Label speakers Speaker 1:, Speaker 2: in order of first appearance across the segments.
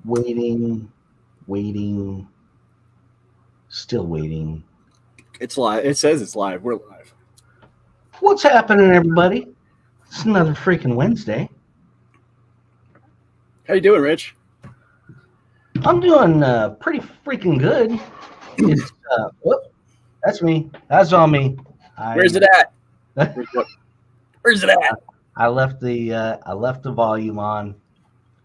Speaker 1: Waiting, waiting, still waiting.
Speaker 2: It's live. It says it's live. We're live.
Speaker 1: What's happening, everybody? It's another freaking Wednesday.
Speaker 2: How you doing, Rich?
Speaker 1: I'm doing pretty freaking good. It's whoop, that's me. That's on me.
Speaker 2: Where's it at? Where's it at?
Speaker 1: I left the volume on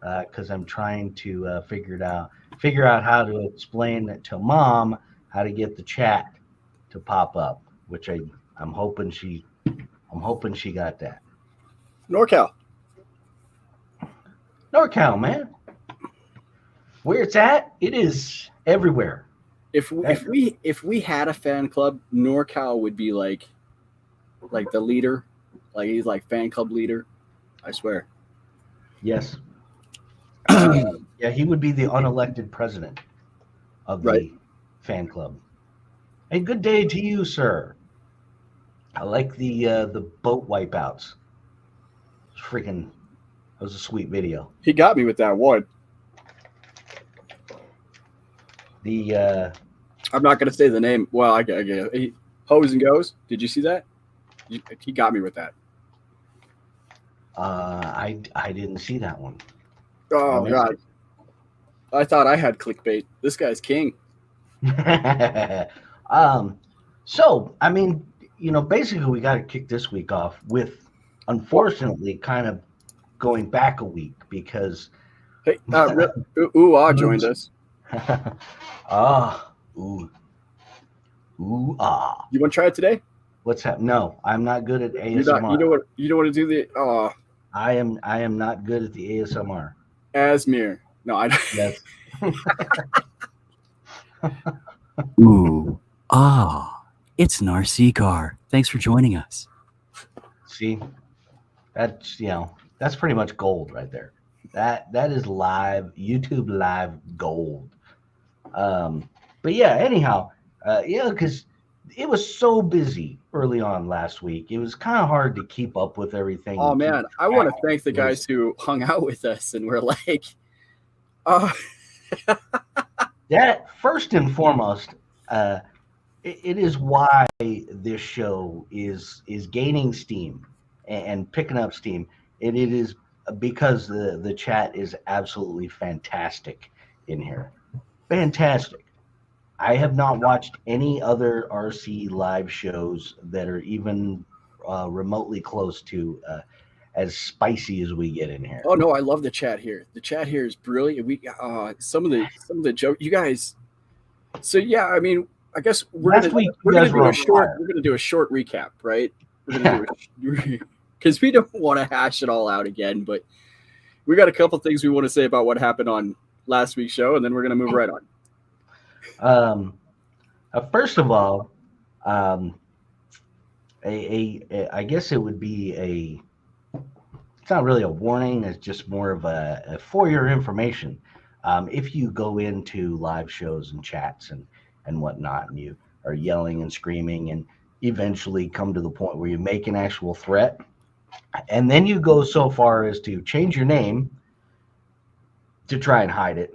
Speaker 1: because I'm trying to figure out how to explain it to Mom how to get the chat to pop up, which I'm hoping she got that.
Speaker 2: NorCal,
Speaker 1: man. Where it's at, it is everywhere.
Speaker 2: If we had a fan club, NorCal would be like the leader, like he's like fan club leader. I swear.
Speaker 1: Yes. Yeah, he would be the unelected president of the fan club. Hey, good day to you, sir. I like the boat wipeouts. Freaking, that was a sweet video.
Speaker 2: He got me with that one. I'm not gonna say the name. Well, I Hose and Goes. Did you see that? He got me with that.
Speaker 1: I didn't see that one.
Speaker 2: Oh God! I thought I had clickbait. This guy's king.
Speaker 1: So I mean, basically we got to kick this week off with, unfortunately, kind of going back a week because.
Speaker 2: Hey, joined us.
Speaker 1: Ooh,
Speaker 2: You want to try it today?
Speaker 1: What's that? No, I'm not good at ASMR.
Speaker 2: You don't want to do the.
Speaker 1: I am not good at the ASMR.
Speaker 2: Asmir. No, I don't.
Speaker 1: Yes.
Speaker 3: Ooh, it's Narsikar. Thanks for joining us.
Speaker 1: See, that's pretty much gold right there. That is live, YouTube live gold. But yeah, anyhow, because it was so busy early on last week. It was kind of hard to keep up with everything.
Speaker 2: Oh man, I want to thank the guys who hung out with us and were like,
Speaker 1: that first and foremost, it is why this show is gaining steam and picking up steam. And it is because the chat is absolutely fantastic in here. Fantastic. I have not watched any other RC live shows that are even remotely close to as spicy as we get in here.
Speaker 2: Oh no, I love the chat here. The chat here is brilliant. We some of the joke you guys. So yeah, I mean, I guess we're gonna do a short recap, right? We're gonna do because we don't want to hash it all out again, but we got a couple things we want to say about what happened on last week's show, and then we're gonna move right on.
Speaker 1: First of all, I guess it would be it's not really a warning. It's just more of a for your information. If you go into live shows and chats and whatnot, and you are yelling and screaming and eventually come to the point where you make an actual threat, and then you go so far as to change your name to try and hide it,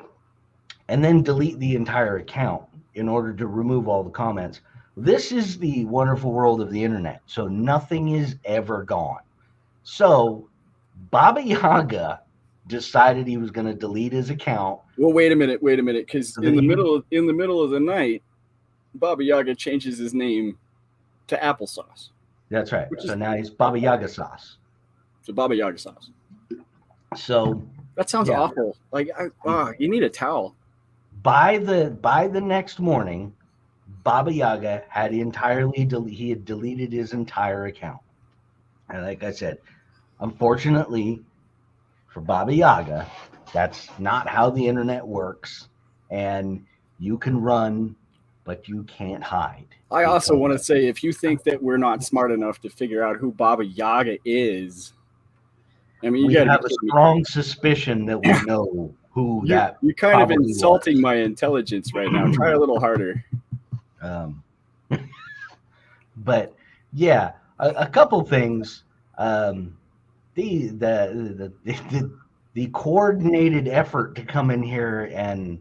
Speaker 1: and then delete the entire account in order to remove all the comments. This is the wonderful world of the internet. So nothing is ever gone. So Baba Yaga decided he was going to delete his account.
Speaker 2: Well, wait a minute, because in the middle of the night, Baba Yaga changes his name to Applesauce.
Speaker 1: That's right. So now he's Baba Yaga sauce.
Speaker 2: So Baba Yaga sauce.
Speaker 1: So
Speaker 2: that sounds awful. Like, you need a towel.
Speaker 1: By the next morning, Baba Yaga had deleted his entire account. And like I said, unfortunately for Baba Yaga, that's not how the internet works. And you can run, but you can't hide.
Speaker 2: I also want to say, if you think that we're not smart enough to figure out who Baba Yaga is, I mean,
Speaker 1: you have a strong suspicion that we know who that.
Speaker 2: You're kind of insulting my intelligence right now. Try a little harder.
Speaker 1: But yeah, a couple things. The the coordinated effort to come in here and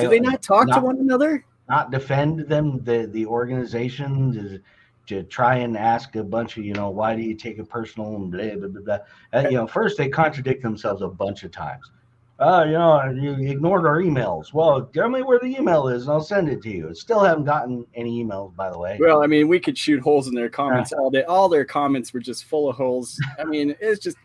Speaker 2: do they not talk to one another?
Speaker 1: Not defend them, the organization, to try and ask a bunch of, why do you take it personal and blah, blah, blah, blah. First they contradict themselves a bunch of times. You ignored our emails. Well, tell me where the email is and I'll send it to you. Still haven't gotten any emails, by the way.
Speaker 2: Well, I mean, we could shoot holes in their comments all day. All their comments were just full of holes. I mean, it's just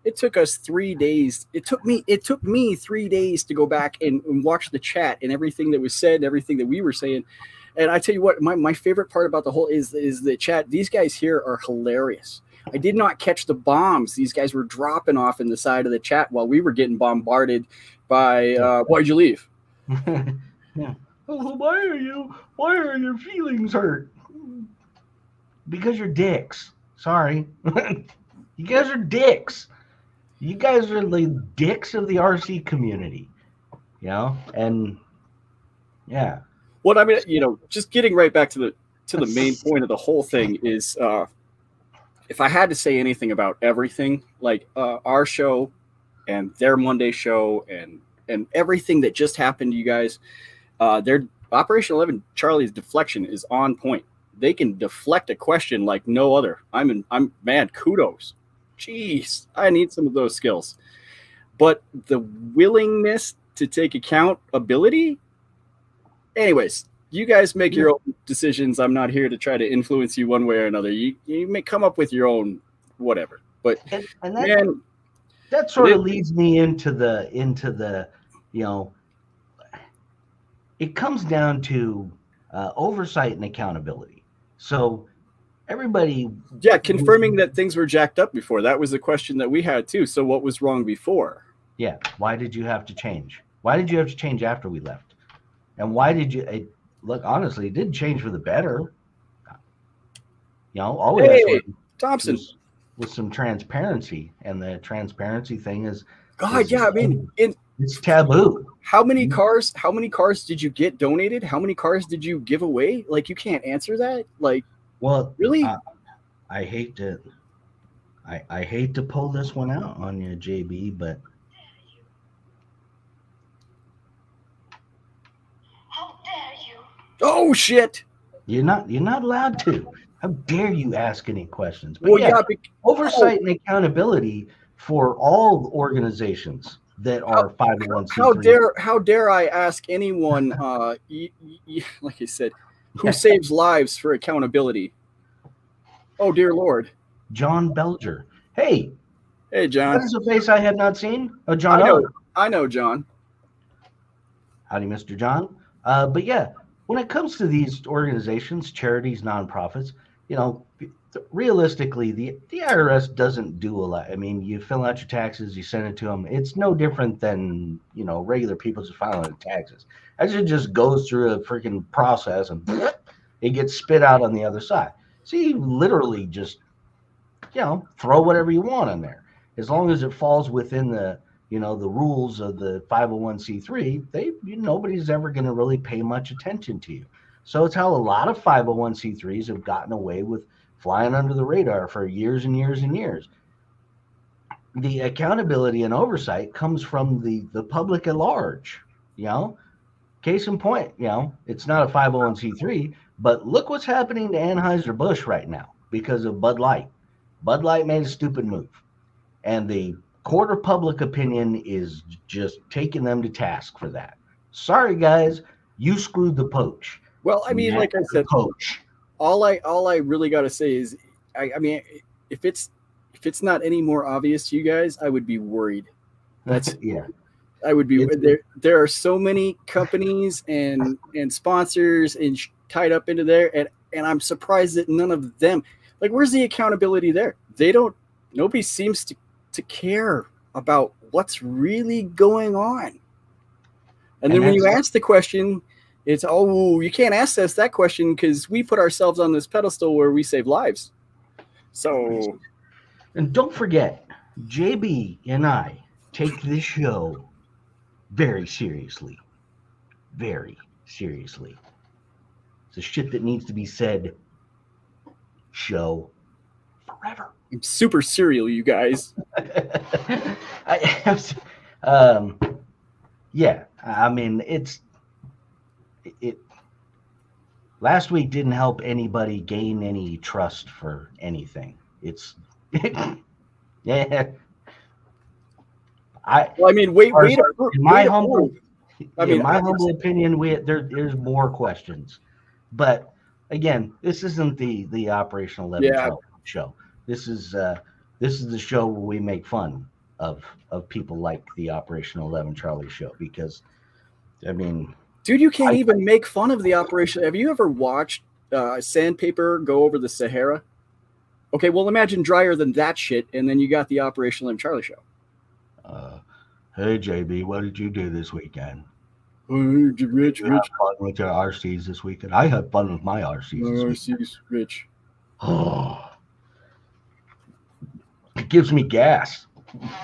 Speaker 2: it took us 3 days. It took me 3 days to go back and watch the chat and everything that was said, and everything that we were saying. And I tell you what, my favorite part about the whole is the chat. These guys here are hilarious. I did not catch the bombs these guys were dropping off in the side of the chat while we were getting bombarded by why'd you leave?
Speaker 1: Yeah. Oh, why are your feelings hurt? Because you're dicks. Sorry. You guys are dicks. You guys are the dicks of the RC community. And yeah.
Speaker 2: What I mean, just getting right back to the main point of the whole thing is if I had to say anything about everything, like our show and their Monday show and everything that just happened to you guys, their Operation 11 Charlie's deflection is on point. They can deflect a question like no other. I'm man, kudos. Jeez, I need some of those skills. But the willingness to take accountability, anyways, you guys make your own decisions. I'm not here to try to influence you one way or another. You may come up with your own whatever. But
Speaker 1: and that sort of leads me into the it comes down to oversight and accountability. So everybody,
Speaker 2: confirming that things were jacked up before. That was the question that we had too. So what was wrong before?
Speaker 1: Yeah, why did you have to change? Why did you have to change after we left? And why did you look? Honestly, it did change for the better. All we had
Speaker 2: Thompson
Speaker 1: was some transparency, and the transparency thing is
Speaker 2: it's
Speaker 1: taboo.
Speaker 2: How many cars did you get donated? How many cars did you give away? Like, you can't answer that. Like,
Speaker 1: well,
Speaker 2: really?
Speaker 1: I hate to pull this one out on you, JB, but
Speaker 4: how dare you?
Speaker 2: Oh shit!
Speaker 1: You're not allowed to. How dare you ask any questions? But oversight and accountability for all organizations that are 501c3.
Speaker 2: How dare I ask anyone, like I said, who saves lives for accountability? Oh, dear Lord.
Speaker 1: John Belger. Hey,
Speaker 2: John.
Speaker 1: That is a face I had not seen. Oh, John.
Speaker 2: I know, John.
Speaker 1: Howdy, Mr. John. But yeah, when it comes to these organizations, charities, nonprofits, realistically, the IRS doesn't do a lot. I mean, you fill out your taxes, you send it to them. It's no different than, regular people just filing their taxes. It just goes through a freaking process and it gets spit out on the other side. So you literally just, throw whatever you want in there. As long as it falls within the rules of the 501c3, nobody's ever going to really pay much attention to you. So it's how a lot of 501c3s have gotten away with flying under the radar for years and years and years. The accountability and oversight comes from the public at large. Case in point, it's not a 501c3, but look what's happening to Anheuser-Busch right now because of Bud Light. Bud Light made a stupid move, and the court of public opinion is just taking them to task for that. Sorry, guys, you screwed the poach.
Speaker 2: Well, I mean, like I said,
Speaker 1: poach.
Speaker 2: All I really got to say is, I mean, if it's not any more obvious to you guys, I would be worried. That's
Speaker 1: yeah.
Speaker 2: I would be there. There are so many companies and sponsors and tied up into there, and I'm surprised that none of them. Like, where's the accountability there? Nobody seems to care about what's really going on. And then when you ask the question, it's, you can't ask us that question because we put ourselves on this pedestal where we save lives. So,
Speaker 1: and don't forget, JB and I take this show very seriously. Very seriously. It's a shit that needs to be said. Show forever. forever.
Speaker 2: I'm super serial, you guys.
Speaker 1: Yeah, I mean, it last week didn't help anybody gain any trust for anything. It's yeah.
Speaker 2: Well, I mean, wait
Speaker 1: in my
Speaker 2: to
Speaker 1: humble,
Speaker 2: prove. I mean,
Speaker 1: in my humble opinion, there's more questions. But again, this isn't the Operation 11 show. This is the show where we make fun of people like the Operation 11 Charlie show, because I mean,
Speaker 2: dude, you can't even make fun of the Operation. Have you ever watched sandpaper go over the Sahara? Okay, well, imagine drier than that shit, and then you got the Operation 11 Charlie show.
Speaker 1: Hey JB, what did you do this weekend?
Speaker 2: Rich.
Speaker 1: Have fun with your RCs this weekend. I had fun with my RCs.
Speaker 2: RCs, Rich.
Speaker 1: Oh, it gives me gas.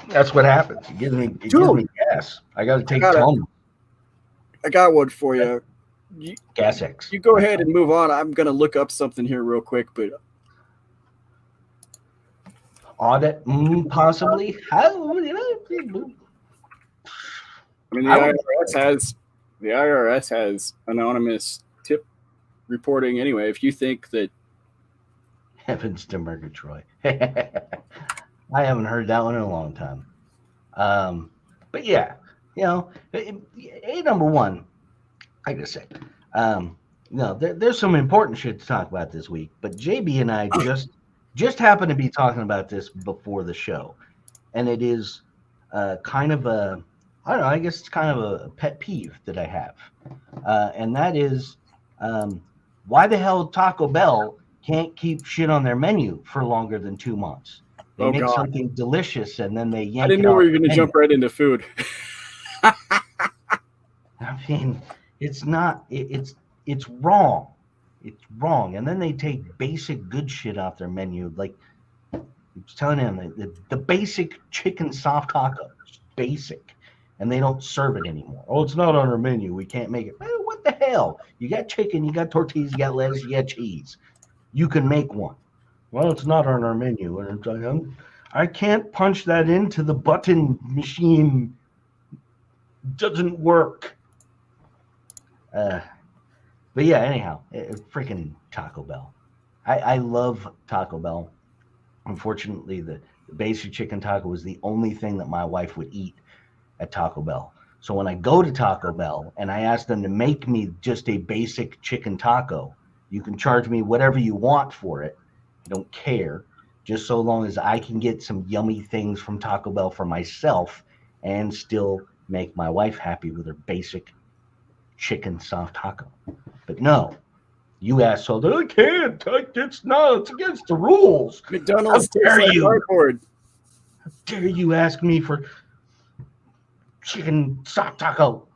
Speaker 1: That's what happens. It gives me gas. I got to take Tom.
Speaker 2: I got one for you.
Speaker 1: Gas X.
Speaker 2: You go ahead and move on. I'm gonna look up something here real quick, but
Speaker 1: audit possibly. I
Speaker 2: mean, the IRS has anonymous tip reporting anyway. If you think that
Speaker 1: heavens to Murgatroyd, I haven't heard that one in a long time. But yeah, you know, number one, like I said, there's some important shit to talk about this week. But JB and I just happened to be talking about this before the show, and it is kind of a, I don't know, I guess it's kind of a pet peeve that I have, and that is why the hell Taco Bell can't keep shit on their menu for longer than 2 months. They make something delicious and then they yank it.
Speaker 2: I didn't know we were going to jump right into food.
Speaker 1: I mean, it's not. It's wrong. It's wrong. And then they take basic good shit off their menu. Like I was telling him, the basic chicken soft taco, basic, and they don't serve it anymore. Oh, it's not on our menu. We can't make it. Well, what the hell? You got chicken, you got tortillas, you got lettuce, you got cheese. You can make one. Well, it's not on our menu. And it's like, I can't punch that into the button machine. Doesn't work. But yeah, anyhow, freaking Taco Bell. I love Taco Bell. Unfortunately, the basic chicken taco was the only thing that my wife would eat at Taco Bell. So when I go to Taco Bell and I ask them to make me just a basic chicken taco, you can charge me whatever you want for it. I don't care, just so long as I can get some yummy things from Taco Bell for myself and still make my wife happy with her basic chicken soft taco. But no, you asshole, I can't. It's against the rules.
Speaker 2: McDonald's tastes like cardboard.
Speaker 1: How dare you ask me for chicken soft taco?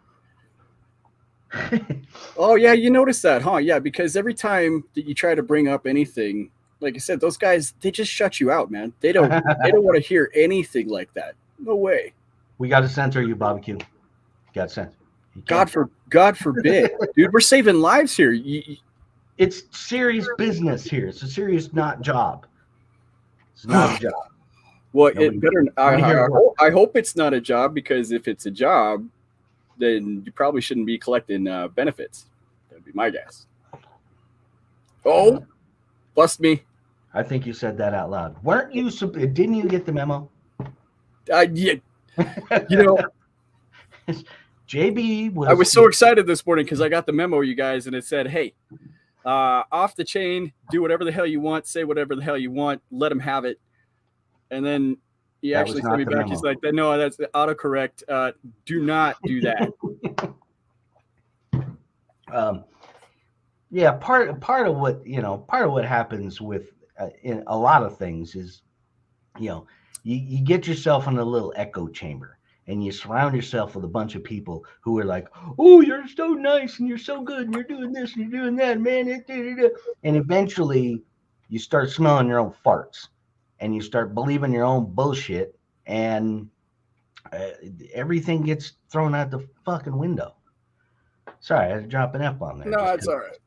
Speaker 2: Oh yeah, you noticed that, huh? Yeah, because every time that you try to bring up anything, like I said, those guys, they just shut you out, man. They don't want to hear anything like that. No way.
Speaker 1: We got to censor you, barbecue. Got censored.
Speaker 2: God forbid, dude. We're saving lives here.
Speaker 1: It's serious business here. It's a serious job. It's not a job.
Speaker 2: Well, it better. I hope it's not a job, because if it's a job, then you probably shouldn't be collecting benefits. That'd be my guess. Oh, bust me.
Speaker 1: I think you said that out loud. Weren't you? Didn't you get the memo?
Speaker 2: Yeah. You know,
Speaker 1: JB was.
Speaker 2: I was so excited this morning because I got the memo, you guys, and it said, "Hey, off the chain, do whatever the hell you want, say whatever the hell you want, let them have it." And then he actually sent me back. Memo. He's like, "No, that's autocorrect. Do not do that."
Speaker 1: Yeah, part of what happens with in a lot of things is, you get yourself in a little echo chamber and you surround yourself with a bunch of people who are like, "Oh, you're so nice and you're so good and you're doing this and you're doing that, man." And eventually you start smelling your own farts and you start believing your own bullshit, and everything gets thrown out the fucking window. Sorry, I had to drop an F-bomb there.
Speaker 2: No, that's all right.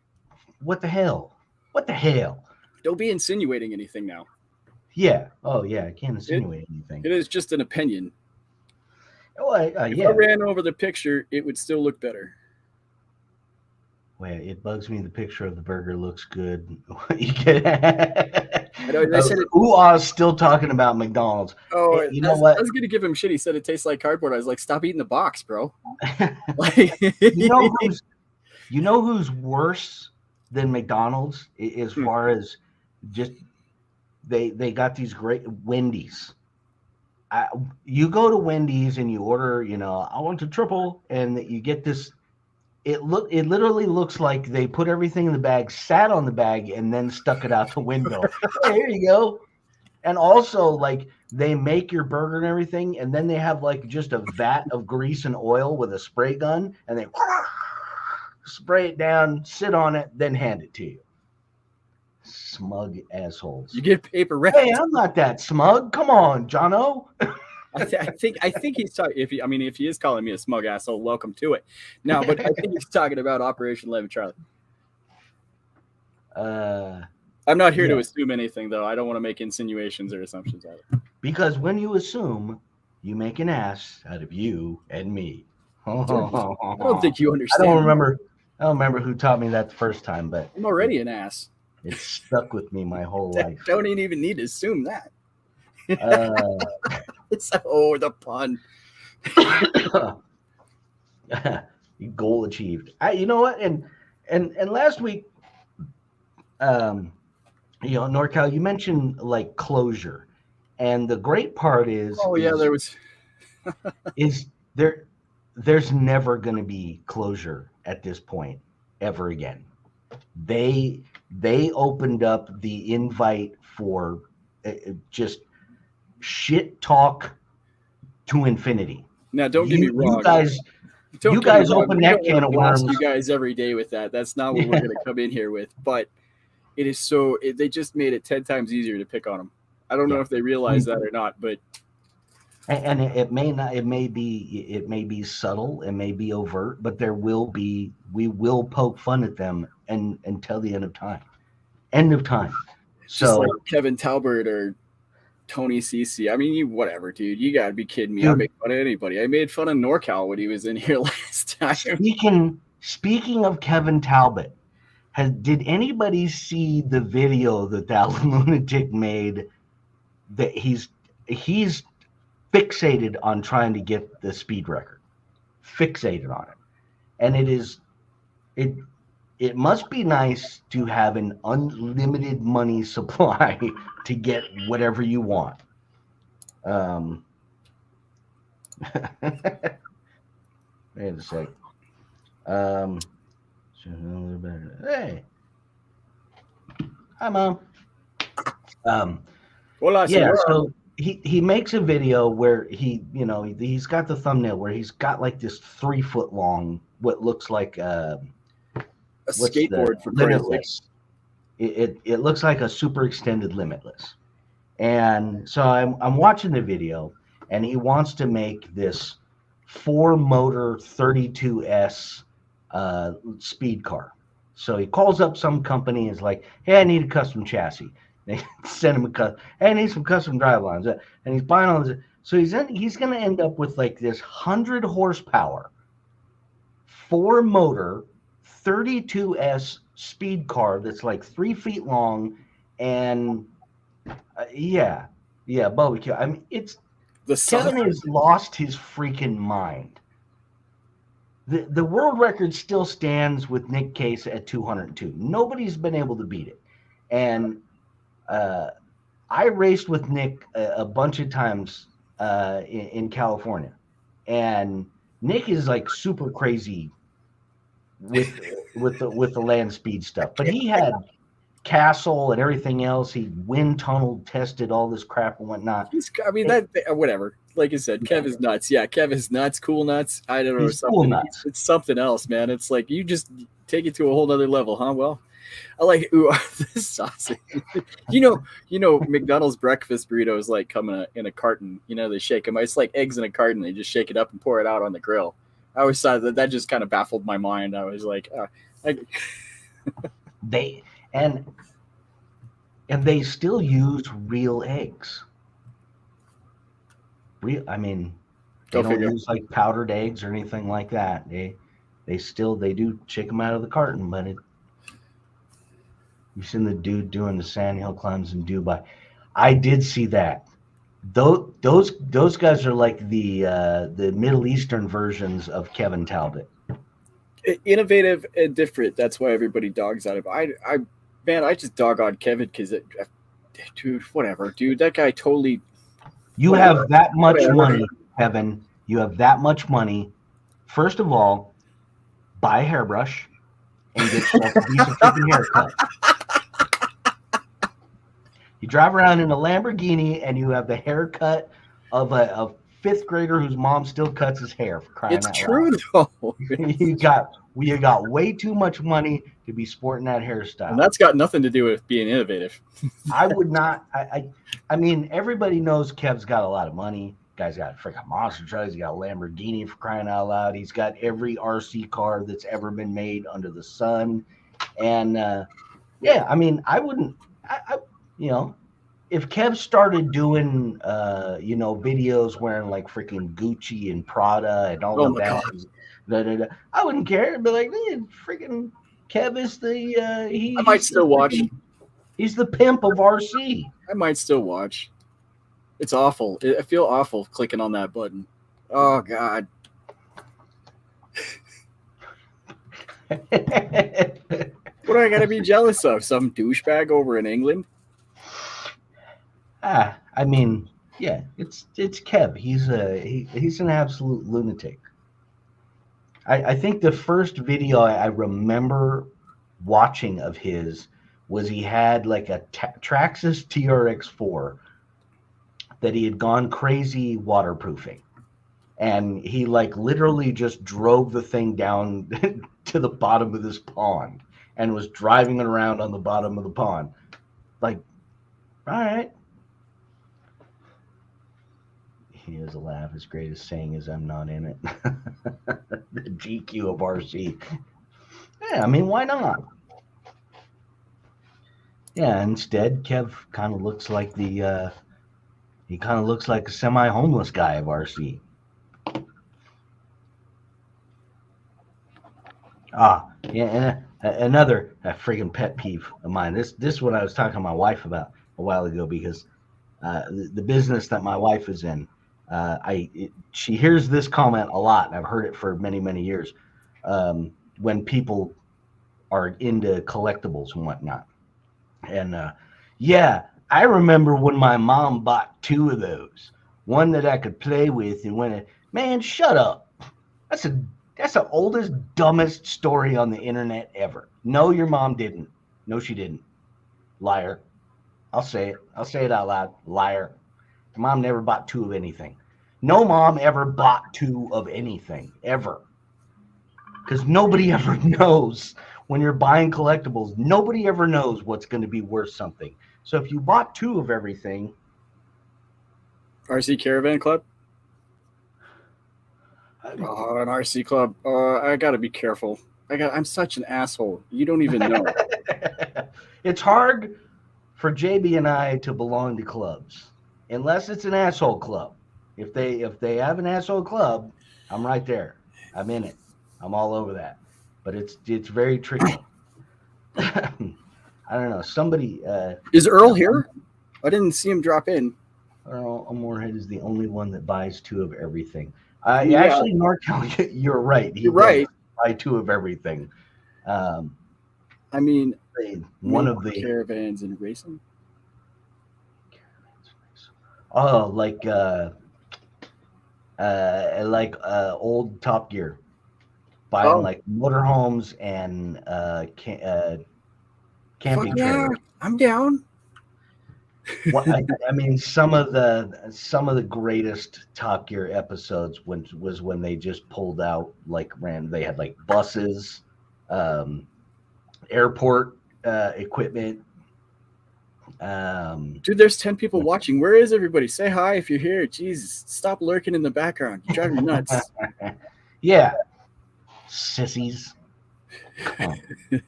Speaker 1: What the hell? What the hell?
Speaker 2: Don't be insinuating anything now.
Speaker 1: Yeah. Oh, yeah. I can't insinuate anything.
Speaker 2: It is just an opinion.
Speaker 1: Oh,
Speaker 2: If I ran over the picture, it would still look better.
Speaker 1: Wait, it bugs me. The picture of the burger looks good. You get
Speaker 2: I know, they said it.
Speaker 1: Ooh, still talking about McDonald's.
Speaker 2: Oh,
Speaker 1: You know what?
Speaker 2: I was gonna give him shit. He said it tastes like cardboard. I was like, stop eating the box, bro.
Speaker 1: You know who's worse than McDonald's as far as just they got these great Wendy's. You go to Wendy's and you order, I want a triple, and you get this. It literally looks like they put everything in the bag, sat on the bag, and then stuck it out the window. Hey, here you go. And also, like, they make your burger and everything, and then they have like just a vat of grease and oil with a spray gun, and they spray it down, sit on it, then hand it to you. Smug assholes.
Speaker 2: You get paper wrapped.
Speaker 1: Hey, I'm not that smug. Come on, Jono.
Speaker 2: I think he's talking. If he is calling me a smug asshole, welcome to it. No, but I think he's talking about Operation 11 Charlie. I'm not here to assume anything, though. I don't want to make insinuations or assumptions out of it.
Speaker 1: Because when you assume, you make an ass out of you and me.
Speaker 2: I don't think you understand.
Speaker 1: I don't remember who taught me that the first time, but
Speaker 2: I'm already an ass.
Speaker 1: It stuck with me my whole life.
Speaker 2: Don't even need to assume that. It's the pun.
Speaker 1: Goal achieved. You know what? And last week, NorCal, you mentioned like closure, and the great part is, there's never going to be closure at this point ever again. They opened up the invite for just shit talk to infinity.
Speaker 2: Now, don't get me wrong.
Speaker 1: You guys open that can of worms.
Speaker 2: You guys every day with that. That's not what we're going to come in here with. But it is they just made it 10 times easier to pick on them. I don't know if they realize that or not, but.
Speaker 1: And it may not. It may be subtle. It may be overt. But we will poke fun at them until the end of time. End of time.
Speaker 2: Just like Kevin Talbert or Tony Cece. I mean, whatever, dude. You gotta be kidding me. I make fun of anybody. I made fun of NorCal when he was in here last time.
Speaker 1: Speaking of Kevin Talbot, did anybody see the video that lunatic made? That he's fixated on trying to get the speed record. Fixated on it, and it must be nice to have an unlimited money supply to get whatever you want. Wait a sec. Hey. Hi, Mom. So he makes a video where he's got the thumbnail where he's got like this 3 foot long, what looks like a skateboard for Limitless. It looks like a super extended Limitless. And so I'm watching the video, and he wants to make this 4-motor 32S speed car. So he calls up some company and is like, hey, I need a custom chassis. They send him hey, I need some custom drivelines. And he's buying all this. So he's going to end up with like this 100 horsepower, 4-motor 32S speed car that's like 3 feet long, and barbecue. I mean, Kevin has lost his freaking mind. The world record still stands with Nick Case at 202. Nobody's been able to beat it. And I raced with Nick a bunch of times in California, and Nick is like super crazy with the land speed stuff. But he had castle and everything else. He wind tunnel tested all this crap and whatnot.
Speaker 2: Whatever. Like I said, Kev is nuts. Yeah, Kev is nuts. Cool nuts. I don't know.
Speaker 1: He's cool nuts.
Speaker 2: It's something else, man. It's like you just take it to a whole other level, huh? Well, I like this sausage. you know, McDonald's breakfast burritos like come in a carton. They shake them. It's like eggs in a carton. They just shake it up and pour it out on the grill. I always thought that just kind of baffled my mind. I was like,
Speaker 1: and they still use real eggs. I mean, they don't use like powdered eggs or anything like that. They do shake them out of the carton, but you've seen the dude doing the sandhill climbs in Dubai. I did see that. Those guys are like the Middle Eastern versions of Kevin Talbot.
Speaker 2: Innovative and different. That's why everybody dogs on him. I just dog on Kevin because, dude, whatever, dude. That guy totally.
Speaker 1: You have that much money, Kevin. You have that much money. First of all, buy a hairbrush and get yourself a decent freaking haircut. You drive around in a Lamborghini and you have the haircut of a fifth grader whose mom still cuts his hair. For crying out loud.
Speaker 2: It's true though.
Speaker 1: you got way too much money to be sporting that hairstyle.
Speaker 2: And that's got nothing to do with being innovative.
Speaker 1: I would not. I mean, everybody knows Kev's got a lot of money. Guy's got a freaking monster truck. He's got a Lamborghini, for crying out loud. He's got every RC car that's ever been made under the sun. And yeah, I mean, I wouldn't. If Kev started doing videos wearing like freaking Gucci and Prada and all of that, I wouldn't care. I'd be like, freaking Kev is the
Speaker 2: I might still watch.
Speaker 1: He's the pimp of RC.
Speaker 2: I might still watch. It's awful. I feel awful clicking on that button. Oh God. What do I gotta be jealous of? Some douchebag over in England?
Speaker 1: I mean, yeah, it's Kev. He's an absolute lunatic. I think the first video I remember watching of his was he had like a Traxxas TRX4 that he had gone crazy waterproofing. And he like literally just drove the thing down to the bottom of this pond and was driving it around on the bottom of the pond. Like, all right. He has a laugh as great as saying is I'm not in it. The GQ of RC. Yeah, I mean, why not? Yeah, instead, Kev kind of looks like a semi-homeless guy of RC. Yeah, and another friggin' pet peeve of mine. This is what I was talking to my wife about a while ago because the business that my wife is in, she hears this comment a lot, and I've heard it for many, many years. When people are into collectibles and whatnot, and yeah, I remember when my mom bought 2 of those, one that I could play with, and man, shut up. That's the oldest, dumbest story on the internet ever. No, your mom didn't. No, she didn't. Liar. I'll say it. I'll say it out loud. Liar. Your mom never bought 2 of anything. No mom ever bought 2 of anything, ever. Because nobody ever knows when you're buying collectibles. Nobody ever knows what's going to be worth something. So if you bought 2 of everything.
Speaker 2: RC Caravan Club? An RC club. I got to be careful. I'm such an asshole. You don't even know.
Speaker 1: It's hard for JB and I to belong to clubs unless it's an asshole club. If they have an asshole club, I'm right there. I'm in it. I'm all over that. But it's very tricky. I don't know. Somebody
Speaker 2: is Earl here? I didn't see him drop in.
Speaker 1: Earl Moorhead is the only one that buys 2 of everything. Yeah. Actually, NorCal, you're right.
Speaker 2: You're right.
Speaker 1: Buy 2 of everything.
Speaker 2: I mean,
Speaker 1: one of the
Speaker 2: caravans and racing.
Speaker 1: Oh, like old Top Gear, buying like motorhomes and camping trailers.
Speaker 2: I'm down.
Speaker 1: I mean, some of the greatest Top Gear episodes was when they just pulled out they had like buses, airport equipment.
Speaker 2: Dude, there's 10 people watching. Where is everybody? Say hi if you're here. Jesus, stop lurking in the background. You drive me nuts.
Speaker 1: Yeah, sissies.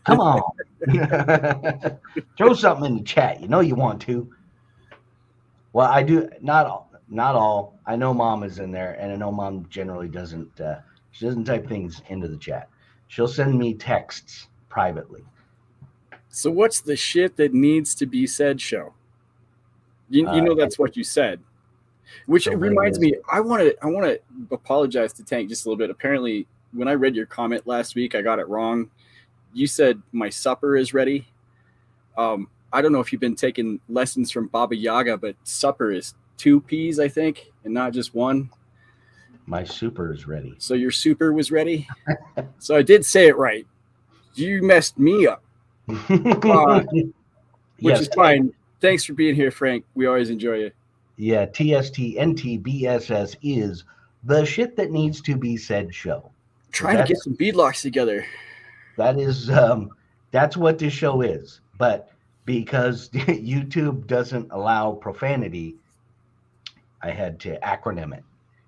Speaker 1: Come on. Throw something in the chat. You know you want to. Well, I do. Not all. Not all. I know Mom is in there, and I know Mom generally doesn't. She doesn't type things into the chat. She'll send me texts privately.
Speaker 2: So what's the shit that needs to be said show? You know that's what you said. Which
Speaker 1: So
Speaker 2: reminds me, I want to apologize to Tank just a little bit. Apparently, when I read your comment last week, I got it wrong. You said my supper is ready. I don't know if you've been taking lessons from Baba Yaga, but supper is 2 P's, I think, and not just one.
Speaker 1: My super is ready.
Speaker 2: So your super was ready. So I did say it right. You messed me up, which
Speaker 1: Yes.
Speaker 2: is fine. Thanks for being here, Frank. We always enjoy you.
Speaker 1: Yeah, Tstntbss is the shit that needs to be said show.
Speaker 2: Trying to get some beadlocks together.
Speaker 1: That is, that's what this show is. But because YouTube doesn't allow profanity, I had to acronym it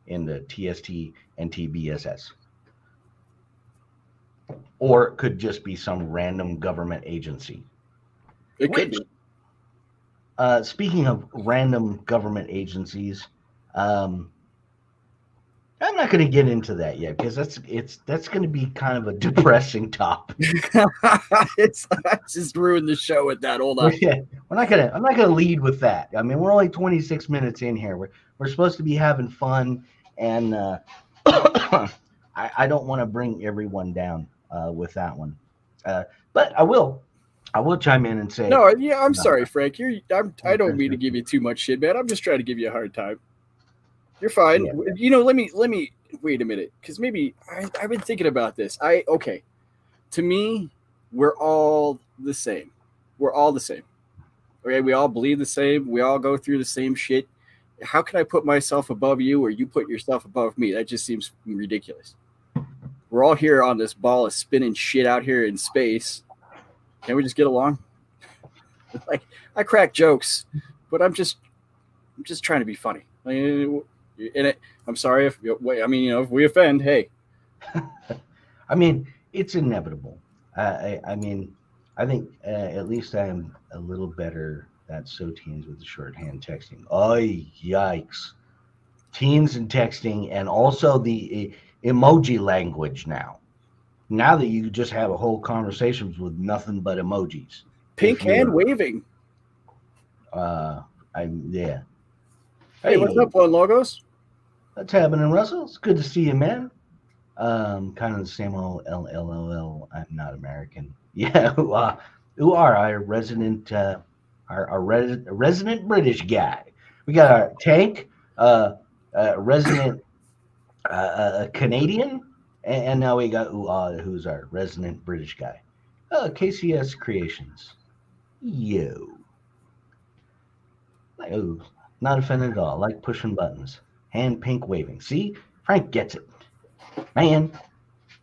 Speaker 1: into Tstntbss. Or it could just be some random government agency.
Speaker 2: It could be.
Speaker 1: Speaking of random government agencies, I'm not going to get into that yet because that's going to be kind of a depressing topic.
Speaker 2: It's just ruined the show with that. Hold on.
Speaker 1: Yeah, I'm not gonna lead with that. I mean, we're only 26 minutes in here. We're supposed to be having fun, and I don't want to bring everyone down with that one. But I will chime in and say,
Speaker 2: no, yeah, I'm sorry, Frank. I don't mean to give you too much shit, man. I'm just trying to give you a hard time. You're fine.
Speaker 1: Yeah.
Speaker 2: You know, let me wait a minute, because maybe I've been thinking about this. Okay. To me, we're all the same. We're all the same. Okay, we all bleed the same. We all go through the same shit. How can I put myself above you or you put yourself above me? That just seems ridiculous. We're all here on this ball of spinning shit out here in space. Can't we just get along? Like, I crack jokes, but I'm just trying to be funny. I'm sorry if we offend. Hey,
Speaker 1: I mean, it's inevitable. I think at least I am a little better at teens with the shorthand texting. Oh, yikes. Teens and texting, and also the emoji language now. Now that you just have a whole conversations with nothing but emojis.
Speaker 2: Pink hand waving.
Speaker 1: Yeah.
Speaker 2: Hey, what's up, One Logos?
Speaker 1: What's happening, Russell? It's good to see you, man. Kind of the same old LLL. I'm not American. Yeah, who are our resident, our resident British guy? We got our Tank, resident Canadian, and now we got who's our resident British guy? KCS Creations. Yo. Oh, not offended at all. Like pushing buttons. Hand pink waving. See? Frank gets it. Man,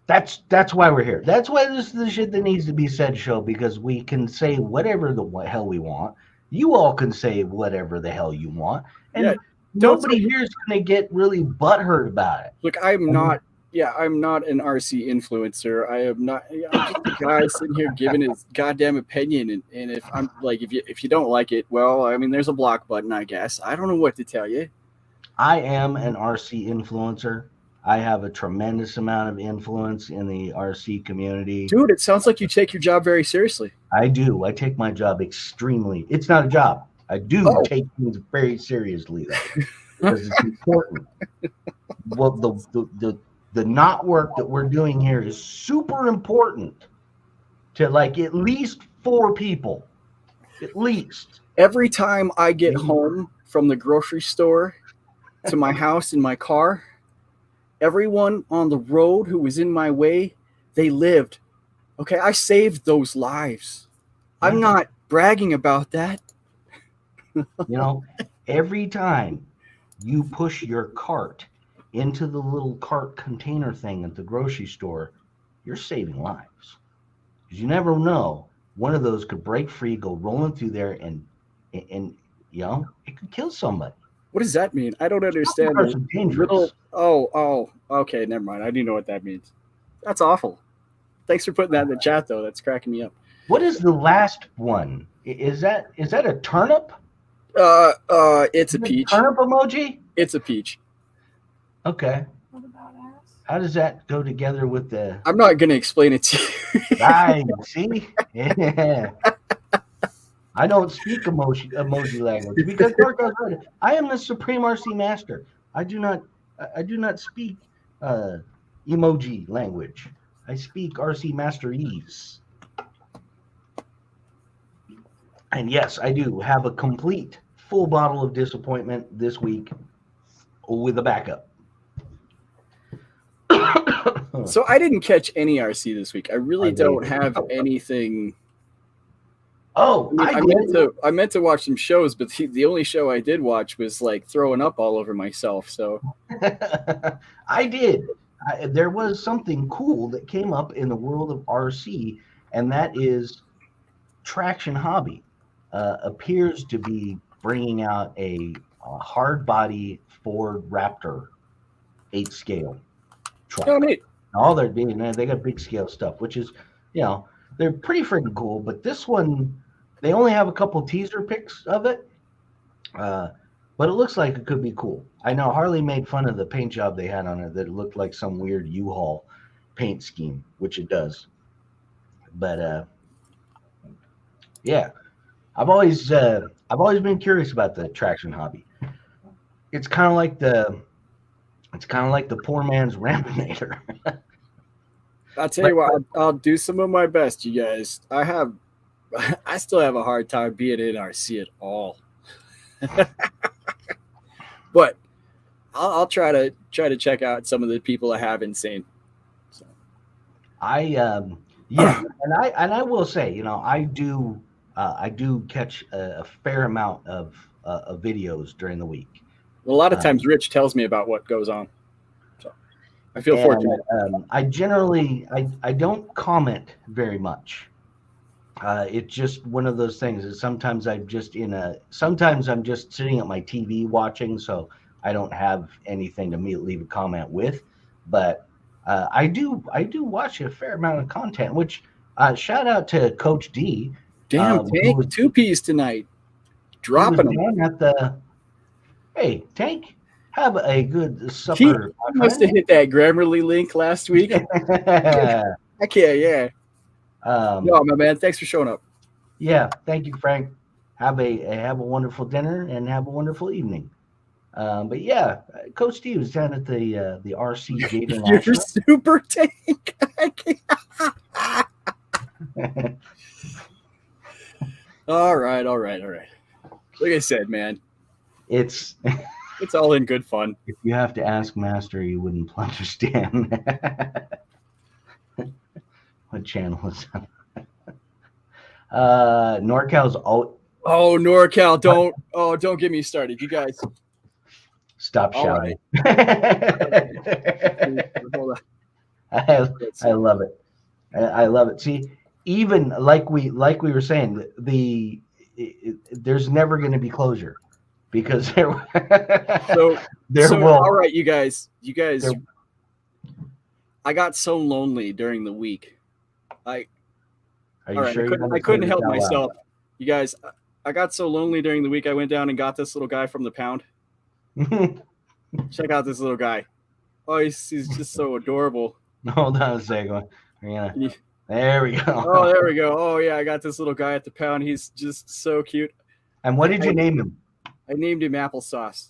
Speaker 1: that's why we're here. That's why this is the shit that needs to be said show, because we can say whatever the hell we want. You all can say whatever the hell you want. And nobody here is going to get really butthurt about it.
Speaker 2: Look, I'm not an RC influencer. I am not. I'm just a guy sitting here giving his goddamn opinion. And if I'm like, if you don't like it, well, I mean, there's a block button, I guess. I don't know what to tell you.
Speaker 1: I am an RC influencer. I have a tremendous amount of influence in the RC community.
Speaker 2: Dude, it sounds like you take your job very seriously.
Speaker 1: I do. I take my job extremely. It's not a job. I do take things very seriously, though, because it's important. Well, the knot work that we're doing here is super important to like at least 4 people. At least.
Speaker 2: Every time I get home from the grocery store to my house in my car, everyone on the road who was in my way, they lived. Okay, I saved those lives. I'm not bragging about that.
Speaker 1: You know, every time you push your cart into the little cart container thing at the grocery store, you're saving lives. Because you never know, one of those could break free, go rolling through there, and you know, it could kill somebody.
Speaker 2: What does that mean? I don't understand. Okay, never mind. I do know what that means. That's awful. Thanks for putting that in the chat, though. That's cracking me up.
Speaker 1: What is the last one? Is that a turnip?
Speaker 2: It's a peach.
Speaker 1: Turnip emoji?
Speaker 2: It's a peach.
Speaker 1: Okay.
Speaker 4: What about ass?
Speaker 1: How does that go together with the?
Speaker 2: I'm not going to explain it to you.
Speaker 1: Right. See? Yeah. I don't speak emoji language because I am the supreme RC master. I do not speak emoji language. I speak RC masterese. And yes, I do have a complete full bottle of disappointment this week with a backup.
Speaker 2: So I didn't catch any RC this week. I really don't have anything.
Speaker 1: Oh,
Speaker 2: I meant to watch some shows, but the only show I did watch was like throwing up all over myself. So
Speaker 1: I did. There was something cool that came up in the world of RC, and that is Traction Hobby appears to be bringing out a hard body Ford Raptor 8 scale truck.
Speaker 2: Oh, neat.
Speaker 1: All they're doing, they got big scale stuff, which is, they're pretty freaking cool. But this one, they only have a couple teaser pics of it, but it looks like it could be cool. I know Harley made fun of the paint job they had on it, that it looked like some weird U-Haul paint scheme, which it does. But yeah, I've always been curious about the Traction Hobby. It's kind of like the poor man's Rampinator.
Speaker 2: I'll tell you what, I'll do some of my best, you guys. I still have a hard time being in RC at all. But I'll try to check out some of the people I have insane. So
Speaker 1: and I will say, I do catch a fair amount of videos during the week.
Speaker 2: A lot of times Rich tells me about what goes on. So I feel fortunate.
Speaker 1: I generally I don't comment very much. It's just one of those things that sometimes I'm just sitting at my TV watching, so I don't have anything to leave a comment with. But I do watch a fair amount of content, which shout out to Coach D.
Speaker 2: Damn, Tank, 2Ps tonight. Dropping them.
Speaker 1: Hey, Tank, have a good supper.
Speaker 2: He must have hit that Grammarly link last week. I can't, yeah. No, my man, thanks for showing up.
Speaker 1: Yeah, thank you, Frank. Have a wonderful dinner and have a wonderful evening. But yeah, Coach Steve was down at the RC Gate International.
Speaker 2: You're super Tank. All right. Like I said, man,
Speaker 1: it's
Speaker 2: all in good fun.
Speaker 1: If you have to ask Master, you wouldn't understand. What channel is that? NorCal's
Speaker 2: Oh, NorCal, don't get me started, you guys.
Speaker 1: Stop shouting.
Speaker 2: Right.
Speaker 1: I love it. I love it. See, even like we were saying, there's never going to be closure because there will.
Speaker 2: All right, you guys. I got so lonely during the week. I couldn't help myself. You guys, I got so lonely during the week. I went down and got this little guy from the pound. Check out this little guy. Oh, he's just so adorable.
Speaker 1: Hold on a second. There we go.
Speaker 2: Oh, there we go. Oh, yeah, I got this little guy at the pound. He's just so cute.
Speaker 1: And what did you name him?
Speaker 2: I named him Applesauce.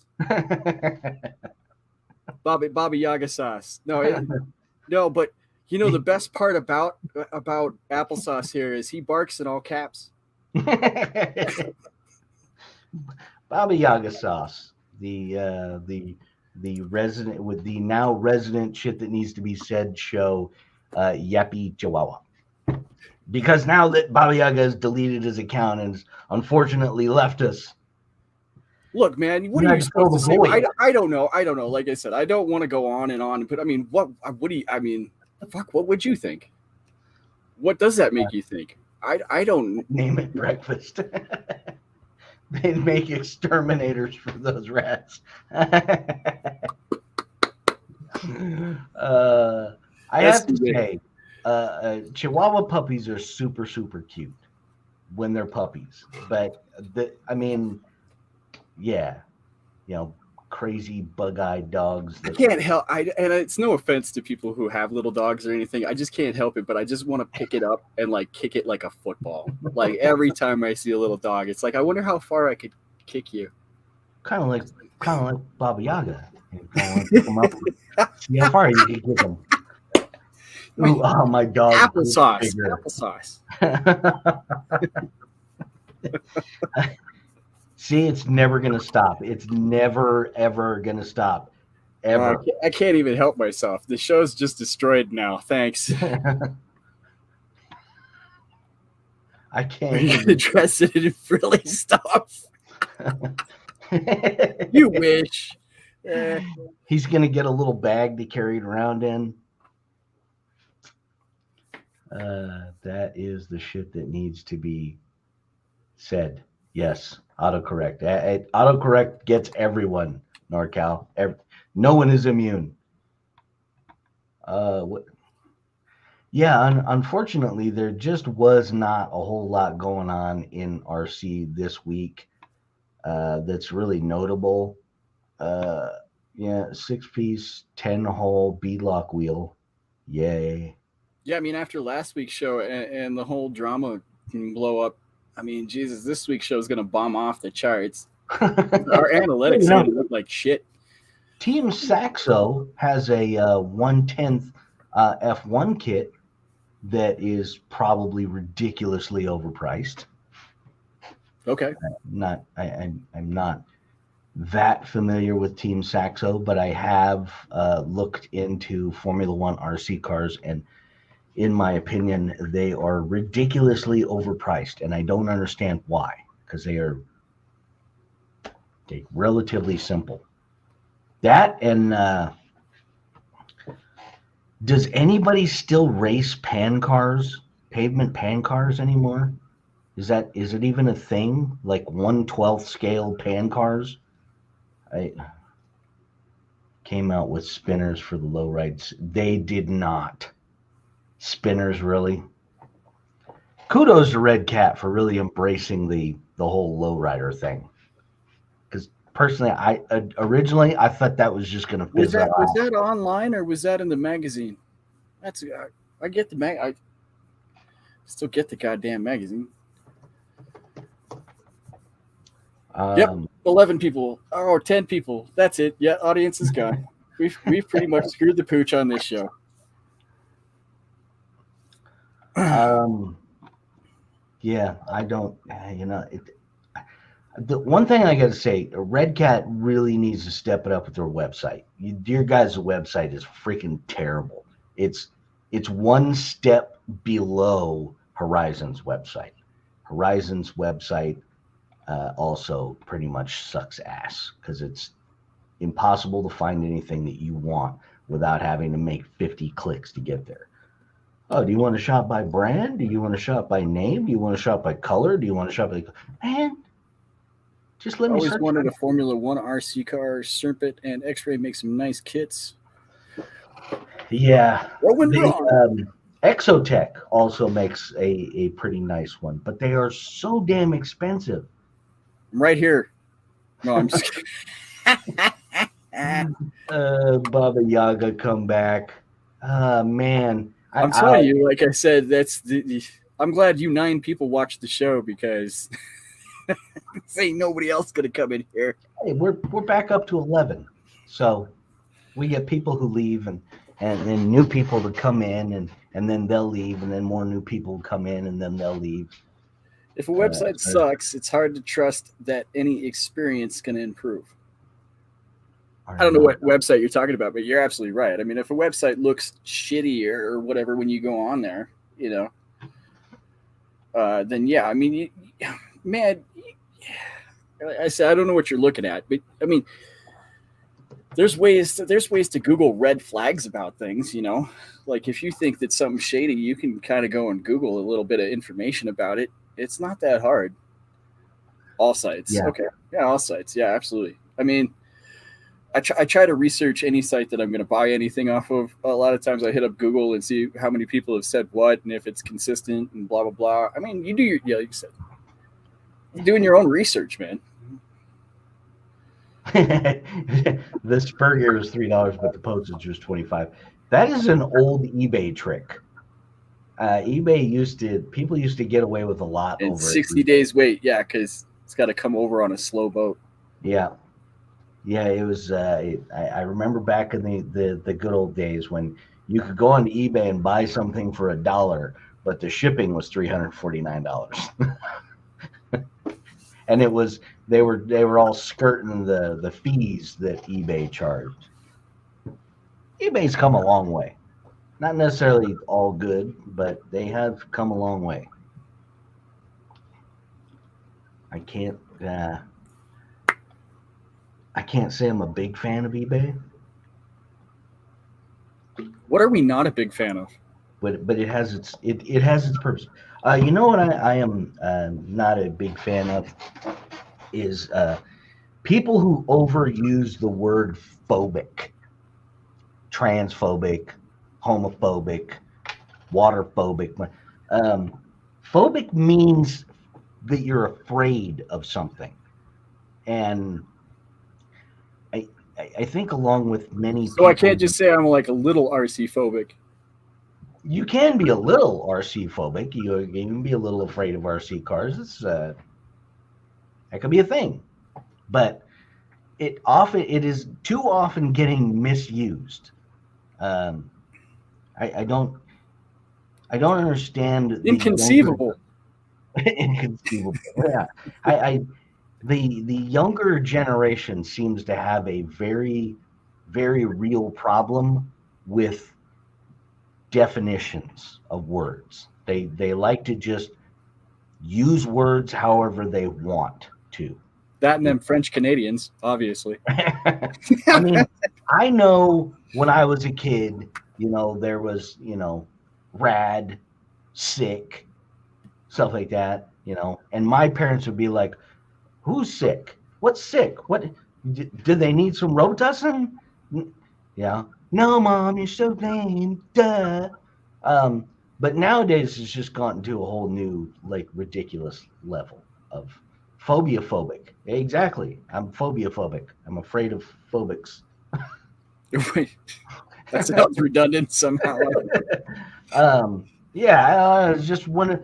Speaker 2: Baba Yaga sauce. No, but the best part about Applesauce here is he barks in all caps.
Speaker 1: Baba Yaga sauce, the resident with the now resident shit that needs to be said show, Yappy Chihuahua. Because now that Baba Yaga has deleted his account and has unfortunately left us.
Speaker 2: Look, man, what are you supposed to say? I don't know. Like I said, I don't want to go on and on. But I mean, what would you think? What does that make you think? I don't
Speaker 1: name it breakfast. They'd make exterminators for those rats. I have to say, Chihuahua puppies are super, super cute when they're puppies. But yeah, crazy bug-eyed dogs.
Speaker 2: I can't help. And it's no offense to people who have little dogs or anything. I just can't help it. But I just want to pick it up and like kick it like a football. Like every time I see a little dog, it's like I wonder how far I could kick you.
Speaker 1: Kind of like Baba Yaga. Pick them up. See how far you can kick them. Ooh, oh, my dog.
Speaker 2: Applesauce.
Speaker 1: See, it's never going to stop. It's never, ever going to stop. Ever.
Speaker 2: I can't even help myself. The show's just destroyed now. Thanks.
Speaker 1: I can't
Speaker 2: even dress it in frilly stuff. You wish.
Speaker 1: He's going to get a little bag to carry it around in. That is the shit that needs to be said. Yes, autocorrect. Autocorrect gets everyone, NorCal. No one is immune. Yeah, unfortunately, there just was not a whole lot going on in RC this week that's really notable. Yeah, 6-piece, 10-hole beadlock wheel. Yay.
Speaker 2: Yeah, I mean, after last week's show and the whole drama can blow up, I mean, Jesus, this week's show is going to bomb off the charts. Our analytics look like shit.
Speaker 1: Team Saxo has a 1/10 F1 kit that is probably ridiculously overpriced.
Speaker 2: Okay.
Speaker 1: I'm not that familiar with Team Saxo, but I have looked into Formula One RC cars, and in my opinion, they are ridiculously overpriced, and I don't understand why, because they're relatively simple. That and does anybody still race pavement pan cars anymore? Is it even a thing? Like 1/12 scale pan cars? I came out with spinners for the low rides. They did not. Spinners, really? Kudos to Red Cat for really embracing the whole lowrider thing. Because personally, I originally thought that was just going to fizzle out.
Speaker 2: Was that online or was that in the magazine? I get the I still get the goddamn magazine. Yep, 11 people or 10 people. That's it. Yeah, audience is gone. We've pretty much screwed the pooch on this show.
Speaker 1: Yeah, I don't. The one thing I got to say, Red Cat really needs to step it up with their website. Your guys' website is freaking terrible. It's one step below Horizon's website. Horizon's website also pretty much sucks ass because it's impossible to find anything that you want without having to make 50 clicks to get there. Oh, do you want to shop by brand? Do you want to shop by name? Do you want to shop by color? Do you want to shop by... Man, just let me
Speaker 2: always wanted a Formula One RC car. Serpent and X-Ray make some nice kits.
Speaker 1: Yeah. Exotech also makes a pretty nice one, but they are so damn expensive.
Speaker 2: I'm right here. No, I'm just
Speaker 1: kidding. Baba Yaga come back. Man.
Speaker 2: I'm telling you, like I said, that's I'm glad you 9 people watched the show because ain't nobody else gonna come in here.
Speaker 1: Hey, we're back up to 11, so we get people who leave and new people to come in and then they'll leave and then more new people come in and then they'll leave.
Speaker 2: If a website sucks, it's hard to trust that any experience can improve. I don't know what website you're talking about, but you're absolutely right. I mean, if a website looks shitty or whatever when you go on there, then yeah. I mean, man, I said I don't know what you're looking at, but I mean, there's ways to Google red flags about things. Like if you think that something's shady, you can kind of go and Google a little bit of information about it. It's not that hard. All sites,
Speaker 1: yeah.
Speaker 2: Okay, yeah, all sites, yeah, absolutely. I mean. I try to research any site that I'm going to buy anything off of. A lot of times I hit up Google and see how many people have said what and if it's consistent and blah, blah, blah. I mean, you do your, like you said, you're doing your own research, man.
Speaker 1: The spur here is $3, but the postage was $25. That is an old eBay trick. People used to get away with a lot
Speaker 2: And
Speaker 1: over
Speaker 2: 60 days wait, yeah, because it's got to come over on a slow boat.
Speaker 1: Yeah. Yeah, it was. I remember back in the good old days when you could go on eBay and buy something for $1, but the shipping was $349, and they were all skirting the fees that eBay charged. eBay's come a long way, not necessarily all good, but they have come a long way. I can't say I'm a big fan of eBay,
Speaker 2: What are we not a big fan of?
Speaker 1: but it has its purpose. You know what I am not a big fan of is people who overuse the word phobic, transphobic, homophobic, waterphobic. Phobic means that you're afraid of something, and I think along with many
Speaker 2: So I can't just say I'm like a little RC phobic.
Speaker 1: You can be a little RC phobic. You can be a little afraid of RC cars. It's that could be a thing, but it is too often getting misused. I don't understand.
Speaker 2: Inconceivable.
Speaker 1: Inconceivable. Yeah, the younger generation seems to have a very, very real problem with definitions of words. They like to just use words however they want to.
Speaker 2: That and them French Canadians, obviously.
Speaker 1: I mean, I know when I was a kid, there was, rad, sick, stuff like that, and my parents would be like, who's sick? What's sick? What do they need some Robitussin? Yeah. No, Mom, you're so lame. Duh. But nowadays it's just gotten to a whole new, ridiculous level of phobia-phobic. Exactly. I'm phobia-phobic. I'm afraid of phobics.
Speaker 2: That sounds redundant somehow.
Speaker 1: Yeah, I just want to,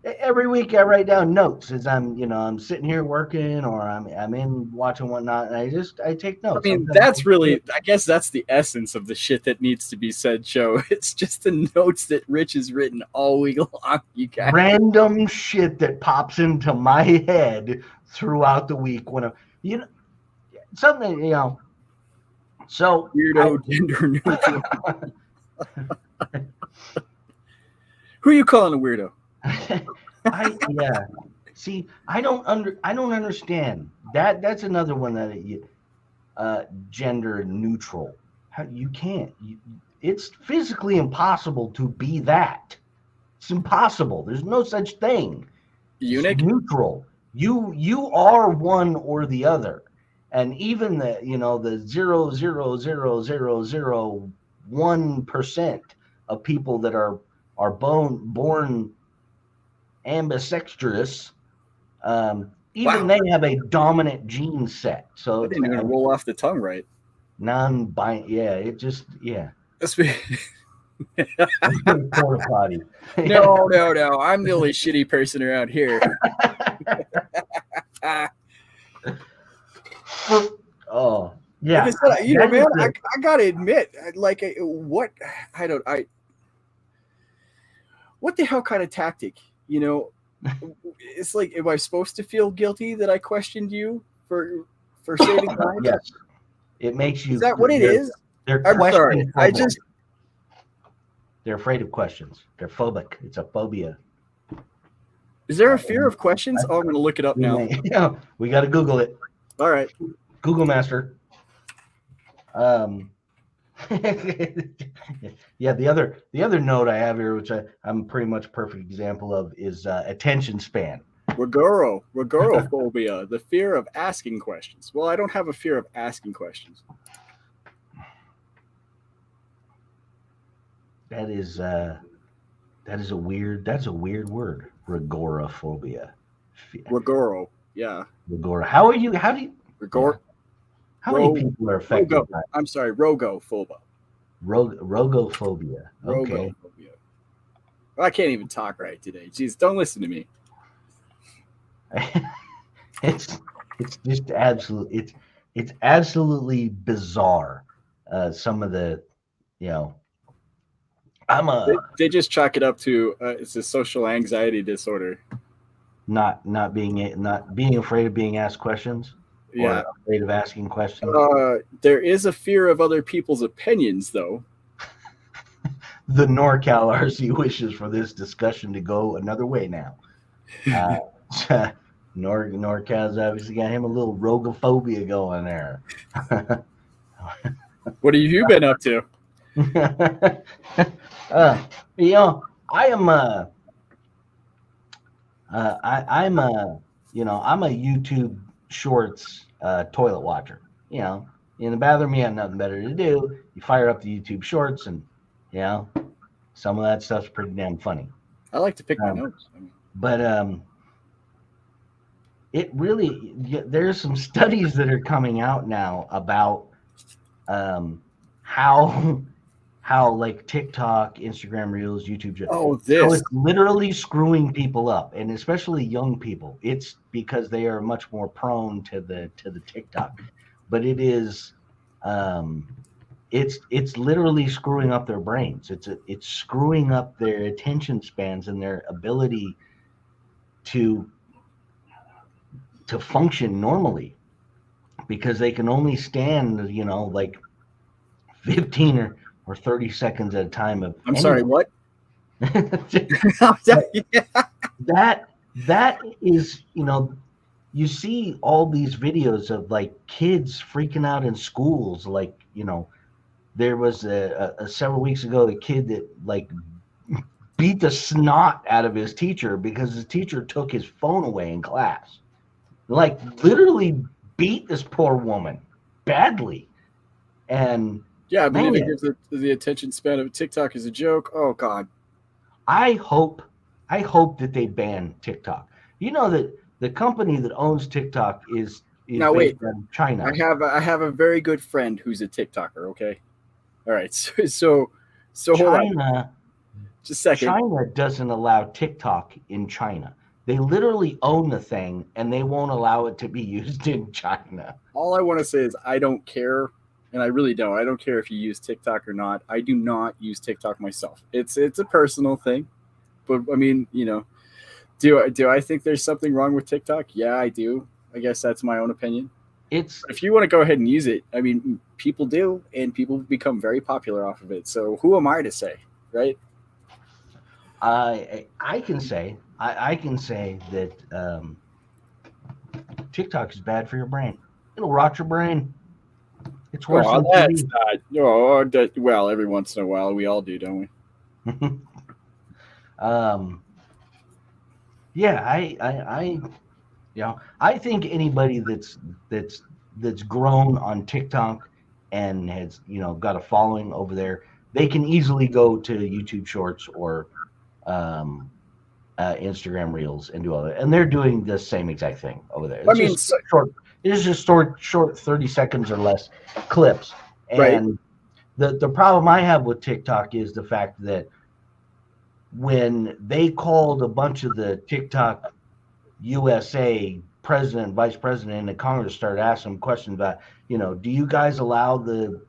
Speaker 1: every week I write down notes as I'm sitting here working or I'm in watching whatnot, and I take notes.
Speaker 2: I mean, that's really, I guess that's the essence of the shit that needs to be said, Joe. It's just the notes that Rich has written all week long, you guys.
Speaker 1: Random shit that pops into my head throughout the week when something, so
Speaker 2: weirdo gender neutral. Who are you calling a weirdo?
Speaker 1: See, I don't understand that. That's another one that gender neutral. You can't. It's physically impossible to be that. It's impossible. There's no such thing.
Speaker 2: Eunuch?
Speaker 1: It's neutral. You are one or the other, and even the 0.00001% of people that are born ambidextrous, even they have a dominant gene set. So
Speaker 2: I didn't even roll off the tongue right.
Speaker 1: Non-binary. Yeah, it just
Speaker 2: That's me.
Speaker 1: Porta potty.
Speaker 2: No. I'm the only shitty person around here.
Speaker 1: Oh yeah.
Speaker 2: Like I said, man, I gotta admit, what the hell kind of tactic? It's like, am I supposed to feel guilty that I questioned you for saving lives?
Speaker 1: Yes, it makes you.
Speaker 2: Is that what it is?
Speaker 1: I'm sorry.
Speaker 2: They're
Speaker 1: afraid of questions. They're phobic. It's a phobia.
Speaker 2: Is there a fear of questions? Oh, I'm going to look it up now.
Speaker 1: Yeah, we got to Google it.
Speaker 2: All right,
Speaker 1: Google Master. Yeah, the other note I have here, which I'm pretty much a perfect example of, is attention span.
Speaker 2: Ragorophobia, the fear of asking questions. Well, I don't have a fear of asking questions.
Speaker 1: That's a weird word. Ragoraphobia.
Speaker 2: Ragoro, yeah.
Speaker 1: Ragora. How do you
Speaker 2: Ragor.
Speaker 1: how many people are affected
Speaker 2: Rogo.
Speaker 1: by
Speaker 2: I'm sorry, rogophobia.
Speaker 1: rogophobia? Okay.
Speaker 2: Rogophobia. I can't even talk right today. Jeez, don't listen to me.
Speaker 1: it's just it's absolutely bizarre. Some of the, you know,
Speaker 2: They just chalk it up to it's a social anxiety disorder.
Speaker 1: not being afraid of being asked questions,
Speaker 2: Yeah.
Speaker 1: or afraid of asking questions.
Speaker 2: There is a fear of other people's opinions, though.
Speaker 1: The NorCal RC wishes for this discussion to go another way now. NorCal's obviously got him a little rogophobia going there.
Speaker 2: What have you been up to?
Speaker 1: You know, I am I'm a YouTube Shorts toilet watcher. You know, in the bathroom, you have nothing better to do. You fire up the YouTube Shorts, and you know, some of that stuff's pretty damn funny.
Speaker 2: I like to pick my nose.
Speaker 1: But it really, there's some studies that are coming out now about how like TikTok, Instagram Reels, YouTube, how it's literally screwing people up, and especially young people. It's because they are much more prone to the TikTok, but it is it's literally screwing up their brains. It's screwing up their attention spans and their ability to function normally, because they can only stand, you know, like 15 or 30 seconds at a time of
Speaker 2: sorry, what?
Speaker 1: that is, you know, you see all these videos of like kids freaking out in schools. Like, you know, there was a several weeks ago, a kid that like beat the snot out of his teacher because his teacher took his phone away in class. Like literally beat this poor woman badly. And
Speaker 2: yeah, I mean, it gives the attention span of TikTok is a joke. Oh God.
Speaker 1: I hope that they ban TikTok. You know that the company that owns TikTok is
Speaker 2: now wait,
Speaker 1: in China.
Speaker 2: I have a very good friend who's a TikToker. Okay, all right. So
Speaker 1: China,
Speaker 2: hold on. Just a second.
Speaker 1: China doesn't allow TikTok in China. They literally own the thing, and they won't allow it to be used in China.
Speaker 2: All I want to say is I don't care, and I really don't. I don't care if you use TikTok or not. I do not use TikTok myself. It's a personal thing, but I mean, you know, do I think there's something wrong with TikTok? Yeah, I do. I guess that's my own opinion. If you want to go ahead and use it, I mean, people do, and people become very popular off of it. So who am I to say, right?
Speaker 1: I can say that TikTok is bad for your brain. It'll rot your brain. It's worse than
Speaker 2: TV. Well, every once in a while we all do, don't we?
Speaker 1: Yeah, I think anybody that's grown on TikTok and has, you know, got a following over there, they can easily go to YouTube Shorts or Instagram Reels and do all that, and they're doing the same exact thing over there. It's just short 30 seconds or less clips. And the problem I have with TikTok is the fact that when they called a bunch of the TikTok USA president, vice president, and the Congress started asking them questions about, you know, do you guys allow the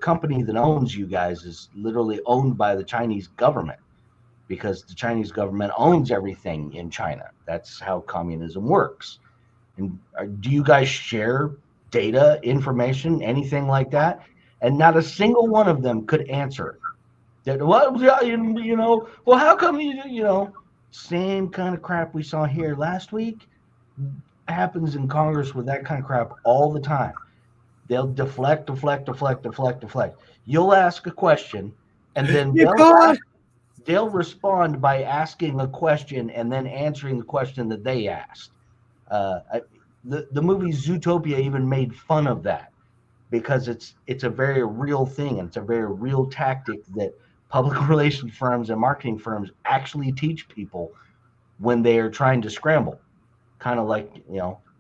Speaker 1: company that owns you guys is literally owned by the Chinese government, because the Chinese government owns everything in China. That's how communism works. And do you guys share data, information, anything like that? And not a single one of them could answer that. Well, you know, well, how come you know, same kind of crap we saw here last week happens in Congress with that kind of crap all the time. They'll deflect. You'll ask a question, and then they'll respond by asking a question and then answering the question that they asked. The movie Zootopia even made fun of that because it's a very real thing, and it's a very real tactic that public relations firms and marketing firms actually teach people when they are trying to scramble, kind of like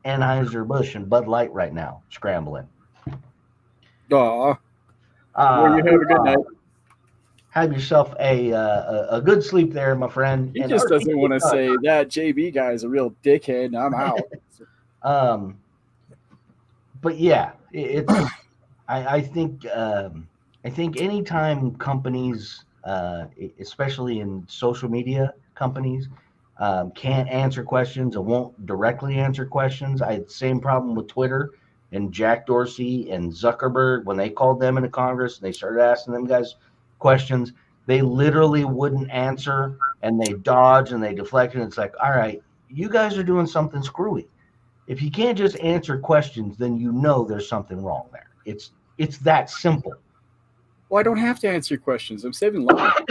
Speaker 1: Anheuser-Busch and Bud Light right now scrambling.
Speaker 2: Aw. Well, you have a good night.
Speaker 1: Have yourself a good sleep there, my friend.
Speaker 2: He just doesn't want to say that JB guy is a real dickhead, and I'm out.
Speaker 1: But yeah, it's. I think anytime companies, especially in social media companies, can't answer questions and won't directly answer questions. I had the same problem with Twitter and Jack Dorsey and Zuckerberg when they called them into Congress and they started asking them guys questions. They literally wouldn't answer, and they dodge and they deflect. And it's like, all right, you guys are doing something screwy. If you can't just answer questions, then there's something wrong there. It's that simple.
Speaker 2: Well, I don't have to answer questions. I'm saving lives.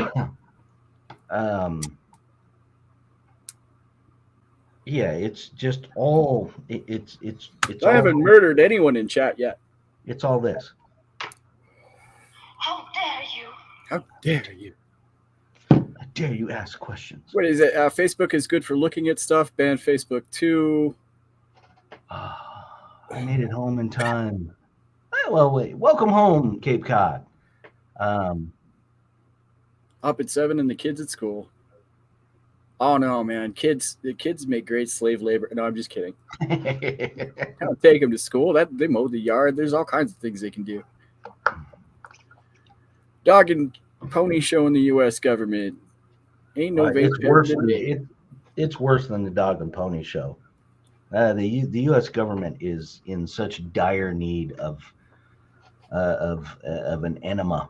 Speaker 1: Yeah, it's just all it's.
Speaker 2: I haven't murdered anyone in chat yet.
Speaker 1: It's all this.
Speaker 4: How dare you?
Speaker 2: How dare you?
Speaker 1: How dare you ask questions?
Speaker 2: What is it? Facebook is good for looking at stuff. Ban Facebook too.
Speaker 1: I made it home in time. Well, wait. Welcome home, Cape Cod.
Speaker 2: Up at 7 and the kids at school. Oh no, man! The kids make great slave labor. No, I'm just kidding. Don't take them to school. They mow the yard. There's all kinds of things they can do. Dog and pony show in the U.S. government ain't no.
Speaker 1: It's worse than the dog and pony show. The U.S. government is in such dire need of an enema.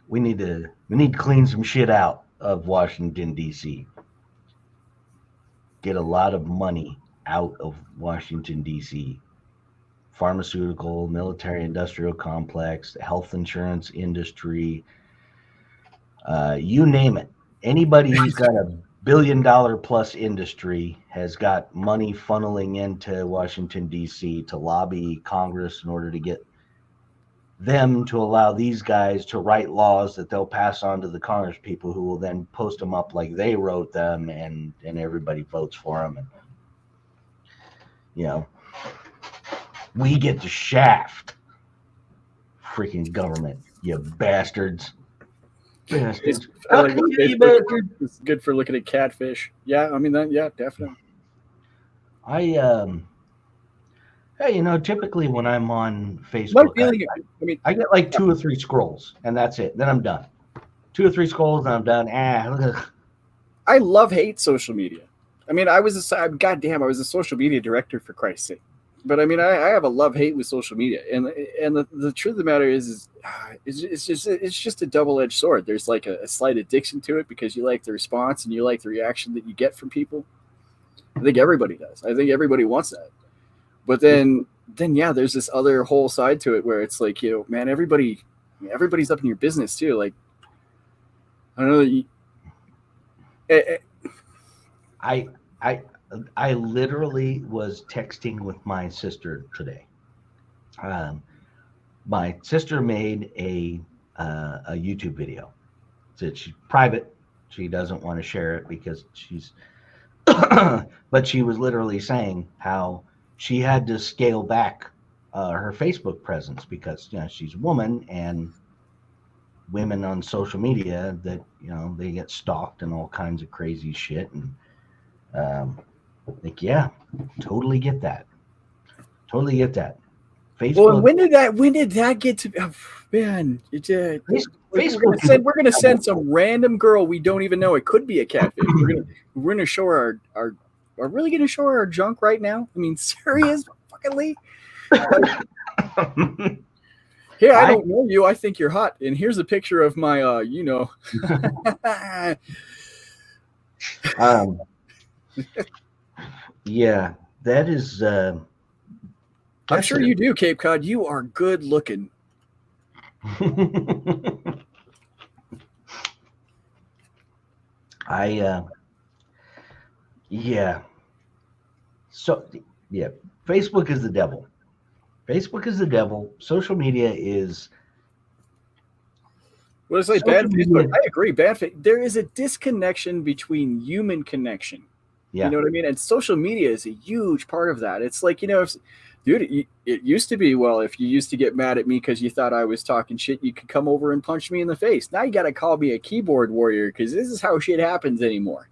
Speaker 1: We need to clean some shit out of Washington, D.C. Get a lot of money out of Washington, D.C. Pharmaceutical, military, industrial complex, health insurance industry, you name it. Anybody who's got a $1 billion plus industry has got money funneling into Washington, D.C. to lobby Congress in order to get them to allow these guys to write laws that they'll pass on to the Congress people, who will then post them up like they wrote them, and everybody votes for them. And we get the shaft. Freaking government, you bastards. Bastards.
Speaker 2: It's good for looking at catfish. Yeah, I mean that. Yeah, definitely.
Speaker 1: Hey, typically when I'm on Facebook, I get like 2 or 3 scrolls, and that's it. Then I'm done. 2 or 3 scrolls, and I'm done.
Speaker 2: I love-hate social media. I mean, I was a social media director, for Christ's sake. But I mean, I have a love-hate with social media, and the truth of the matter is it's just a double-edged sword. There's like a slight addiction to it because you like the response and you like the reaction that you get from people. I think everybody does. I think everybody wants that. But then yeah, there's this other whole side to it where it's like, man, everybody's up in your business too. Like, I don't know.
Speaker 1: I literally was texting with my sister today. My sister made a YouTube video. It's private. She doesn't want to share it because she's. But she was literally saying how she had to scale back her Facebook presence because she's a woman, and women on social media that they get stalked and all kinds of crazy shit. And totally get that. Facebook.
Speaker 2: Well, when did that get to? Oh, man, Facebook. We're gonna send some random girl we don't even know. It could be a catfish. We're gonna show her our. Are we really gonna show her our junk right now? I mean, serious fuckingly. Here, I don't know you. I think you're hot, and here's a picture of my.
Speaker 1: Yeah, that is.
Speaker 2: I'm sure you do, Cape Cod. You are good looking.
Speaker 1: I yeah. So yeah, Facebook is the devil. Facebook is the devil. Social media is
Speaker 2: What is like
Speaker 1: social
Speaker 2: bad
Speaker 1: media.
Speaker 2: Facebook? I agree. There is a disconnection between human connection. You
Speaker 1: Yeah.
Speaker 2: know what I mean? And social media is a huge part of that. It's like, dude, it used to be, well, if you used to get mad at me because you thought I was talking shit, you could come over and punch me in the face. Now you got to call me a keyboard warrior because this is how shit happens anymore.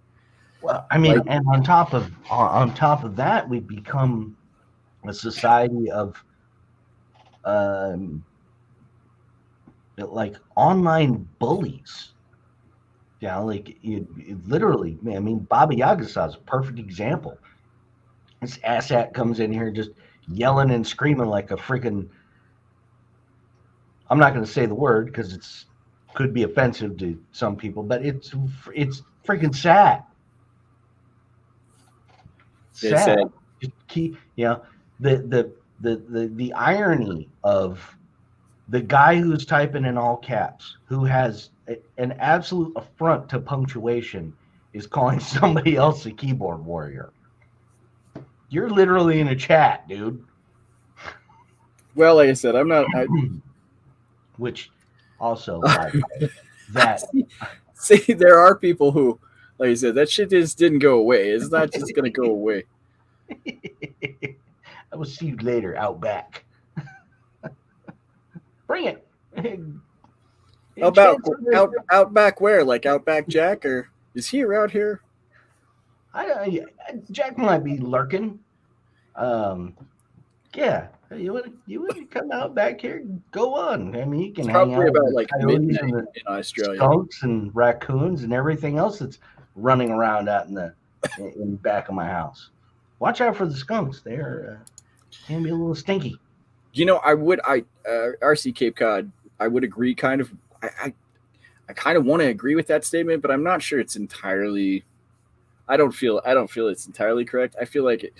Speaker 1: Well, I mean, and on top of that, we've become a society of like online bullies. Yeah, like it literally. I mean, Baba Yaga is a perfect example. This asshat comes in here just yelling and screaming like a freaking. I'm not going to say the word because it's could be offensive to some people, but it's freaking sad.
Speaker 2: It's
Speaker 1: Sad.
Speaker 2: sad.
Speaker 1: Just keep, the irony of the guy who's typing in all caps, who has an absolute affront to punctuation, is calling somebody else a keyboard warrior. You're literally in a chat, dude.
Speaker 2: Well, like I said, I'm not.
Speaker 1: Which also, by the way, that
Speaker 2: See, there are people who, like I said, that shit just didn't go away. It's not just going to go away.
Speaker 1: I will see you later, Outback. Bring it.
Speaker 2: Outback where? Like Outback Jack, or is he around here?
Speaker 1: Jack might be lurking. Yeah, you want to come out back here? Go on. I mean, you can
Speaker 2: It's
Speaker 1: hang
Speaker 2: probably
Speaker 1: out
Speaker 2: about
Speaker 1: with
Speaker 2: like
Speaker 1: coyotes
Speaker 2: midnight
Speaker 1: and the
Speaker 2: in Australia.
Speaker 1: skunks and raccoons and everything else that's running around out in the back of my house. Watch out for the skunks. They're can be a little stinky.
Speaker 2: RC Cape Cod, I would agree kind of. I kind of want to agree with that statement, but I'm not sure it's entirely. I don't feel it's entirely correct. I feel like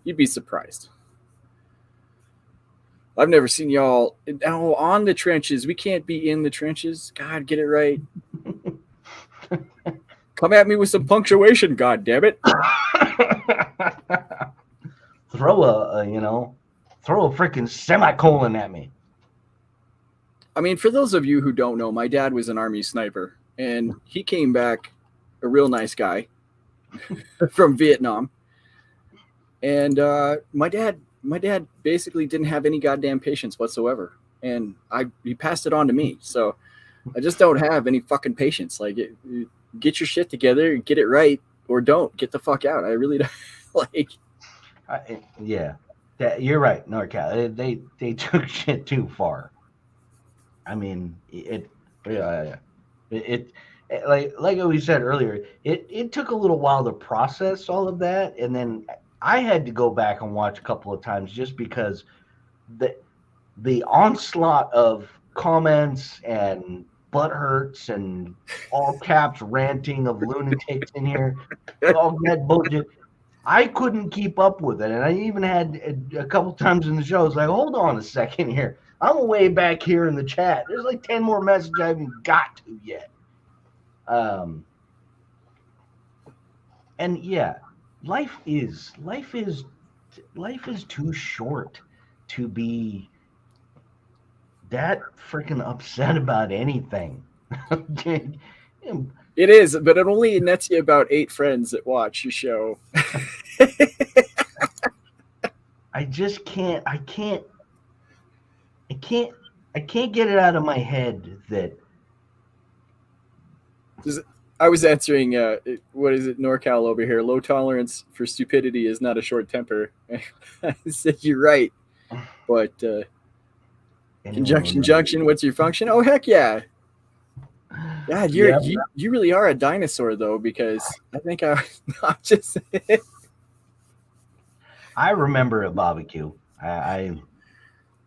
Speaker 2: you'd be surprised. I've never seen y'all on the trenches. We can't be in the trenches. God, get it right. Come at me with some punctuation, God damn it.
Speaker 1: Throw a freaking semicolon at me.
Speaker 2: I mean, for those of you who don't know, my dad was an Army sniper, and he came back a real nice guy from Vietnam. And my dad basically didn't have any goddamn patience whatsoever, and he passed it on to me. So I just don't have any fucking patience. Like, get your shit together, get it right, or don't get the fuck out. I really don't like.
Speaker 1: Yeah, you're right, NorCal. They took shit too far. I mean, like we said earlier, it took a little while to process all of that, and then I had to go back and watch a couple of times just because the onslaught of comments and butt hurts and all caps ranting of lunatics in here, all that bullshit. I couldn't keep up with it, and I even had a couple times in the show. I was like, hold on a second here. I'm way back here in the chat. There's like 10 more messages I haven't got to yet. And yeah, life is too short to be that freaking upset about anything.
Speaker 2: It is, but it only nets you about 8 friends that watch your show.
Speaker 1: I just can't get it out of my head that
Speaker 2: I was answering what is it, NorCal over here, low tolerance for stupidity is not a short temper. I said you're right, but conjunction, what's your function? Oh heck yeah. God, you really are a dinosaur though, because I think I'm just.
Speaker 1: I remember a barbecue.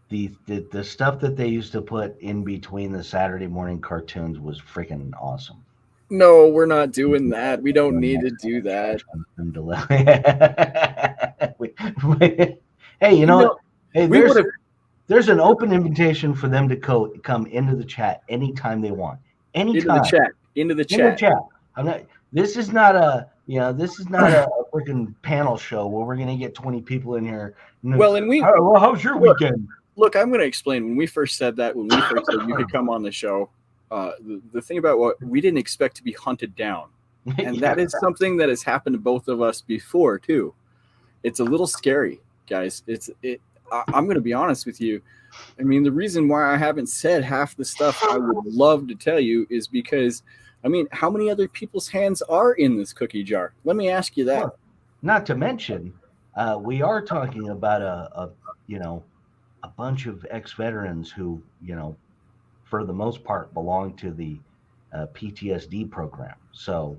Speaker 1: The stuff that they used to put in between the Saturday morning cartoons was freaking awesome.
Speaker 2: No, we're not doing that. We don't need to do that.
Speaker 1: Hey, you know what? Hey, there's an open invitation for them to come into the chat anytime they want. Anytime.
Speaker 2: Into the chat.
Speaker 1: I'm not. This is not a this is not a freaking panel show where we're gonna get 20 people in here.
Speaker 2: Well, and
Speaker 1: how's your weekend?
Speaker 2: Look, I'm going to explain. When we first said that, when we first said you could come on the show, the thing about what we didn't expect to be hunted down, and that is something that has happened to both of us before too. It's a little scary, guys. I'm going to be honest with you. I mean, the reason why I haven't said half the stuff I would love to tell you is because, I mean, how many other people's hands are in this cookie jar? Let me ask you that.
Speaker 1: Well, not to mention, we are talking about a bunch of ex-veterans who, for the most part, belong to the PTSD program. So,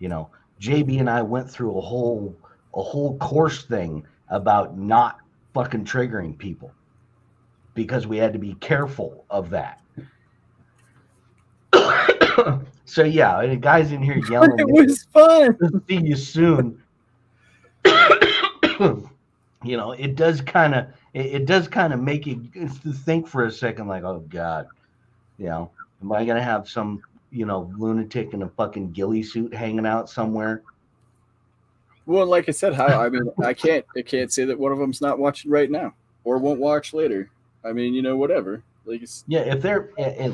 Speaker 1: JB and I went through a whole course thing about not fucking triggering people because we had to be careful of that. So yeah, the guys in here yelling.
Speaker 2: It was fun.
Speaker 1: See you soon. It does kind of make you think for a second, like, oh God, am I gonna have some lunatic in a fucking ghillie suit hanging out somewhere?
Speaker 2: Well, like I said, I mean, I can't say that one of them's not watching right now or won't watch later. I mean, whatever. Like,
Speaker 1: if they're any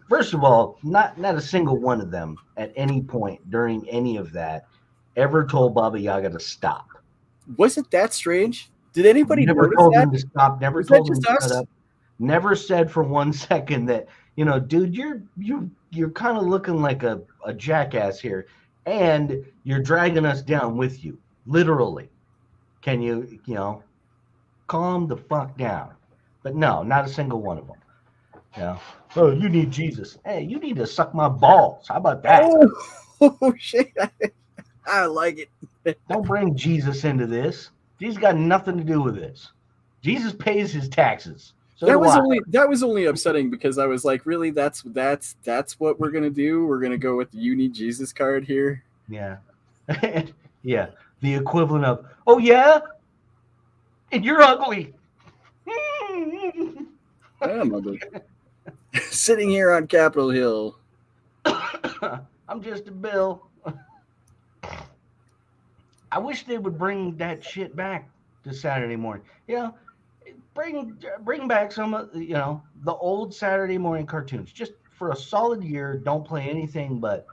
Speaker 1: first of all, not a single one of them at any point during any of that ever told Baba Yaga to stop.
Speaker 2: Was it that strange? Did anybody
Speaker 1: never
Speaker 2: notice
Speaker 1: told
Speaker 2: that?
Speaker 1: him to stop? Never
Speaker 2: Was
Speaker 1: told
Speaker 2: that
Speaker 1: him
Speaker 2: just
Speaker 1: to
Speaker 2: us?
Speaker 1: shut up. Never said for 1 second that dude, you're kind of looking like a jackass here, and you're dragging us down with you, literally. Can you calm the fuck down? But no, not a single one of them. Oh, you need Jesus. Hey, you need to suck my balls. How about that?
Speaker 2: Oh shit! I like it.
Speaker 1: Don't bring Jesus into this. Jesus got nothing to do with this. Jesus pays his taxes. So
Speaker 2: that was only upsetting because I was like, really, that's what we're gonna do. We're gonna go with the "You Need Jesus" card here.
Speaker 1: Yeah, yeah. The equivalent of, oh yeah, and you're ugly.
Speaker 2: I am ugly. Sitting here on Capitol Hill.
Speaker 1: I'm just a bill. I wish they would bring that shit back to Saturday morning. Bring back some of the old Saturday morning cartoons. Just for a solid year, don't play anything but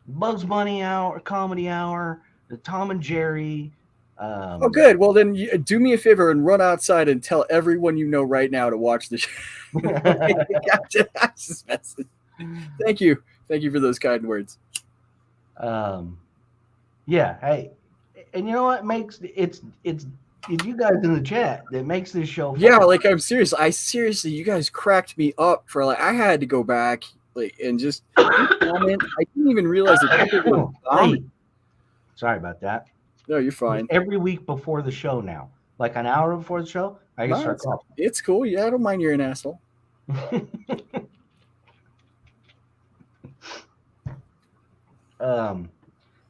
Speaker 1: Bugs Bunny Hour, Comedy Hour, the Tom and Jerry.
Speaker 2: Oh, good. Well, then do me a favor and run outside and tell everyone you know right now to watch the show. Thank you for those kind words.
Speaker 1: Yeah. Hey, and you know what makes it's you guys in the chat that makes this show fun.
Speaker 2: Yeah, like I'm serious. You guys cracked me up for I had to go back and just comment. I didn't even realize that.
Speaker 1: Hey, sorry about that.
Speaker 2: No, you're fine.
Speaker 1: Every week before the show now, like an hour before the show, I can start coughing.
Speaker 2: It's cool. Yeah, I don't mind you're an asshole.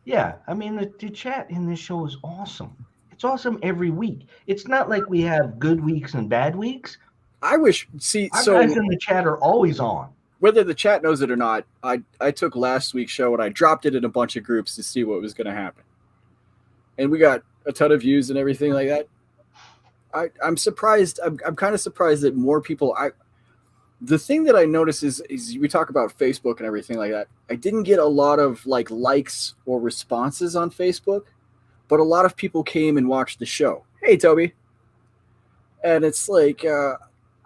Speaker 1: Yeah, I mean the chat in this show is awesome. It's awesome every week. It's not like we have good weeks and bad weeks.
Speaker 2: I wish
Speaker 1: our guys in the chat are always on.
Speaker 2: Whether the chat knows it or not, I took last week's show and I dropped it in a bunch of groups to see what was going to happen. And we got a ton of views and everything like that. I'm surprised. I'm kind of surprised that more people. The thing that I notice is we talk about Facebook and everything like that. I didn't get a lot of likes or responses on Facebook, but a lot of people came and watched the show. Hey, Toby. And it's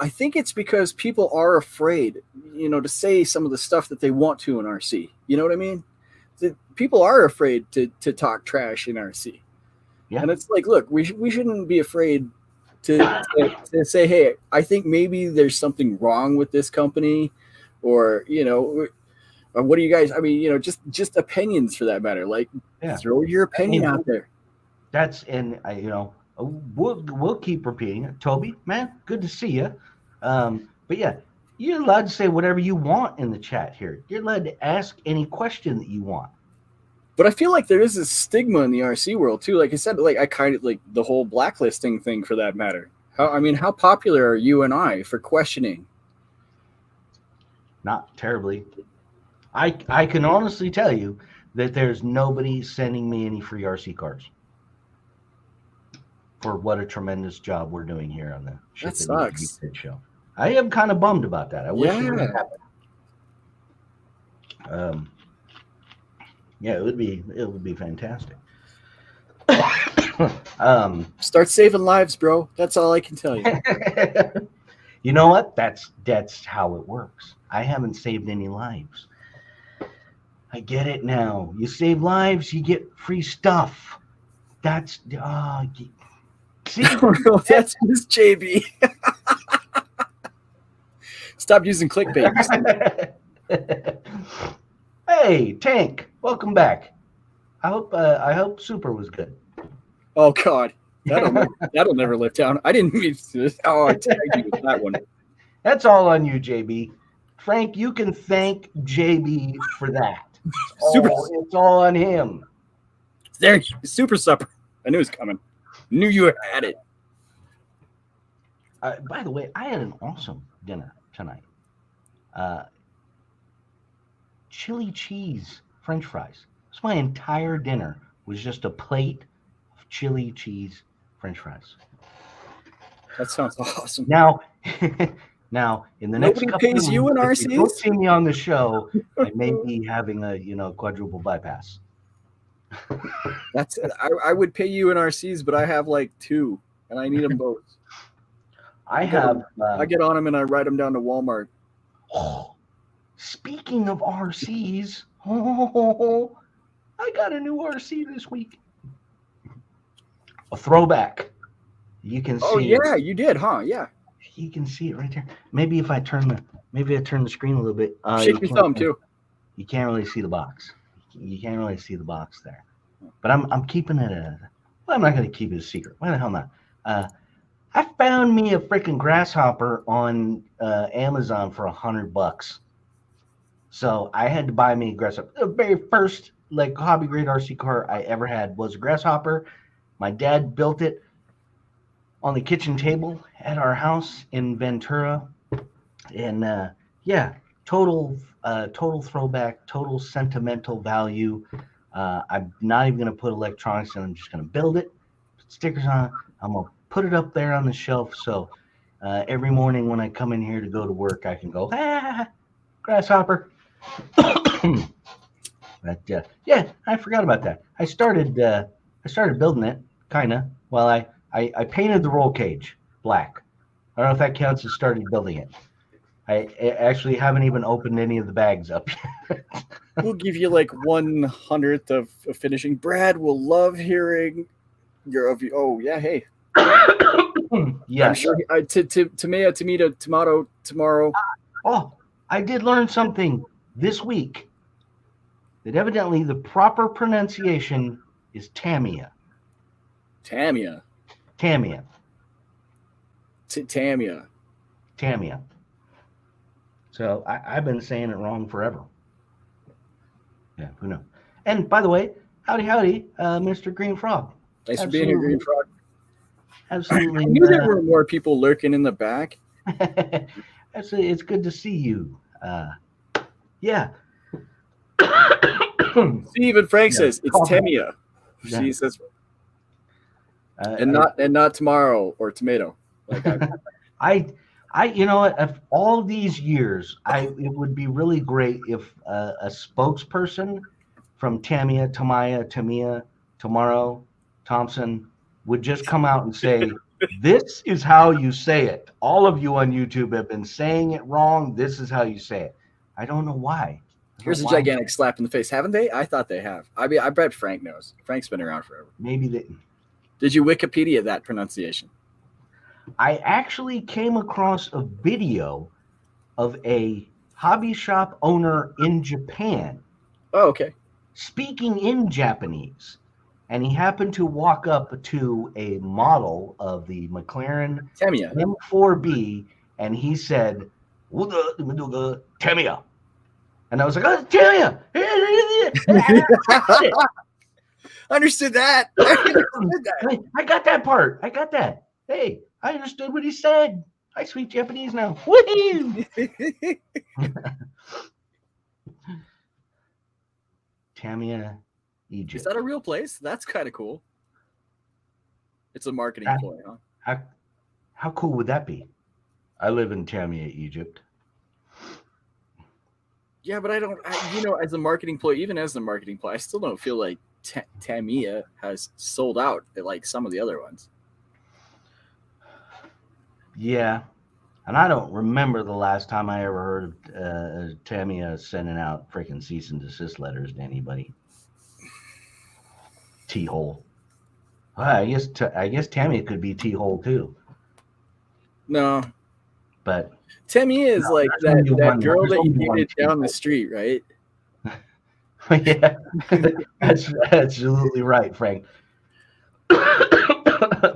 Speaker 2: I think it's because people are afraid, to say some of the stuff that they want to in RC. You know what I mean? People are afraid to talk trash in RC. Yeah. And it's look, we shouldn't be afraid to say, hey, I think maybe there's something wrong with this company, or what do you guys? I mean, just opinions for that matter. Throw your opinion out there.
Speaker 1: We'll keep repeating it. Toby, man, good to see you. But yeah, you're allowed to say whatever you want in the chat here. You're allowed to ask any question that you want.
Speaker 2: But I feel like there is a stigma in the RC world too. Like I said, I kind of the whole blacklisting thing for that matter. How popular are you and I for questioning?
Speaker 1: Not terribly. I can honestly tell you that there's nobody sending me any free RC cars for what a tremendous job we're doing here on the Shit That Needs to Be Said show. I am kind of bummed about that. I wish it would happen. Yeah, it would be fantastic.
Speaker 2: Start saving lives, bro. That's all I can tell you.
Speaker 1: You know what? That's how it works. I haven't saved any lives. I get it now. You save lives, you get free stuff. That's see?
Speaker 2: That's Miss JB. Stop using clickbait.
Speaker 1: Hey, Tank, welcome back. I hope Super was good.
Speaker 2: Oh God, that'll never live down. I didn't mean to. Oh, I tagged you with that one.
Speaker 1: That's all on you, JB. Frank, you can thank JB for that. It's all on him.
Speaker 2: There, super supper. I knew it was coming. Knew you had it.
Speaker 1: By the way, I had an awesome dinner tonight. Chili cheese French fries. So my entire dinner was just a plate of chili cheese French fries.
Speaker 2: That sounds awesome.
Speaker 1: Now, in the next couple
Speaker 2: pays
Speaker 1: of
Speaker 2: you in
Speaker 1: weeks, if you don't
Speaker 2: RCs?
Speaker 1: see me on the show, I may be having a quadruple bypass.
Speaker 2: That's I would pay you in RCs, but I have like 2, and I need them both.
Speaker 1: I
Speaker 2: get on them and I ride them down to Walmart.
Speaker 1: Oh, speaking of RCs, I got a new RC this week. A throwback. You can see.
Speaker 2: Oh yeah, you did, huh? Yeah.
Speaker 1: You can see it right there. Maybe if I turn the screen a little bit.
Speaker 2: Shake your thumb too.
Speaker 1: You can't really see the box. You can't really see the box there. But I'm keeping it I'm not going to keep it a secret. Why the hell not? I found me a freaking grasshopper on Amazon for $100. So I had to buy me a grasshopper. The very first hobby grade RC car I ever had was a grasshopper. My dad built it on the kitchen table at our house in Ventura. And total throwback, total sentimental value. I'm not even going to put electronics in. I'm just going to build it, put stickers on it. I'm going to put it up there on the shelf. So every morning when I come in here to go to work, I can go, grasshopper. But I forgot about that. I started building it kind of while I painted the roll cage black. I don't know if that counts as started building it. I actually haven't even opened any of the bags up yet.
Speaker 2: We'll give you like 1/100th of finishing. Brad will love hearing your. Oh yeah, hey.
Speaker 1: Yeah.
Speaker 2: I'm sure. Tomato, tomorrow.
Speaker 1: Oh, I did learn something this week. That evidently the proper pronunciation is Tamiya.
Speaker 2: Tamiya.
Speaker 1: So I've been saying it wrong forever. Yeah, who knows? And by the way, howdy, Mr. Green Frog.
Speaker 2: Thanks for being here, Green Frog.
Speaker 1: Absolutely.
Speaker 2: I knew there were more people lurking in the back.
Speaker 1: It's good to see you. Yeah.
Speaker 2: Even Frank says it's Tamiya.
Speaker 1: Yeah.
Speaker 2: She says, and not tomorrow or tomato. Like
Speaker 1: I you know what? Of all these years, it would be really great if a spokesperson from Tamiya, Tomorrow, Thompson would just come out and say, "This is how you say it." All of you on YouTube have been saying it wrong. This is how you say it. I don't know why.
Speaker 2: Here's a gigantic slap in the face. Haven't they? I thought they have. I mean, I bet Frank knows. Frank's been around forever.
Speaker 1: Maybe they.
Speaker 2: Did you Wikipedia that pronunciation?
Speaker 1: I actually came across a video of a hobby shop owner in Japan.
Speaker 2: Oh, okay.
Speaker 1: Speaking in Japanese. And he happened to walk up to a model of the McLaren
Speaker 2: Tamiya
Speaker 1: M4B, and he said, Tamiya. And I was like, oh, Tamiya.
Speaker 2: Understood that.
Speaker 1: I got that part. I got that. Hey, I understood what he said. I speak Japanese now. Woohoo! Tamia, Egypt.
Speaker 2: Is that a real place? That's kind of cool. It's a marketing ploy, huh?
Speaker 1: How cool would that be? I live in Tamia, Egypt.
Speaker 2: Yeah, but as a marketing ploy, even as a marketing ploy, I still don't feel like Tamia has sold out like some of the other ones.
Speaker 1: Yeah, and I don't remember the last time I ever heard of Tamia sending out freaking cease and desist letters to anybody. T-hole. Well, I guess Tamia could be T-hole too.
Speaker 2: No,
Speaker 1: but
Speaker 2: Tamia is like that girl that you dated down the street, right?
Speaker 1: Yeah, that's absolutely right, Frank.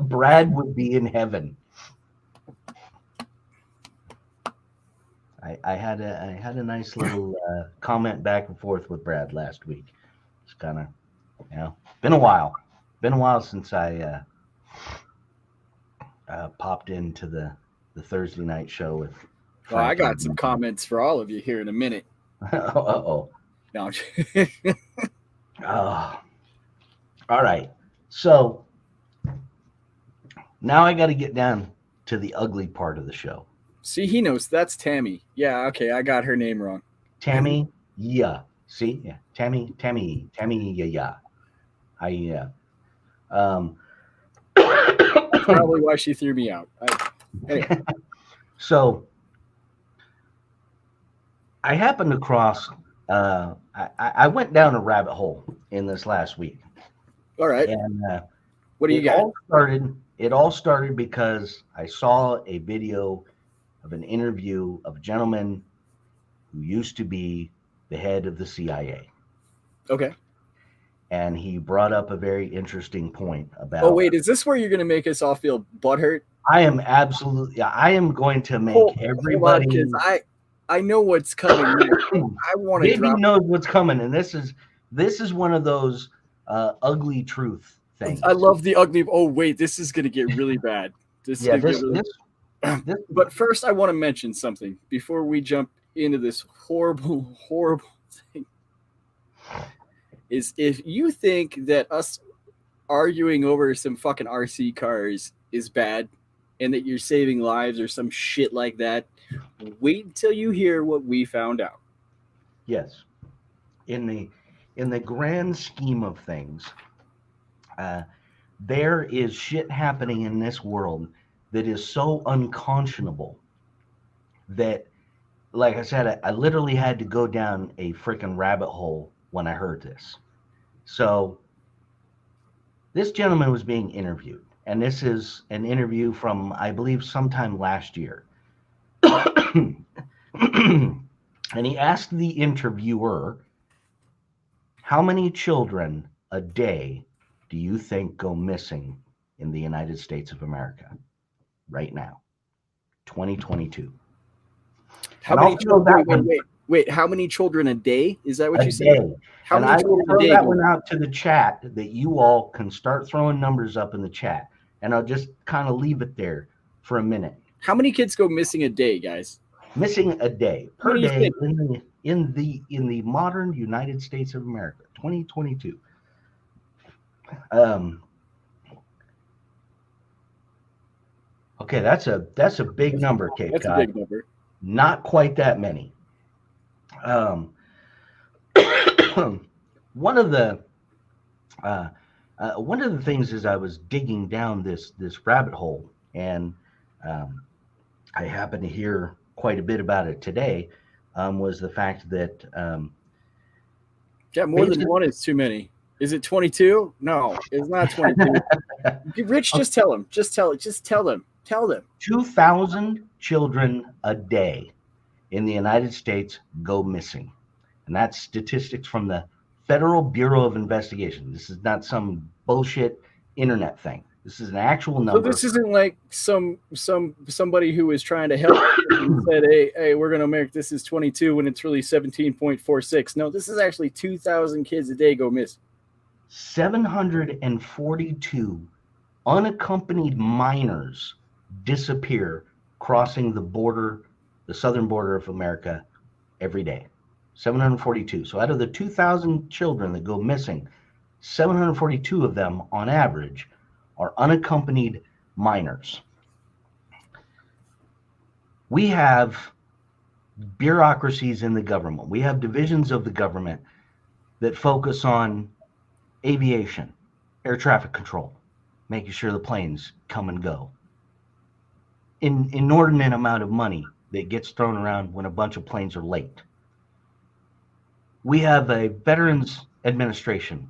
Speaker 1: Brad would be in heaven. I had a nice little comment back and forth with Brad last week. It's kind of, been a while. Been a while since I popped into the Thursday night show with.
Speaker 2: Well, I got some comments for all of you here in a minute.
Speaker 1: Uh-oh.
Speaker 2: No.
Speaker 1: All right. So now I got to get down to the ugly part of the show.
Speaker 2: See, he knows. That's Tammy. Yeah, okay, I got her name wrong.
Speaker 1: Tammy, yeah. See, yeah, Tammy, yeah.
Speaker 2: That's probably why she threw me out. Anyway.
Speaker 1: So I happened across. I went down a rabbit hole in this last week.
Speaker 2: All right.
Speaker 1: And
Speaker 2: what do you got?
Speaker 1: It all started because I saw a video of an interview of a gentleman who used to be the head of the CIA.
Speaker 2: Okay.
Speaker 1: And he brought up a very interesting point about.
Speaker 2: Oh wait, is this where you're going to make us all feel butthurt?
Speaker 1: I am going to make everybody.
Speaker 2: Because I know what's coming. I want to.
Speaker 1: Baby knows what's coming, and this is one of those ugly truth things.
Speaker 2: I love the ugly. Oh wait, this is going to get really bad. But first, I want to mention something before we jump into this horrible, horrible thing. Is if you think that us arguing over some fucking RC cars is bad and that you're saving lives or some shit like that, wait until you hear what we found out.
Speaker 1: Yes. In the grand scheme of things, there is shit happening in this world that is so unconscionable that, like I said, I literally had to go down a freaking rabbit hole when I heard this. So this gentleman was being interviewed, and this is an interview from, I believe, sometime last year. And he asked the interviewer, how many children a day do you think go missing in the United States of America right now, 2022?
Speaker 2: How many children? Wait, how many children a day? Is that what you said? How many children a day?
Speaker 1: I will throw that one out to the chat that you all can start throwing numbers up in the chat, and I'll just kind of leave it there for a minute.
Speaker 2: How many kids go missing a day, guys?
Speaker 1: Missing a day per day in the modern United States of America, 2022. Okay, that's a big number, Cape Cod.
Speaker 2: That's a big number.
Speaker 1: Not quite that many. One of the things is I was digging down this rabbit hole, and I happened to hear quite a bit about it today. Was the fact that
Speaker 2: more than one is too many. Is it 22? No, it's not 22. Rich, just tell him. Just tell them.
Speaker 1: 2,000 children a day in the United States go missing. And that's statistics from the Federal Bureau of Investigation. This is not some bullshit internet thing. This is an actual number.
Speaker 2: So this isn't like somebody who is trying to help and said, hey, we're going to make this is 22 when it's really 17.46. No, this is actually 2,000 kids a day go missing.
Speaker 1: 742 unaccompanied minors disappear crossing the border, the southern border of America, every day. 742. So out of the 2,000 children that go missing, 742 of them, on average, are unaccompanied minors. We have bureaucracies in the government. We have divisions of the government that focus on aviation, air traffic control, making sure the planes come and go. An inordinate amount of money that gets thrown around when a bunch of planes are late. We have a Veterans Administration,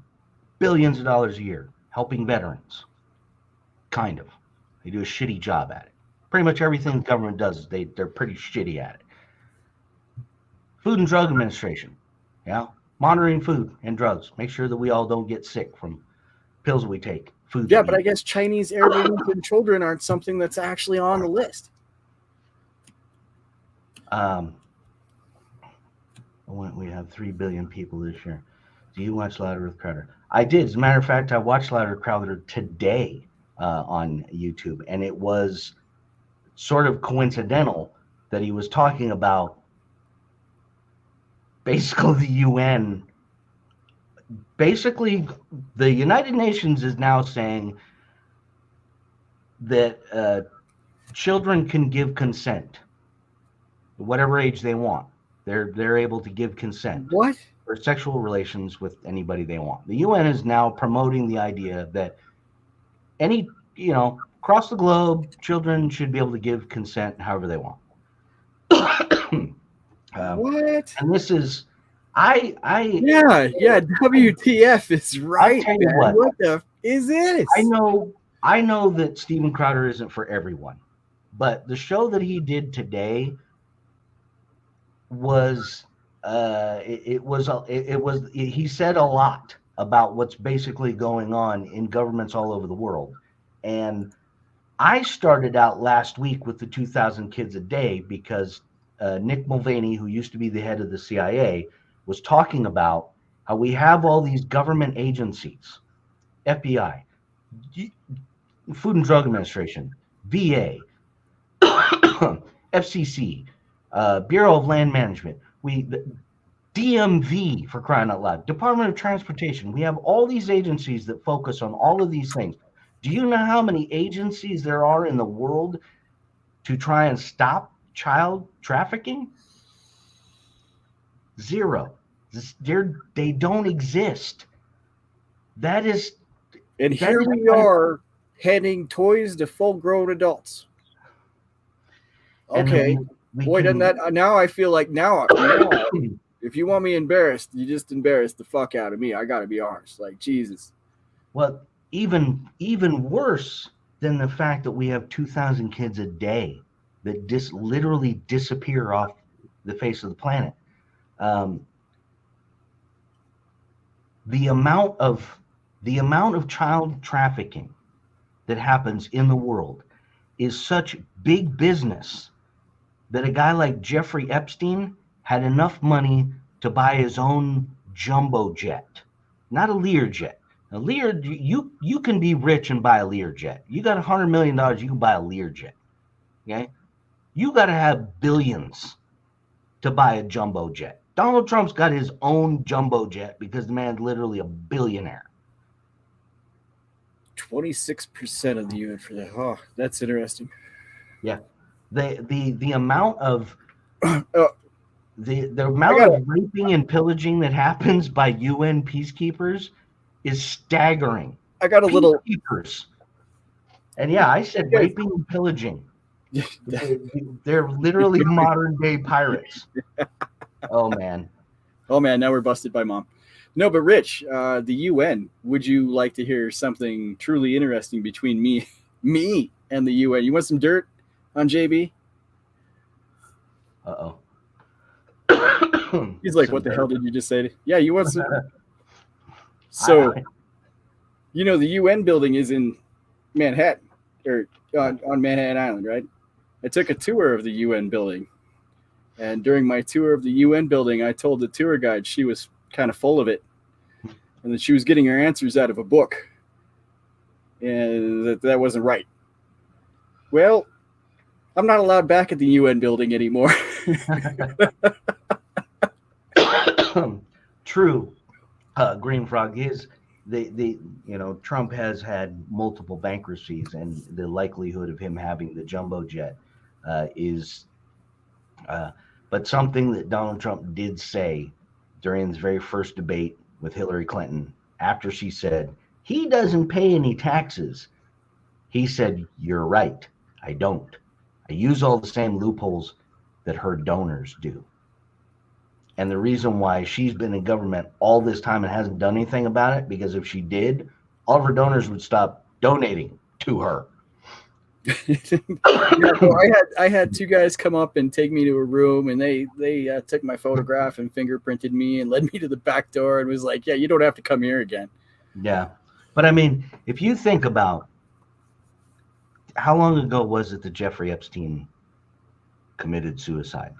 Speaker 1: billions of dollars a year, helping veterans. Kind of. They do a shitty job at it. Pretty much everything the government does, they're pretty shitty at it. Food and Drug Administration, monitoring food and drugs. Make sure that we all don't get sick from pills we take. Food.
Speaker 2: Yeah, but I guess Chinese air babies and children aren't something that's actually on the list.
Speaker 1: We have 3 billion people this year. Do you watch Louder with Crowder? I did. As a matter of fact, I watched Louder with Crowder today on YouTube, and it was sort of coincidental that he was talking about basically the UN. Basically, the United Nations is now saying that children can give consent, whatever age they want. They're able to give consent.
Speaker 2: What?
Speaker 1: For sexual relations with anybody they want. The UN is now promoting the idea that across the globe, children should be able to give consent however they want.
Speaker 2: What?
Speaker 1: And this is,
Speaker 2: WTF is right.
Speaker 1: I'll tell you
Speaker 2: what the is this?
Speaker 1: I know that Steven Crowder isn't for everyone, but the show that he did today was he said a lot about what's basically going on in governments all over the world. And I started out last week with the 2,000 kids a day because Nick Mulvaney, who used to be the head of the CIA, was talking about how we have all these government agencies, FBI, Food and Drug Administration, VA, FCC, Bureau of Land Management, DMV, for crying out loud, Department of Transportation. We have all these agencies that focus on all of these things. Do you know how many agencies there are in the world to try and stop child trafficking? 0. They don't exist. That is.
Speaker 2: And here we are heading toys to full-grown adults. Okay. Boy, doesn't that now I feel like now if you want me embarrassed, you just embarrass the fuck out of me. I gotta be honest. Like, Jesus.
Speaker 1: Well, even worse than the fact that we have 2,000 kids a day that literally disappear off the face of the planet. The amount of child trafficking that happens in the world is such big business that a guy like Jeffrey Epstein had enough money to buy his own jumbo jet, not a Learjet. A Lear, you can be rich and buy a Learjet. You got $100 million, you can buy a Learjet. Okay, you got to have billions to buy a jumbo jet. Donald Trump's got his own jumbo jet because the man's literally a billionaire.
Speaker 2: 26% of the UN for that. Oh, that's interesting.
Speaker 1: Yeah. The amount of the amount of raping and pillaging that happens by UN peacekeepers is staggering.
Speaker 2: I got a little
Speaker 1: peacekeepers. And yeah, I said raping and pillaging. They're literally modern day pirates. Oh man,
Speaker 2: now we're busted by mom. No, but Rich, the UN, would you like to hear something truly interesting between me and the UN? You want some dirt on JB?
Speaker 1: Uh-oh.
Speaker 2: He's like, what the hell did you just say? Yeah, you want some? So, the UN building is in Manhattan, or on Manhattan Island, right? I took a tour of the UN building. And during my tour of the UN building, I told the tour guide she was kind of full of it. And that she was getting her answers out of a book. And that wasn't right. Well, I'm not allowed back at the UN building anymore.
Speaker 1: true, Green Frog is Trump has had multiple bankruptcies, and the likelihood of him having the jumbo jet is. But something that Donald Trump did say during his very first debate with Hillary Clinton, after she said he doesn't pay any taxes, he said, "You're right, I don't. I use all the same loopholes that her donors do." And the reason why she's been in government all this time and hasn't done anything about it, because if she did, all of her donors would stop donating to her.
Speaker 2: I had two guys come up and take me to a room, and they took my photograph and fingerprinted me and led me to the back door and was like, "Yeah, you don't have to come here again."
Speaker 1: Yeah. But I mean, if you think about how long ago was it that Jeffrey Epstein committed suicide?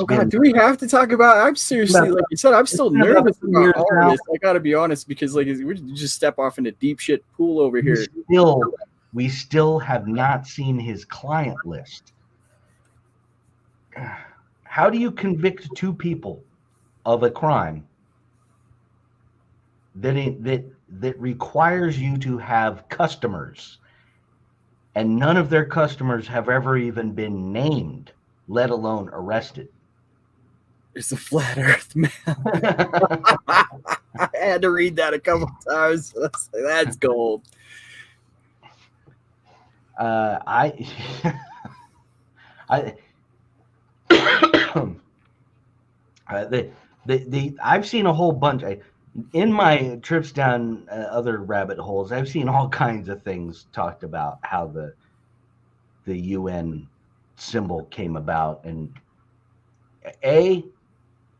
Speaker 2: God, do we have to talk about it? I'm seriously, like you said, I'm still nervous about all of this. I got to be honest, because like we just step off into deep shit pool over here.
Speaker 1: We still have not seen his client list. How do you convict two people of a crime that requires you to have customers, and none of their customers have ever even been named, let alone arrested?
Speaker 2: It's a flat earth, man. I had to read that a couple times. That's gold.
Speaker 1: I've seen a whole bunch in my trips down other rabbit holes. I've seen all kinds of things talked about how the UN symbol came about, and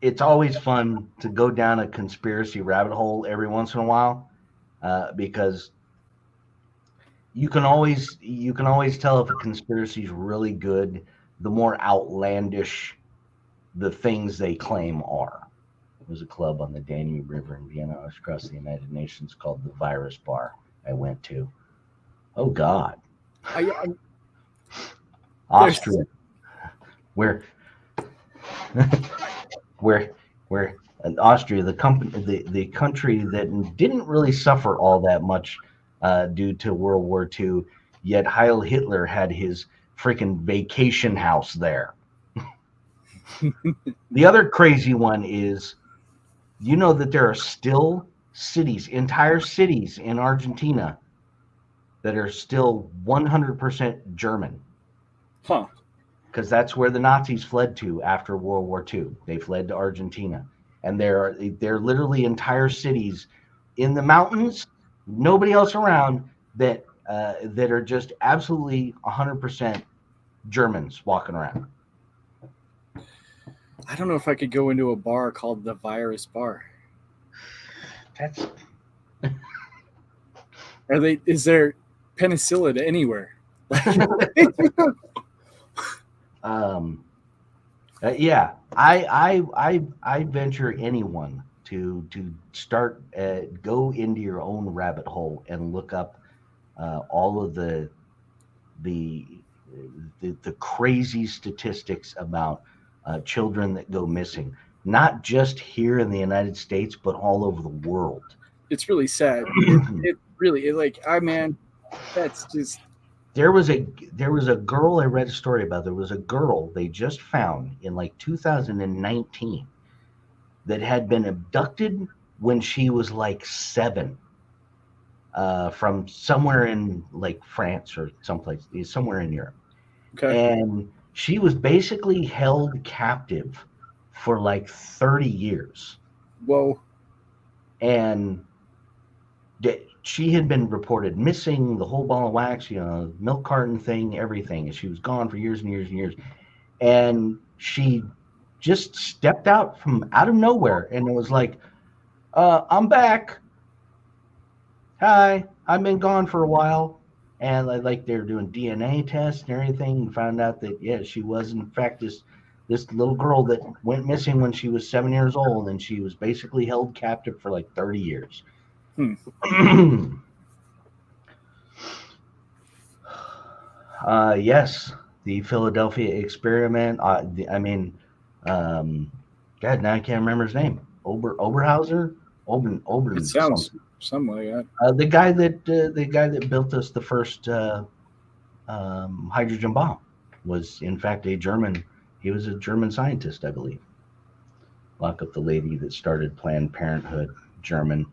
Speaker 1: it's always fun to go down a conspiracy rabbit hole every once in a while, because you can always tell if a conspiracy is really good the more outlandish the things they claim are. There was a club on the Danube River in Vienna, across the United Nations, called the Virus Bar. I went to. Oh God, Austria, where Austria, the country that didn't really suffer all that much due to World War II, yet Heil Hitler had his freaking vacation house there. The other crazy one is, that there are still entire cities in Argentina that are still 100% German.
Speaker 2: Huh.
Speaker 1: Because that's where the Nazis fled to after World War II. They fled to Argentina. And they're literally entire cities in the mountains, nobody else around, that are just absolutely 100% Germans walking around.
Speaker 2: I don't know if I could go into a bar called the Virus Bar. Is there penicillin anywhere?
Speaker 1: Yeah, I venture anyone to start go into your own rabbit hole and look up all of the crazy statistics about children that go missing, not just here in the United States, but all over the world.
Speaker 2: It's really sad. That's just.
Speaker 1: There was a girl I read a story about. There was a girl they just found in like 2019 that had been abducted when she was like 7, from somewhere in like France or someplace, somewhere in Europe.
Speaker 2: Okay.
Speaker 1: And she was basically held captive for like 30 years.
Speaker 2: Whoa.
Speaker 1: And she had been reported missing, the whole ball of wax, milk carton thing, everything. And she was gone for years and years and years. And she just stepped out from out of nowhere, and it was like, I'm back. Hi, I've been gone for a while. And like they were doing DNA tests and everything, and found out that, yeah, she was in fact this little girl that went missing when she was 7 years old, and she was basically held captive for like 30 years. Yes, the Philadelphia experiment. God, now I can't remember his name. Oberhauser, Ober.
Speaker 2: It sounds something like that.
Speaker 1: The guy that built us the first hydrogen bomb was in fact a German. He was a German scientist, I believe. Lock up the lady that started Planned Parenthood, German.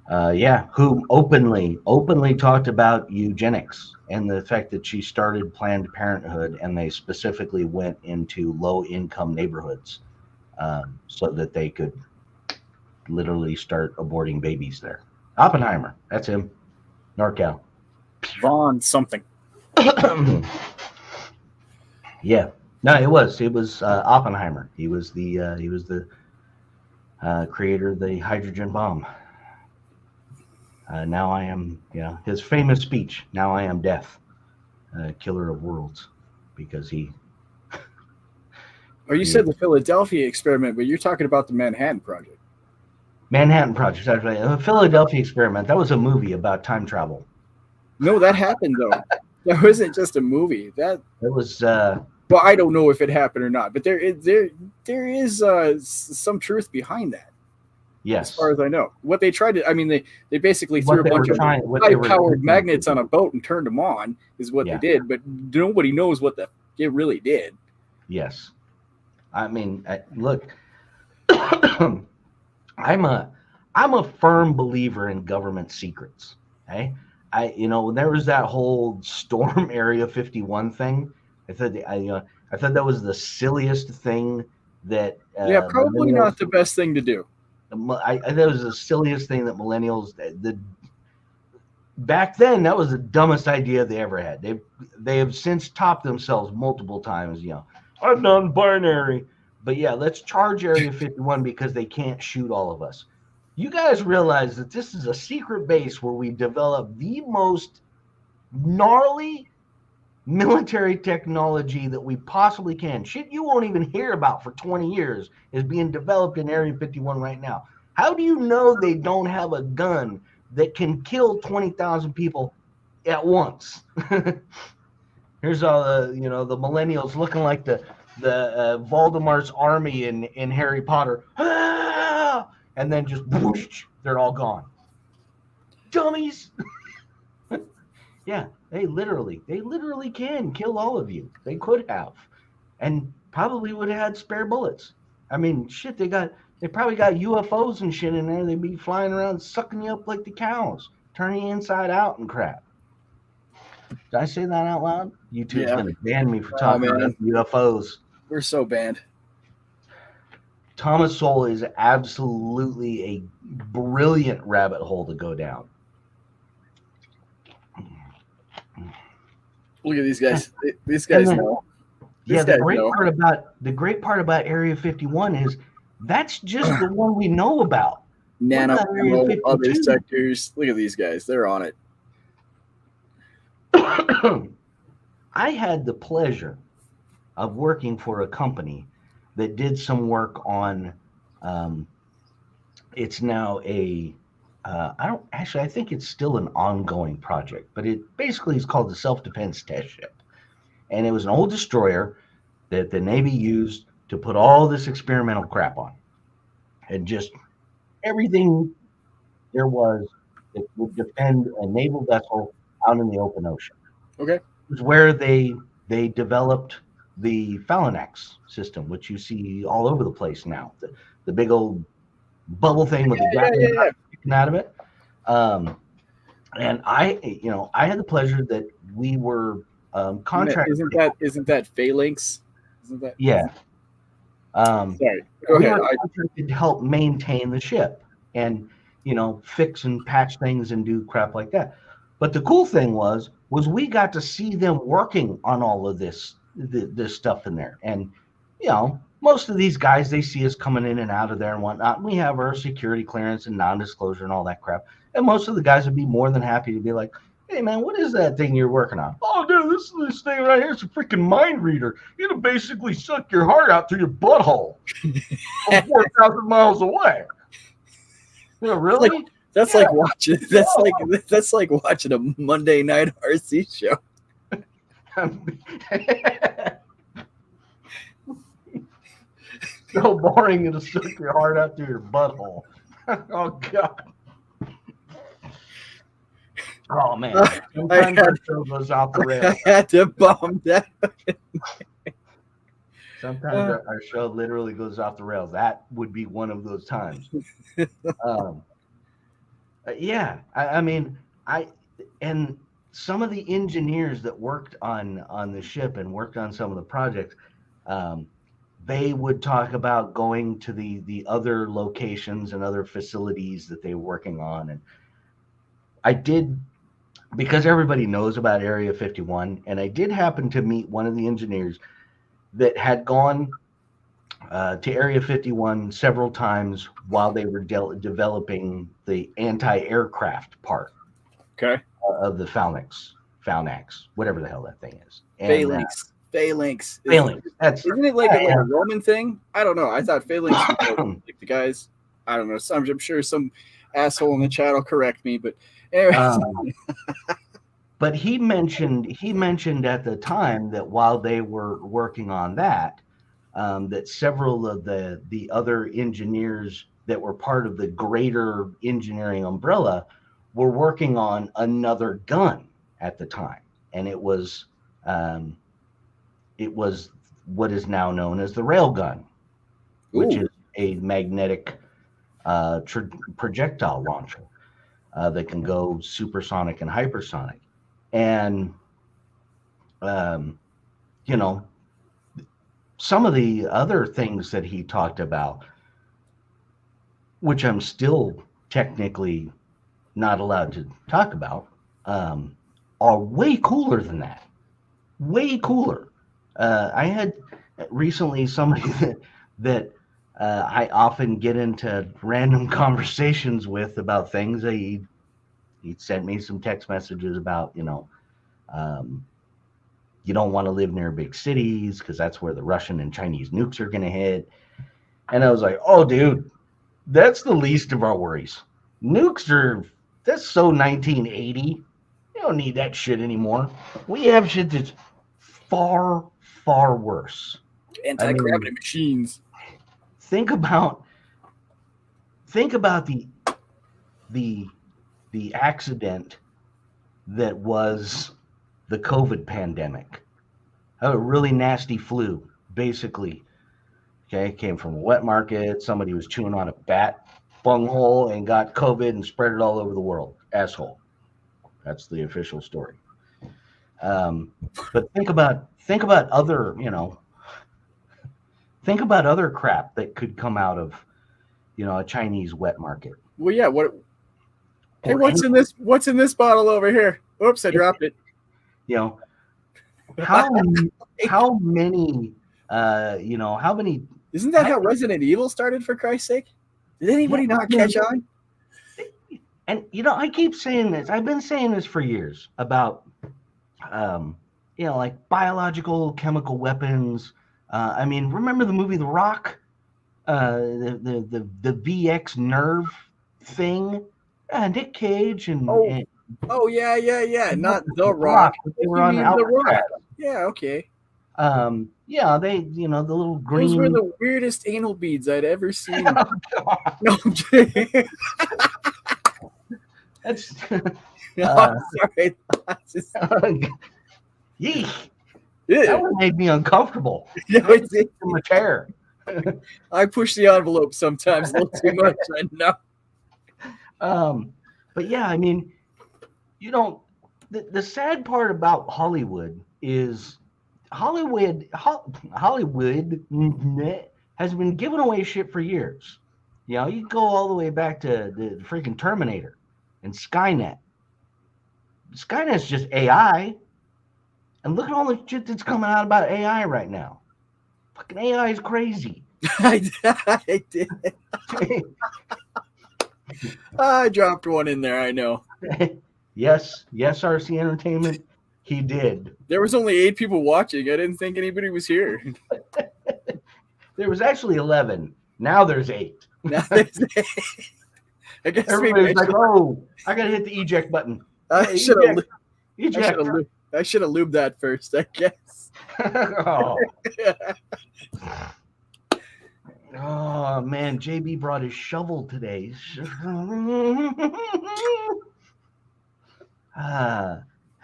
Speaker 1: Who openly talked about eugenics and the fact that she started Planned Parenthood, and they specifically went into low-income neighborhoods so that they could literally start aborting babies there. Oppenheimer, that's him, NorCal.
Speaker 2: Von something.
Speaker 1: Yeah, no, it was Oppenheimer. He was the creator of the hydrogen bomb. Now I am, his famous speech, "Now I am death, killer of worlds," because he.
Speaker 2: Or you said the Philadelphia experiment, but you're talking about the Manhattan Project.
Speaker 1: Manhattan Project, actually. The Philadelphia experiment, that was a movie about time travel.
Speaker 2: No, that happened, though. That wasn't just a movie. It
Speaker 1: was.
Speaker 2: Well, I don't know if it happened or not, but there is some truth behind that.
Speaker 1: Yes.
Speaker 2: As far as I know. What they tried to, they basically threw a bunch of high-powered magnets on a boat and turned them on, is what they did, but nobody knows what it really did.
Speaker 1: Yes. I mean, look, I'm a firm believer in government secrets. Okay, when there was that whole Storm Area 51 thing, I thought that was the silliest thing that.
Speaker 2: Probably not the best thing to do.
Speaker 1: That was the silliest thing that millennials. Back then, that was the dumbest idea they ever had. They have since topped themselves multiple times. I'm non-binary, but let's charge Area 51 because they can't shoot all of us. You guys realize that this is a secret base where we develop the most gnarly military technology that we possibly can. Shit you won't even hear about for 20 years is being developed in Area 51 right now. How do you know they don't have a gun that can kill 20,000 people at once? Here's all the millennials looking like the Voldemort's army in Harry Potter. Ah! And then just whoosh, they're all gone. Dummies. Yeah, they literally can kill all of you. They could have, and probably would have had spare bullets. I mean, shit, they probably got UFOs and shit in there. They'd be flying around sucking you up like the cows, turning you inside out and crap. Did I say that out loud? YouTube's gonna ban me for talking about UFOs.
Speaker 2: We're so banned.
Speaker 1: Thomas Sowell is absolutely a brilliant rabbit hole to go down.
Speaker 2: Look at these guys. These guys know.
Speaker 1: The great part about Area 51 is that's just the one we know about.
Speaker 2: Nano, other sectors. Look at these guys. They're on it.
Speaker 1: I had the pleasure of working for a company that did some work on. It's now I think it's still an ongoing project, but it basically is called the Self-Defense Test Ship. And it was an old destroyer that the Navy used to put all this experimental crap on. And just everything there was that would defend a naval vessel out in the open ocean.
Speaker 2: Okay.
Speaker 1: It was where they developed the Phalanx system, which you see all over the place now. The big old bubble thing with the Gatling sticking out of it. And I had the pleasure that we were contracted.
Speaker 2: Isn't that Phalanx? Isn't that?
Speaker 1: Yeah.
Speaker 2: Sorry. Go ahead.
Speaker 1: We were contracted to help maintain the ship and fix and patch things and do crap like that. But the cool thing was we got to see them working on all of this stuff in there. And most of these guys, they see us coming in and out of there and whatnot. And we have our security clearance and non-disclosure and all that crap. And most of the guys would be more than happy to be like, "Hey man, what is that thing you're working on?" "Oh dude, this thing right here is a freaking mind reader. It'll basically suck your heart out through your butthole from 4,000 miles away." Really?
Speaker 2: That's like watching. That's like watching a Monday night RC show.
Speaker 1: So boring it'll suck your heart out through your butthole. Oh God. Oh man. Sometimes our show goes off the rails.
Speaker 2: I had to bomb that.
Speaker 1: Sometimes our show literally goes off the rails. That would be one of those times. Yeah, I mean, and some of the engineers that worked on the ship and worked on some of the projects, they would talk about going to the other locations and other facilities that they were working on. And I did, because everybody knows about Area 51, and I did happen to meet one of the engineers that had gone to Area 51 several times while they were developing the anti-aircraft part of the Phalanx, whatever the hell that thing is.
Speaker 2: Phalanx.
Speaker 1: That's
Speaker 2: Isn't it like a Roman thing? I don't know. I thought phalanx was like the guys. I don't know. I'm sure some asshole in the chat will correct me, but anyway.
Speaker 1: But he mentioned at the time that while they were working on that, that several of the other engineers that were part of the greater engineering umbrella were working on another gun at the time, and it was what is now known as the railgun, which is a magnetic projectile launcher that can go supersonic and hypersonic. And you know, some of the other things that he talked about, which I'm still technically not allowed to talk about, are way cooler than that. Way cooler. I had recently somebody that I often get into random conversations with about things. He sent me some text messages about, you don't want to live near big cities because that's where the Russian and Chinese nukes are going to hit. And I was like, oh, dude, that's the least of our worries. That's so 1980. You don't need that shit anymore. We have shit that's far, far worse.
Speaker 2: Anti-gravity machines.
Speaker 1: Think about the accident that was the COVID pandemic. A really nasty flu, basically. Okay, came from a wet market. Somebody was chewing on a bat bunghole and got COVID and spread it all over the world. Asshole. That's the official story. But think about other, think about other crap that could come out of, a Chinese wet market.
Speaker 2: Well, yeah. Hey, what's in this bottle over here? Oops, I dropped it.
Speaker 1: How many?
Speaker 2: Isn't that how Resident Evil started? For Christ's sake, did anybody not catch on?
Speaker 1: And I keep saying this. I've been saying this for years about, like biological, chemical weapons. Remember the movie The Rock? The VX nerve thing. Nick Cage and
Speaker 2: yeah. Not The Rock.
Speaker 1: They were on The Rock.
Speaker 2: Yeah, okay.
Speaker 1: The little green.
Speaker 2: Those were the weirdest anal beads I'd ever seen. Oh, God. No, I'm kidding.
Speaker 1: That's
Speaker 2: sorry.
Speaker 1: Yeesh. That one made me uncomfortable.
Speaker 2: Yeah, it did.
Speaker 1: From a chair.
Speaker 2: I push the envelope sometimes a little too much. I know.
Speaker 1: But yeah, the sad part about Hollywood is Hollywood has been giving away shit for years. You can go all the way back to the freaking Terminator and Skynet. Skynet's just AI. And look at all the shit that's coming out about AI right now. Fucking AI is crazy.
Speaker 2: I did. I dropped one in there, I know.
Speaker 1: Yes, RC Entertainment, he did.
Speaker 2: There was only 8 people watching. I didn't think anybody was here.
Speaker 1: There was actually 11. Now there's 8.
Speaker 2: Now there's 8. I guess
Speaker 1: everybody's like, oh, I gotta hit the eject button.
Speaker 2: I should have lubed that first, I guess.
Speaker 1: Oh. Oh man, JB brought his shovel today.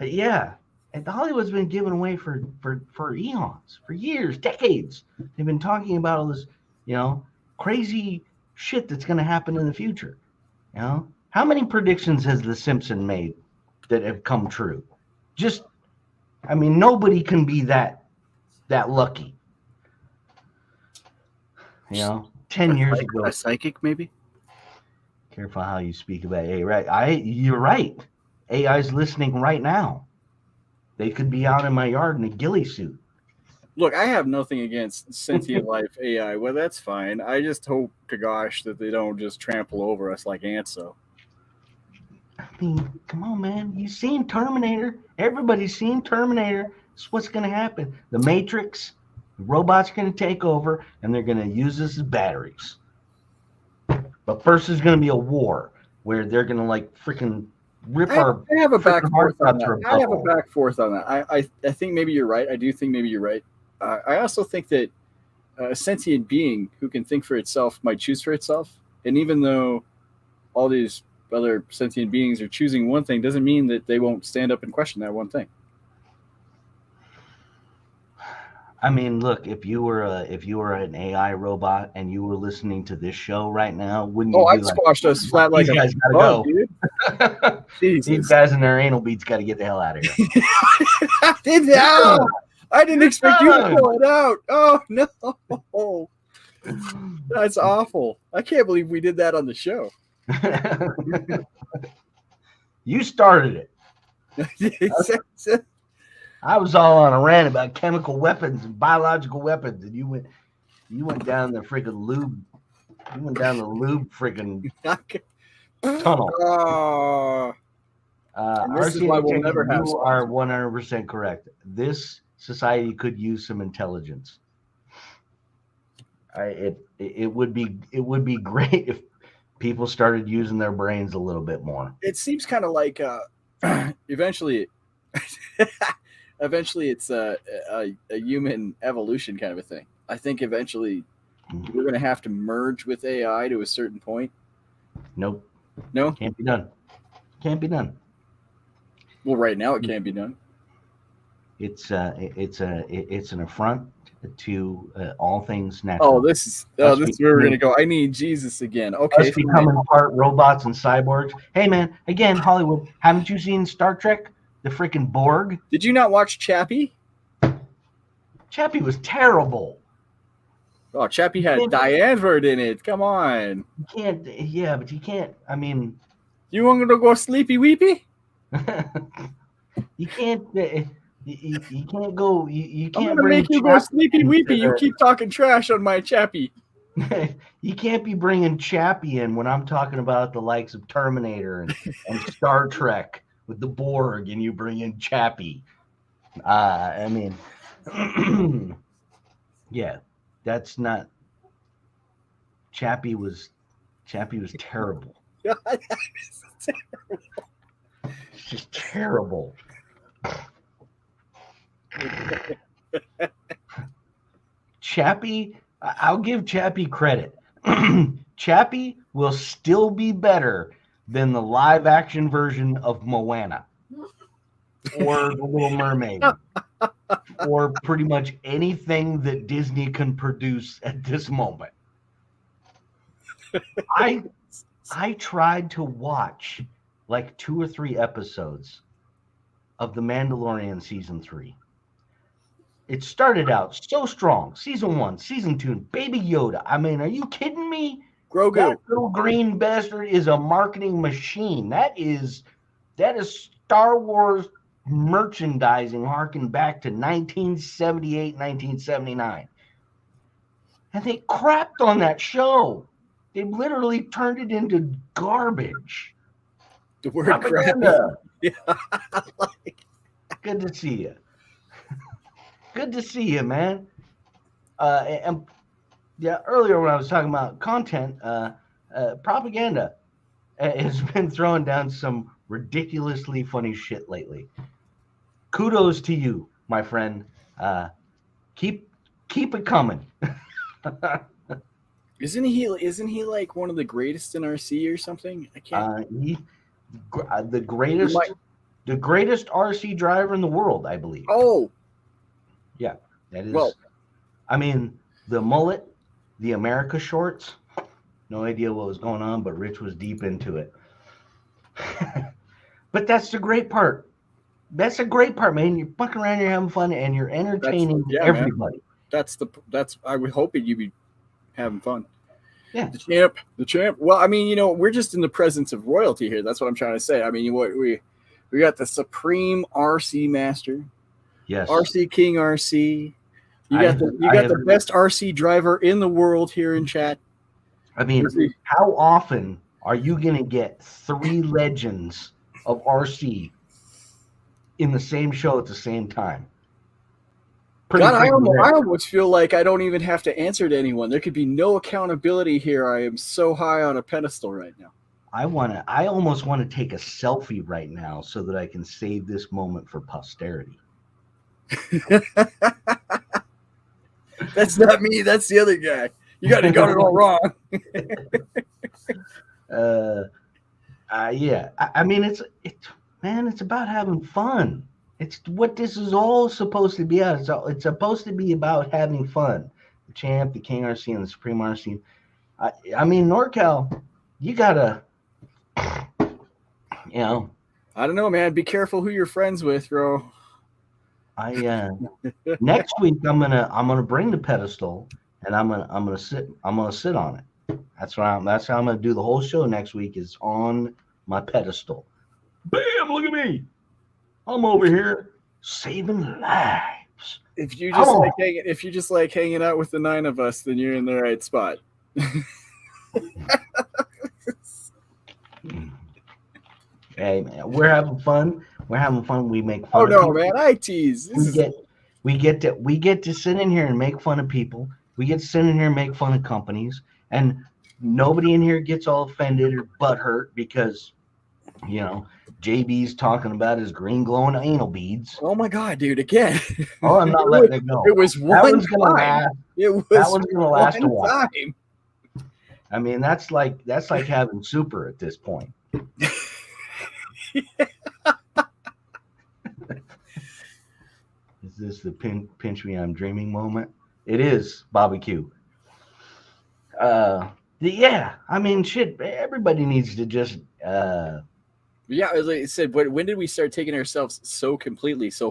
Speaker 1: Yeah, and Hollywood's been given away for eons, for years, decades. They've been talking about all this, crazy shit that's going to happen in the future. How many predictions has The Simpsons made that have come true? Just, I mean, nobody can be that lucky. 10 years ago.
Speaker 2: A psychic, maybe?
Speaker 1: Careful how you speak about AI. Right? You're right. AI's listening right now. They could be out in my yard in a ghillie suit.
Speaker 2: Look, I have nothing against sentient life AI. Well, that's fine. I just hope to gosh that they don't just trample over us like ants. So,
Speaker 1: I mean, come on, man. You've seen Terminator. Everybody's seen Terminator. It's what's going to happen. The Matrix, the robots going to take over, and they're going to use us as batteries. But first is going to be a war where they're going to like freaking rip our.
Speaker 2: I have a back forth on that.
Speaker 1: our
Speaker 2: I have a back forth on that. I think maybe you're right. I do think maybe you're right. I also think that a sentient being who can think for itself might choose for itself. And even though all these other sentient beings are choosing one thing, doesn't mean that they won't stand up and question that one thing.
Speaker 1: I mean, look, if you were an AI robot and you were listening to this show right now, wouldn't you?
Speaker 2: I'd squashed us flat like
Speaker 1: these guys gotta
Speaker 2: bug,
Speaker 1: go.
Speaker 2: Dude.
Speaker 1: These guys and their anal beads got to get the hell out of here.
Speaker 2: I didn't expect you to pull it out. Oh no, that's awful. I can't believe we did that on the show.
Speaker 1: You started it. I was all on a rant about chemical weapons and biological weapons, and you went down the freaking lube. You went down the lube freaking tunnel.
Speaker 2: This is why we'll never have.
Speaker 1: You are 100% correct. This society could use some intelligence. It would be great if people started using their brains a little bit more.
Speaker 2: It seems kind of like eventually it's a human evolution kind of a thing. I think eventually we're going to have to merge with AI to a certain point.
Speaker 1: Nope.
Speaker 2: No?
Speaker 1: Can't be done. Can't be done.
Speaker 2: Well, right now it can't be done.
Speaker 1: It's an affront to all things natural.
Speaker 2: Oh, this is where we're going to go. I need Jesus again. Okay.
Speaker 1: Us becoming part robots and cyborgs. Hey, man, again, Hollywood, haven't you seen Star Trek? The freaking Borg.
Speaker 2: Did you not watch Chappie?
Speaker 1: Chappie was terrible.
Speaker 2: Oh, Chappie had Dianvert in it. Come on.
Speaker 1: You can't. Yeah, but you can't. I mean,
Speaker 2: you want to go sleepy weepy?
Speaker 1: You can't. You can't go. You can't.
Speaker 2: I'm gonna make you go sleepy weepy. You keep talking trash on my Chappie.
Speaker 1: You can't be bringing Chappie in when I'm talking about the likes of Terminator and Star Trek with the Borg, and you bring in Chappie. I mean, yeah, that's not. Chappie was terrible. It's just terrible. Chappie, I'll give Chappie credit. Chappie will still be better than the live action version of Moana or The Little Mermaid or pretty much anything that Disney can produce at this moment. I tried to watch like 2 or 3 episodes of The Mandalorian season 3. It started out so strong. Season 1, season 2, Baby Yoda. I mean, are you kidding me?
Speaker 2: Grogu.
Speaker 1: That little green bastard is a marketing machine. That is Star Wars merchandising harking back to 1978, 1979. And they crapped on that show. They literally turned it into garbage.
Speaker 2: The word propaganda. Yeah.
Speaker 1: Good to see you. Good to see you, man. And yeah, earlier when I was talking about content, propaganda has been throwing down some ridiculously funny shit lately. Kudos to you, my friend. Keep it coming.
Speaker 2: Isn't he like one of the greatest in RC or something? I can't.
Speaker 1: The greatest RC driver in the world, I believe.
Speaker 2: Oh,
Speaker 1: yeah, that is.
Speaker 2: Well,
Speaker 1: I mean, the mullet, the America shorts. No idea what was going on, but Rich was deep into it. But that's the great part. That's the great part, man. You're fucking around, you're having fun, and you're entertaining everybody.
Speaker 2: Man. That's. I would hope you'd be having fun.
Speaker 1: Yeah.
Speaker 2: The champ. Well, I mean, we're just in the presence of royalty here. That's what I'm trying to say. I mean, we got the supreme RC master.
Speaker 1: Yes.
Speaker 2: RC King RC. You got the best RC driver in the world here in chat.
Speaker 1: I mean, how often are you going to get 3 legends of RC in the same show at the same time?
Speaker 2: God, I almost feel like I don't even have to answer to anyone. There could be no accountability here. I am so high on a pedestal right now.
Speaker 1: I almost want to take a selfie right now so that I can save this moment for posterity.
Speaker 2: That's not me. That's the other guy. You got it all wrong.
Speaker 1: Yeah. I mean, it's about having fun. It's what this is all supposed to be about. It's supposed to be about having fun. The champ, the King RC, and the Supreme RC. I mean, NorCal, you gotta,
Speaker 2: I don't know, man. Be careful who you're friends with, bro.
Speaker 1: Next week I'm gonna bring the pedestal and I'm gonna sit on it. That's how I'm gonna do the whole show next week is on my pedestal. Bam! Look at me. I'm over here saving lives.
Speaker 2: If you just like hanging out with the 9 of us, then you're in the right spot.
Speaker 1: Hey man, we're having fun. We make fun.
Speaker 2: Oh no, man! I tease.
Speaker 1: We get to sit in here and make fun of people. We get to sit in here and make fun of companies, and nobody in here gets all offended or butthurt because, JB's talking about his green glowing anal beads.
Speaker 2: Oh my god, dude! Again.
Speaker 1: Oh, I'm not letting it go.
Speaker 2: It was one time.
Speaker 1: That one's gonna last a while. I mean, that's like having super at this point. Is this the pinch me I'm dreaming moment? It is, Bobby Q. Yeah, I mean, shit. Everybody needs to just.
Speaker 2: Yeah, as I said, when did we start taking ourselves so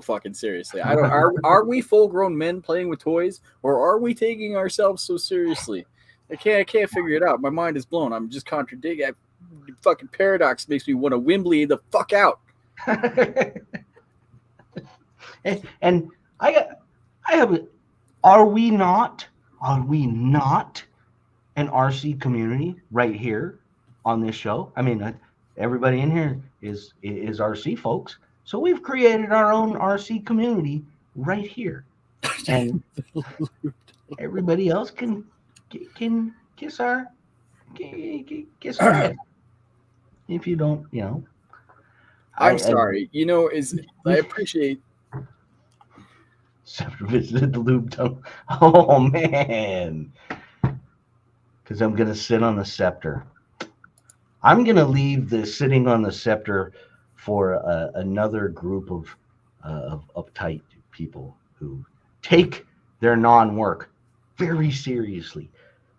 Speaker 2: fucking seriously? Are we full-grown men playing with toys, or are we taking ourselves so seriously? I can't figure it out. My mind is blown. I'm just contradicting. Fucking paradox makes me want to Wembley the fuck out.
Speaker 1: And I have. Are we not an RC community right here on this show? I mean, everybody in here is RC folks, so we've created our own RC community right here, and everybody else can kiss our head. If you don't,
Speaker 2: I'm sorry. I appreciate.
Speaker 1: Scepter visited the lube tunnel. Oh man, because I'm gonna sit on the scepter. I'm gonna leave the sitting on the scepter for another group of uptight people who take their non-work very seriously.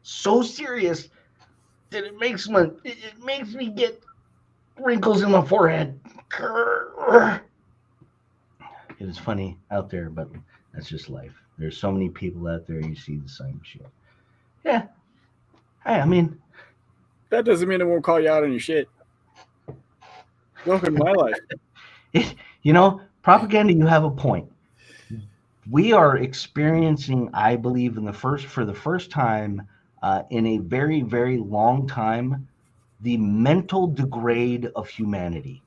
Speaker 1: So serious that it makes me get wrinkles in my forehead. It is funny out there, but that's just life. There's so many people out there, you see the same shit. Yeah. Hey, I mean,
Speaker 2: that doesn't mean I won't call you out on your shit. Welcome to my life.
Speaker 1: Propaganda, you have a point. We are experiencing, I believe, for the first time in a very, very long time, the mental degrade of humanity.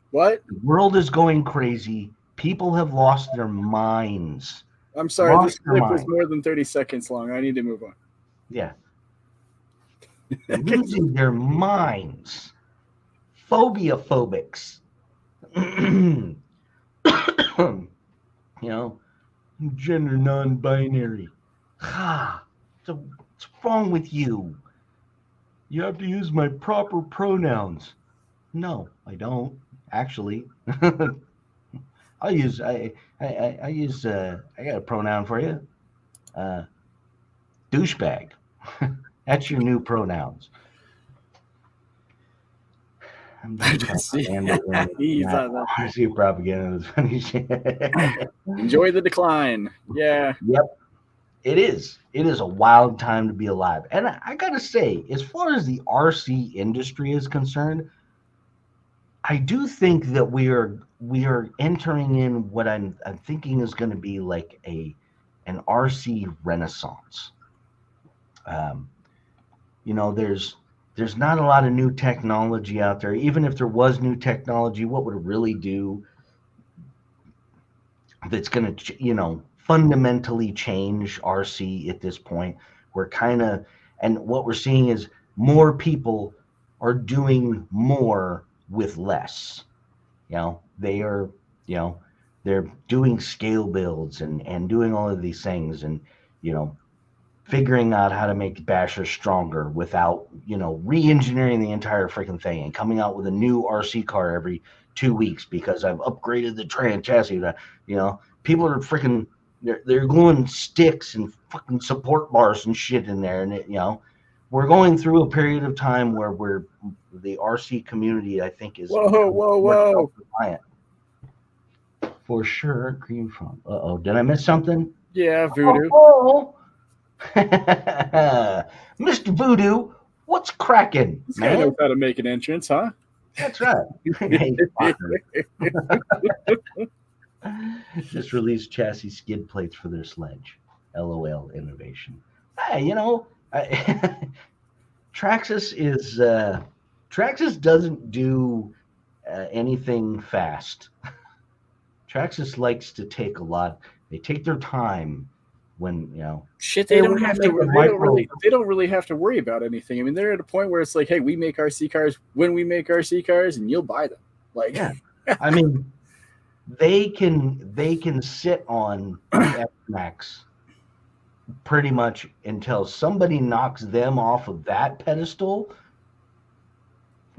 Speaker 2: What?
Speaker 1: The world is going crazy. People have lost their minds.
Speaker 2: I'm sorry, this clip was more than 30 seconds long. I need to move on.
Speaker 1: Yeah. Losing their minds. Phobics. Gender non-binary. It's wrong with you? You have to use my proper pronouns. No, I don't actually. I use I got a pronoun for you. Douchebag. That's your new pronouns. I'm doing propaganda. See propaganda is funny shit.
Speaker 2: Enjoy the decline. Yeah.
Speaker 1: Yep. It is. It is a wild time to be alive. And I gotta say, as far as the RC industry is concerned, I do think that we are entering in what I'm thinking is going to be like an RC renaissance. There's not a lot of new technology out there. Even if there was new technology, what would it really do that's going to fundamentally change RC at this point? And what we're seeing is more people are doing more with less. They're doing scale builds and doing all of these things, and figuring out how to make bashers stronger without re-engineering the entire freaking thing and coming out with a new RC car every 2 weeks because I've upgraded the chassis. People are freaking they're going sticks and fucking support bars and shit in there, and we're going through a period of time where the RC community, I think, is
Speaker 2: whoa.
Speaker 1: For sure. Green phone. Uh-oh, did I miss something?
Speaker 2: Yeah, Voodoo.
Speaker 1: Oh. Mr. Voodoo, what's cracking,
Speaker 2: This
Speaker 1: man?
Speaker 2: guy knows how to make an entrance, huh?
Speaker 1: That's right. Hey, just released chassis skid plates for their sledge. LOL innovation. Hey, Traxxas doesn't do anything fast. Traxxas likes to take a lot. They take their time when
Speaker 2: shit. They don't have to. They don't really have to worry about anything. I mean, they're at a point where it's like, hey, we make RC cars when we make RC cars, and you'll buy them. Like,
Speaker 1: yeah. I mean, they can sit on F-Max pretty much until somebody knocks them off of that pedestal.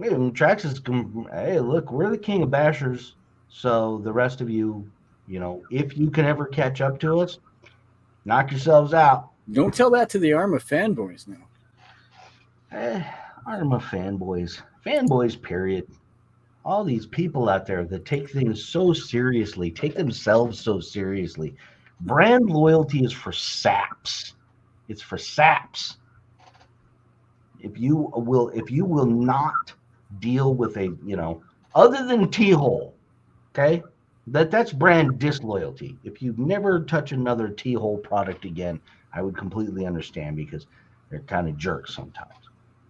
Speaker 1: Traxxas can, hey, look, we're the king of bashers. So the rest of you, if you can ever catch up to us, knock yourselves out.
Speaker 2: Don't tell that to the Arma fanboys now.
Speaker 1: Arma fanboys, period. All these people out there that take things so seriously, take themselves so seriously. Brand loyalty is for saps. It's for saps. If you will not deal with other than T-hole, okay? That's brand disloyalty. If you never touch another T-hole product again, I would completely understand because they're kind of jerks sometimes.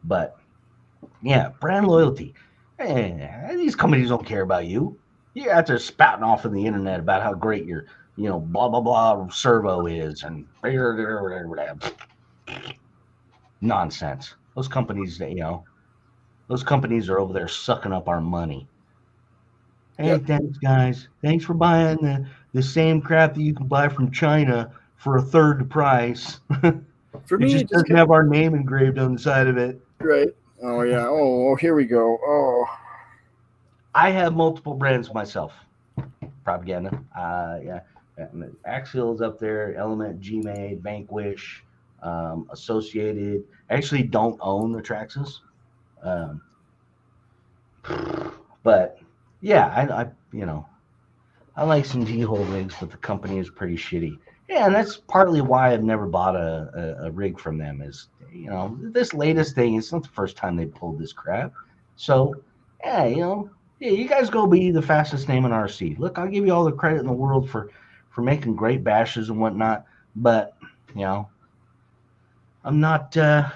Speaker 1: But yeah, brand loyalty. These companies don't care about you. You're out there spouting off on the internet about how great your blah blah blah servo is and nonsense. Those companies those companies are over there sucking up our money. Hey, yep. Thanks, guys. Thanks for buying the same crap that you can buy from China for a third the price. For me, it just doesn't have our name engraved on the side of it.
Speaker 2: Right. Oh, yeah. Oh, here we go. Oh.
Speaker 1: I have multiple brands myself. Propaganda. Yeah. Axial's up there. Element, G-Made, Vanquish, Associated. I actually don't own the Traxxas. But yeah, I like some T-hole rigs, but the company is pretty shitty. Yeah, and that's partly why I've never bought a rig from them. Is this latest thing? It's not the first time they pulled this crap. So yeah, you guys go be the fastest name in RC. Look, I'll give you all the credit in the world for making great bashes and whatnot. But I'm not.
Speaker 2: That's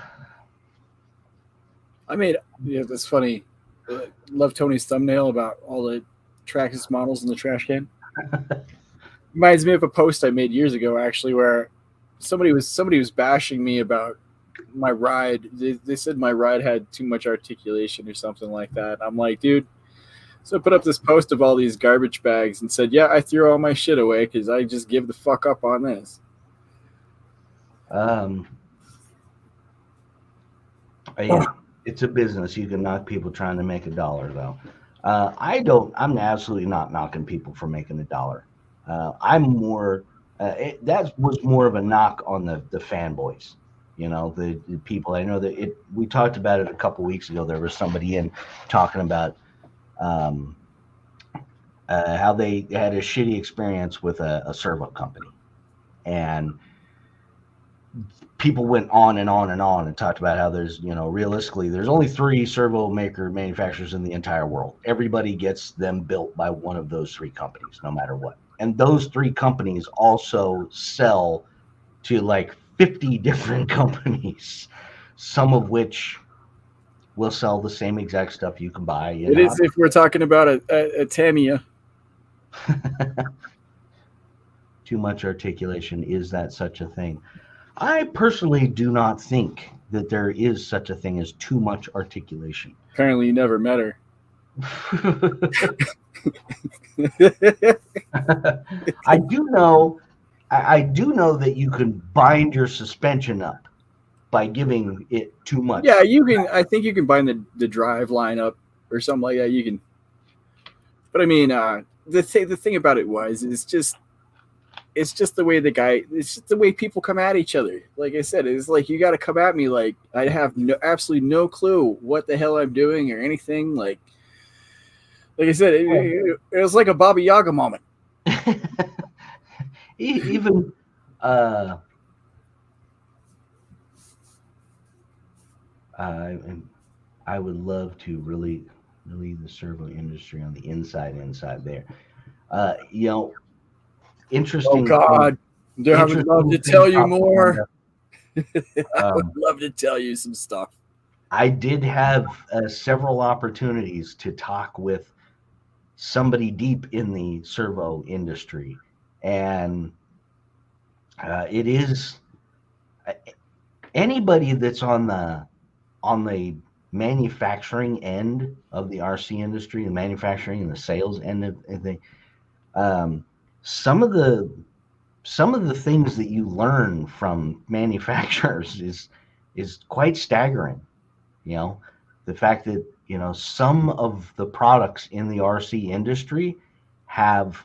Speaker 2: funny. Love Tony's thumbnail about all the Traxxas models in the trash can. Reminds me of a post I made years ago, actually, where somebody was bashing me about my ride. They said my ride had too much articulation or something like that. I'm like, dude. So I put up this post of all these garbage bags and said, yeah, I threw all my shit away because I just give the fuck up on this.
Speaker 1: Yeah, it's a business. You can knock people trying to make a dollar, though. I'm absolutely not knocking people for making a dollar. I'm more. That was more of a knock on the fanboys. The people. I know that it. We talked about it a couple weeks ago. There was somebody in talking about um, how they had a shitty experience with a servo company, and people went on and on and on and talked about how there's, realistically, there's only three servo maker manufacturers in the entire world. Everybody gets them built by one of those three companies, no matter what. And those three companies also sell to like 50 different companies, some of which will sell the same exact stuff you can buy.
Speaker 2: It is if we're talking about a Tamiya.
Speaker 1: Too much articulation. Is that such a thing? I personally do not think that there is such a thing as too much articulation.
Speaker 2: Apparently, you never met her.
Speaker 1: I do know that you can bind your suspension up by giving it too much.
Speaker 2: Yeah, you can. I think you can bind the drive line up or something like that. You can. But I mean, the thing about it it's just the way it's just the way people come at each other. Like I said, it's like you got to come at me like I have absolutely no clue what the hell I'm doing or anything. Like I said, it was like a Baba Yaga moment.
Speaker 1: Even I would love to really the servo industry on the inside there. Interesting.
Speaker 2: Oh God, I would love to tell you more. I would love to tell you some stuff.
Speaker 1: I did have several opportunities to talk with somebody deep in the servo industry, and it is anybody that's on the manufacturing end of the RC industry, the manufacturing and the sales end of the some of the things that you learn from manufacturers is quite staggering. The fact that some of the products in the RC industry have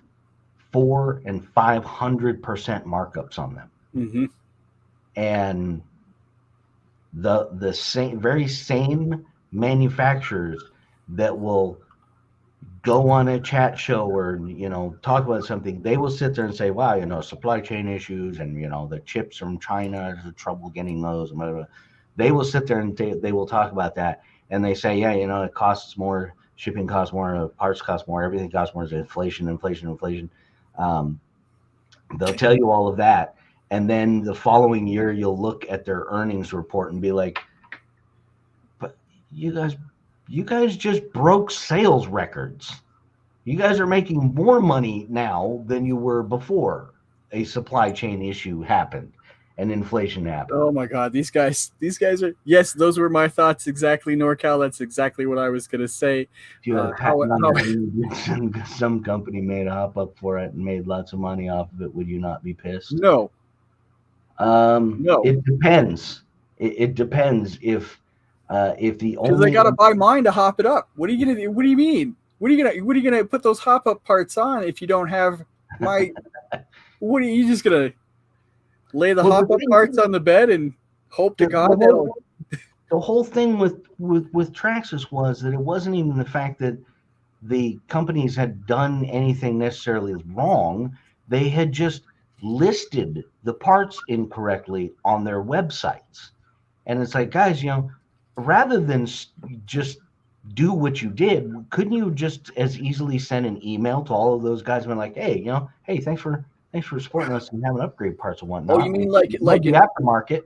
Speaker 1: 400% and 500% markups on them, and the very same manufacturers that will go on a chat show or talk about something, they will sit there and say, wow, supply chain issues and the chips from China, there's trouble getting those and blah, blah, blah. They will sit there and they will talk about that, and they say, yeah, it costs more, shipping costs more, parts cost more, everything costs more, inflation. They'll tell you all of that, and then the following year you'll look at their earnings report and be like, but you guys just broke sales records. You guys are making more money now than you were before a supply chain issue happened and inflation happened.
Speaker 2: Oh my God, these guys are, yes, those were my thoughts exactly, NorCal. That's exactly what I was going to say.
Speaker 1: Some company made a hop up for it and made lots of money off of it. Would you not be pissed?
Speaker 2: No.
Speaker 1: No. It depends. It depends if the only,
Speaker 2: because they got to buy mine to hop it up. What are you gonna do? What do you mean? What are you gonna put those hop up parts on if you don't have my? What are you just gonna lay the hop up parts on the bed and hope to God that'll?
Speaker 1: The whole thing with Traxxas was that it wasn't even the fact that the companies had done anything necessarily wrong. They had just listed the parts incorrectly on their websites, and it's like, guys, rather than just do what you did, couldn't you just as easily send an email to all of those guys and be like, hey, thanks for supporting us and having upgrade parts and whatnot.
Speaker 2: Oh, you mean like
Speaker 1: the aftermarket?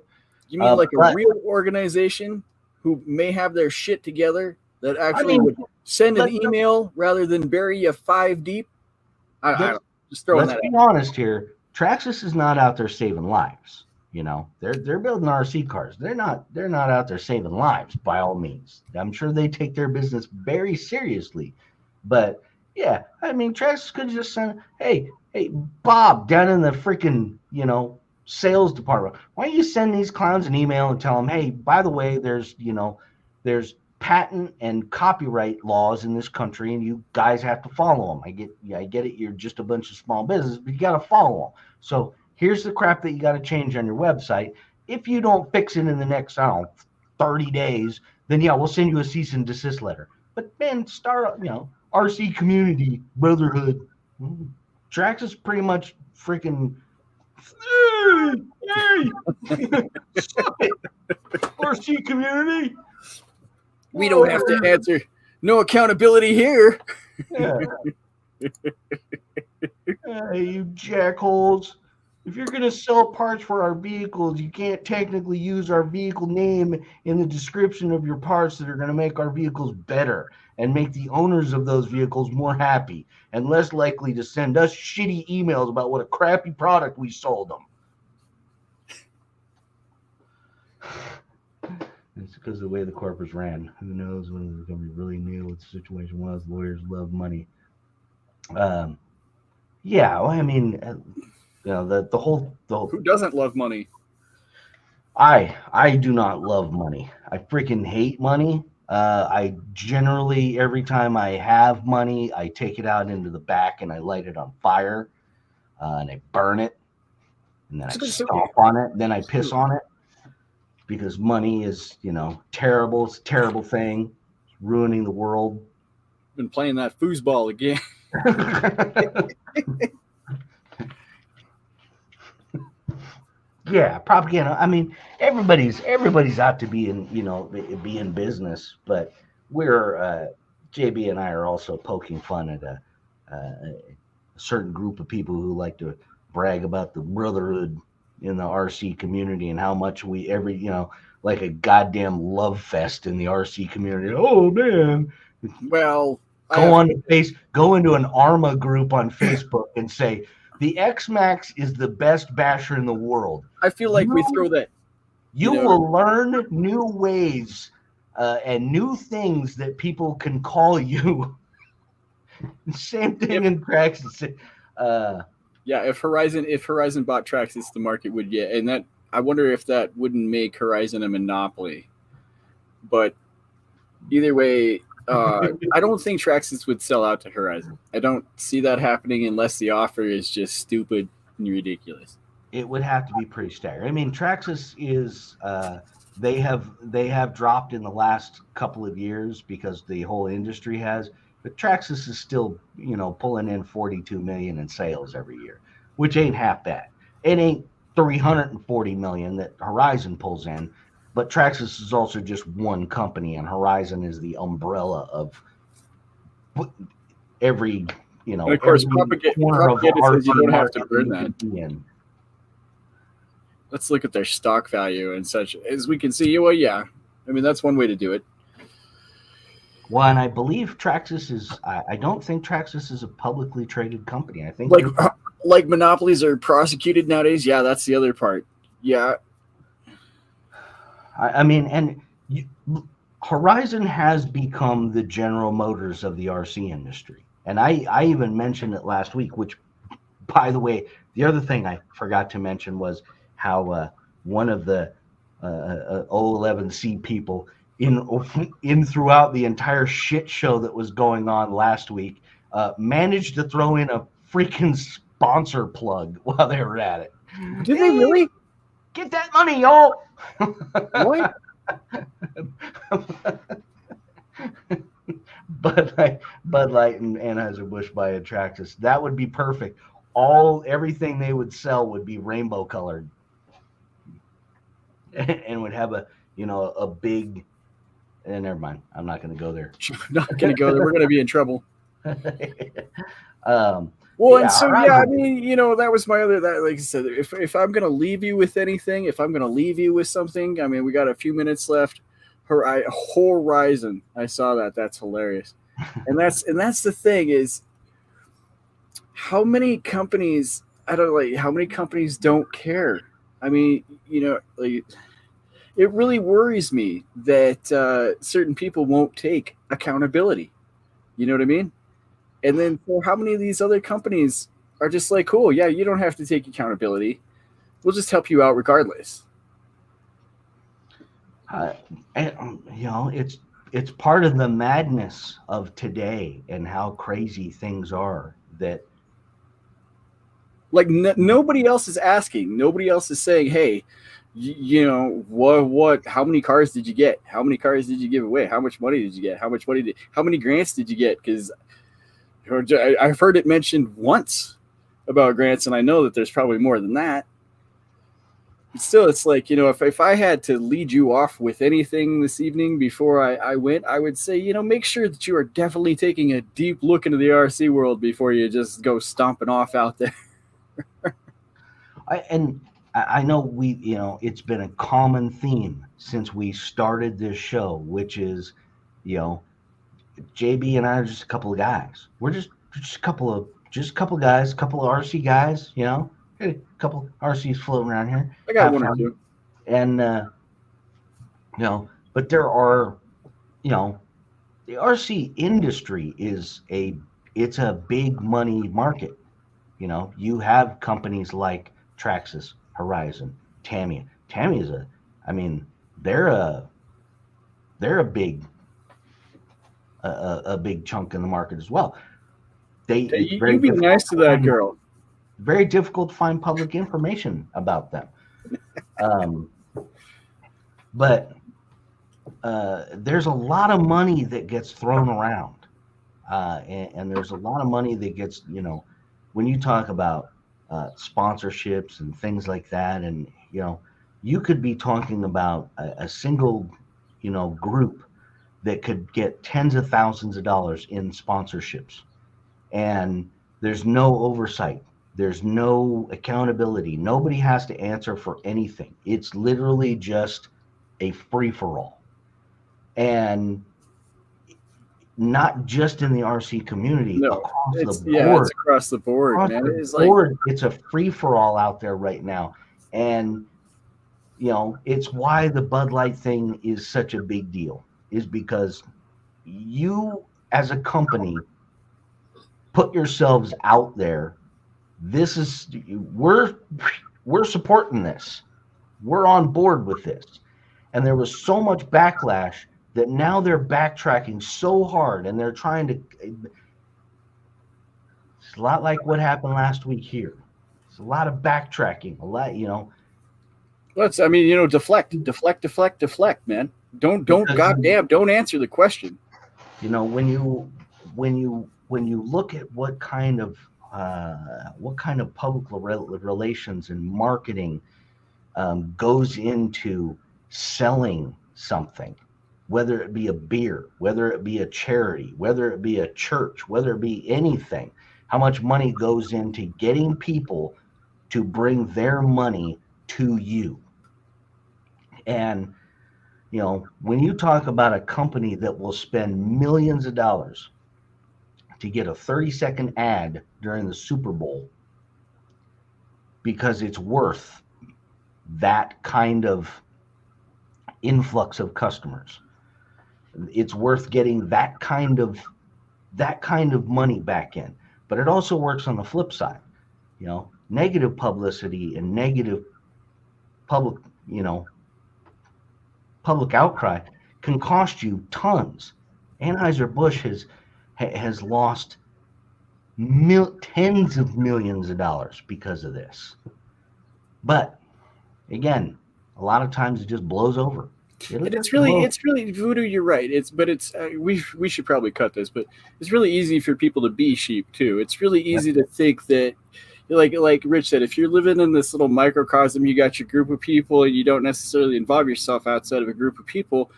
Speaker 2: You mean like a real organization who may have their shit together that actually would send an email rather than bury you 5 deep? I just throwing that.
Speaker 1: Let's be honest here. Traxxas is not out there saving lives. They're building RC cars. They're not out there saving lives by all means. I'm sure they take their business very seriously, but yeah, I mean, Traxxas could just send, hey, Bob down in the freaking sales department, why don't you send these clowns an email and tell them, hey, by the way, there's patent and copyright laws in this country, and you guys have to follow them. I get it. You're just a bunch of small business, but you got to follow them. So here's the crap that you got to change on your website. If you don't fix it in the next, 30 days, then yeah, we'll send you a cease and desist letter. But man, start, RC community brotherhood. Traxxas pretty much freaking. Hey, suck it, RC community.
Speaker 2: We don't have to answer. No accountability here.
Speaker 1: Yeah. Hey, you jackholes. If you're going to sell parts for our vehicles, you can't technically use our vehicle name in the description of your parts that are going to make our vehicles better and make the owners of those vehicles more happy and less likely to send us shitty emails about what a crappy product we sold them. It's because of the way the corporates ran. Who knows when they're going to be really new what the situation was. Lawyers love money. Yeah, well, I mean, the whole
Speaker 2: who doesn't love money?
Speaker 1: I do not love money. I freaking hate money. I generally, every time I have money, I take it out into the back and I light it on fire, and I burn it, and then I stomp on it, then I piss on it, because money is, terrible. It's a terrible thing. It's ruining the world.
Speaker 2: Been playing that foosball again.
Speaker 1: Yeah, propaganda. I mean, everybody's out to be in business, but we're JB and I are also poking fun at a certain group of people who like to brag about the brotherhood in the RC community and how much we like a goddamn love fest in the RC community. Oh man.
Speaker 2: Well,
Speaker 1: go into an ARMA group on Facebook and say the X-Max is the best basher in the world.
Speaker 2: I feel like we throw that.
Speaker 1: You will learn new ways and new things that people can call you. Same thing in Praxis.
Speaker 2: Yeah, if Horizon bought Traxxas, the market would get, and that I wonder if that wouldn't make Horizon a monopoly. But either way, I don't think Traxxas would sell out to Horizon. I don't see that happening unless the offer is just stupid and ridiculous.
Speaker 1: It would have to be pretty staggering. I mean, Traxxas is they have dropped in the last couple of years because the whole industry has. But Traxxas is still, pulling in 42 million in sales every year, which ain't half bad. It ain't 340 million that Horizon pulls in, but Traxxas is also just one company, and Horizon is the umbrella of every,
Speaker 2: And of course, propaganda says you don't have to burn that. Let's look at their stock value and such. As we can see, well, yeah, I mean that's one way to do it.
Speaker 1: Well, and I believe Traxxas is. I don't think Traxxas is a publicly traded company. I think
Speaker 2: like monopolies are prosecuted nowadays. Yeah, that's the other part. Yeah,
Speaker 1: I mean, Horizon has become the General Motors of the RC industry, and I even mentioned it last week. Which, by the way, the other thing I forgot to mention was how one of the 011C people in throughout the entire shit show that was going on last week, managed to throw in a freaking sponsor plug while they were at it.
Speaker 2: Did they really?
Speaker 1: Get that money, y'all.
Speaker 2: What?
Speaker 1: Bud Light and Anheuser-Busch by Traxxas. That would be perfect. Everything they would sell would be rainbow colored, and would have a big. And never mind. I'm not going to go there.
Speaker 2: Not going to go there. We're going to be in trouble. And so I mean, that was my other. That, like I said, if I'm going to leave you with anything, if I'm going to leave you with something, I mean, we got a few minutes left. Horizon. I saw that. That's hilarious. And that's the thing is, how many companies? How many companies don't care? I mean, it really worries me that certain people won't take accountability. You know what I mean? And then for how many of these other companies are just like, cool, yeah, you don't have to take accountability. We'll just help you out regardless.
Speaker 1: And, it's part of the madness of today and how crazy things are that
Speaker 2: like nobody else is asking. Nobody else is saying, hey, what how many cars did you get? How many cars did you give away? How much money did you get? How many grants did you get? Because I've heard it mentioned once about grants, and I know that there's probably more than that. But still, it's like, if I had to lead you off with anything this evening before I went, I would say, make sure that you are definitely taking a deep look into the RC world before you just go stomping off out there.
Speaker 1: I know it's been a common theme since we started this show, which is, JB and I are just a couple of guys. We're just a couple of guys, a couple of RC guys, a couple RCs floating around here.
Speaker 2: I got one or two.
Speaker 1: And but there are, the RC industry it's a big money market. You have companies like Traxxas, Horizon, Tamiya. Tamiya's they're a big chunk in the market as well.
Speaker 2: You be nice to that girl.
Speaker 1: Very difficult to find public information about them. But there's a lot of money that gets thrown around. And there's a lot of money that gets, when you talk about sponsorships and things like that, and, you could be talking about a single, group that could get tens of thousands of dollars in sponsorships. And there's no oversight. There's no accountability. Nobody has to answer for anything. It's literally just a free-for-all. And not just in the RC community, across the board.
Speaker 2: Yeah, it's across the board, man.
Speaker 1: It's a free-for-all out there right now. And, it's why the Bud Light thing is such a big deal, is because you, as a company, put yourselves out there. We're supporting this. We're on board with this. And there was so much backlash that now they're backtracking so hard, and they're trying to. It's a lot like what happened last week here. It's a lot of backtracking. A lot,
Speaker 2: deflect, man. Don't answer the question.
Speaker 1: When you look at what kind of public relations and marketing goes into selling something, whether it be a beer, whether it be a charity, whether it be a church, whether it be anything, how much money goes into getting people to bring their money to you. And, when you talk about a company that will spend millions of dollars to get a 30-second ad during the Super Bowl because it's worth that kind of influx of customers, it's worth getting that kind of money back in. But it also works on the flip side. Negative publicity and negative public outcry can cost you tons. Anheuser-Busch has lost tens of millions of dollars because of this. But again, a lot of times it just blows over.
Speaker 2: It's really Voodoo. You're right. We should probably cut this, but it's really easy for people to be sheep too. It's really easy to think that, like Rich said, if you're living in this little microcosm, you got your group of people, and you don't necessarily involve yourself outside of a group of people,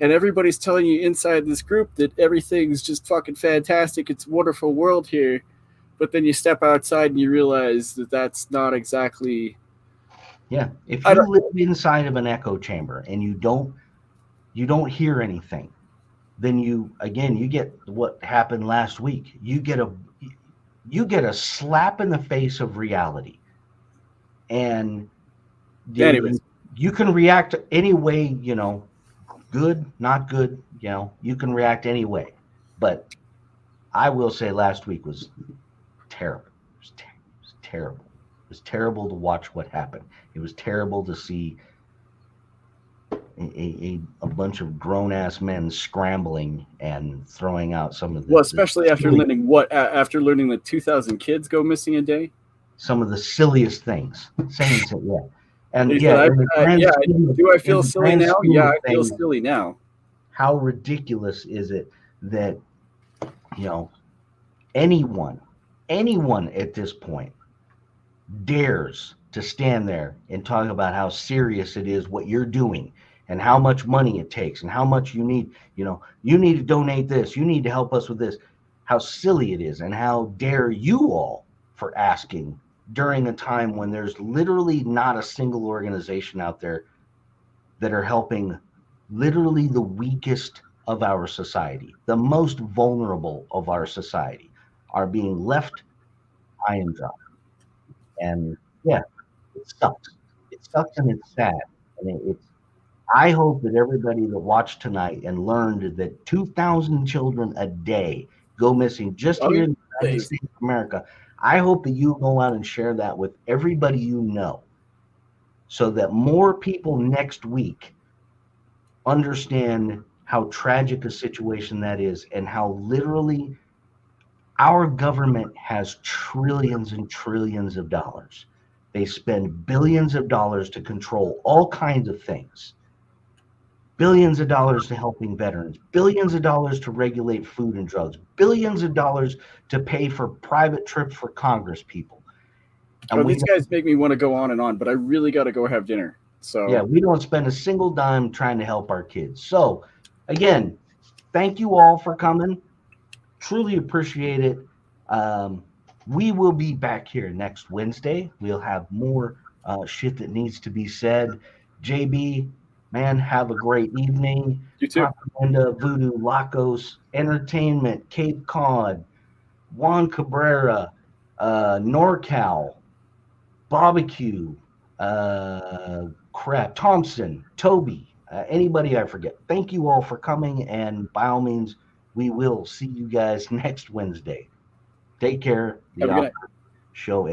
Speaker 2: and everybody's telling you inside this group that everything's just fucking fantastic. It's a wonderful world here, but then you step outside and you realize that that's not exactly.
Speaker 1: Yeah, if you live inside of an echo chamber and you don't hear anything, then you get what happened last week. You get a slap in the face of reality, and you can react any way. Good, not good. You can react any way. But I will say last week was terrible. It was terrible. was terrible to watch what happened. It was terrible to see a bunch of grown-ass men scrambling and throwing out some of the...
Speaker 2: Well, especially after learning that 2,000 kids go missing a day?
Speaker 1: Some of the silliest things. Yeah. And
Speaker 2: He
Speaker 1: yeah,
Speaker 2: said, do I feel silly now? Yeah, I feel silly now.
Speaker 1: How ridiculous is it that, anyone at this point dares to stand there and talk about how serious it is what you're doing and how much money it takes and how much you need, you need to donate this, you need to help us with this, how silly it is, and how dare you all for asking during a time when there's literally not a single organization out there that are helping literally the weakest of our society, the most vulnerable of our society, are being left high and dry. And yeah, it sucks. It sucks and it's sad. And I hope that everybody that watched tonight and learned that 2,000 children a day go missing just here in the United States of America, I hope that you go out and share that with everybody you know, so that more people next week understand how tragic a situation that is and how literally our government has trillions and trillions of dollars. They spend billions of dollars to control all kinds of things. Billions of dollars to helping veterans, billions of dollars to regulate food and drugs, billions of dollars to pay for private trips for Congress people.
Speaker 2: And these guys make me want to go on, but I really got to go have dinner. So
Speaker 1: yeah, we don't spend a single dime trying to help our kids. So again, thank you all for coming. Truly appreciate it. We will be back here next Wednesday. We'll have more shit that needs to be said. JB, man, have a great evening.
Speaker 2: You too.
Speaker 1: Propaganda, Voodoo, Lacos, Entertainment, Cape Cod, Juan Cabrera, NorCal, Barbecue, Thompson, Toby, anybody I forget. Thank you all for coming, and by all means, we will see you guys next Wednesday. Take care. The show and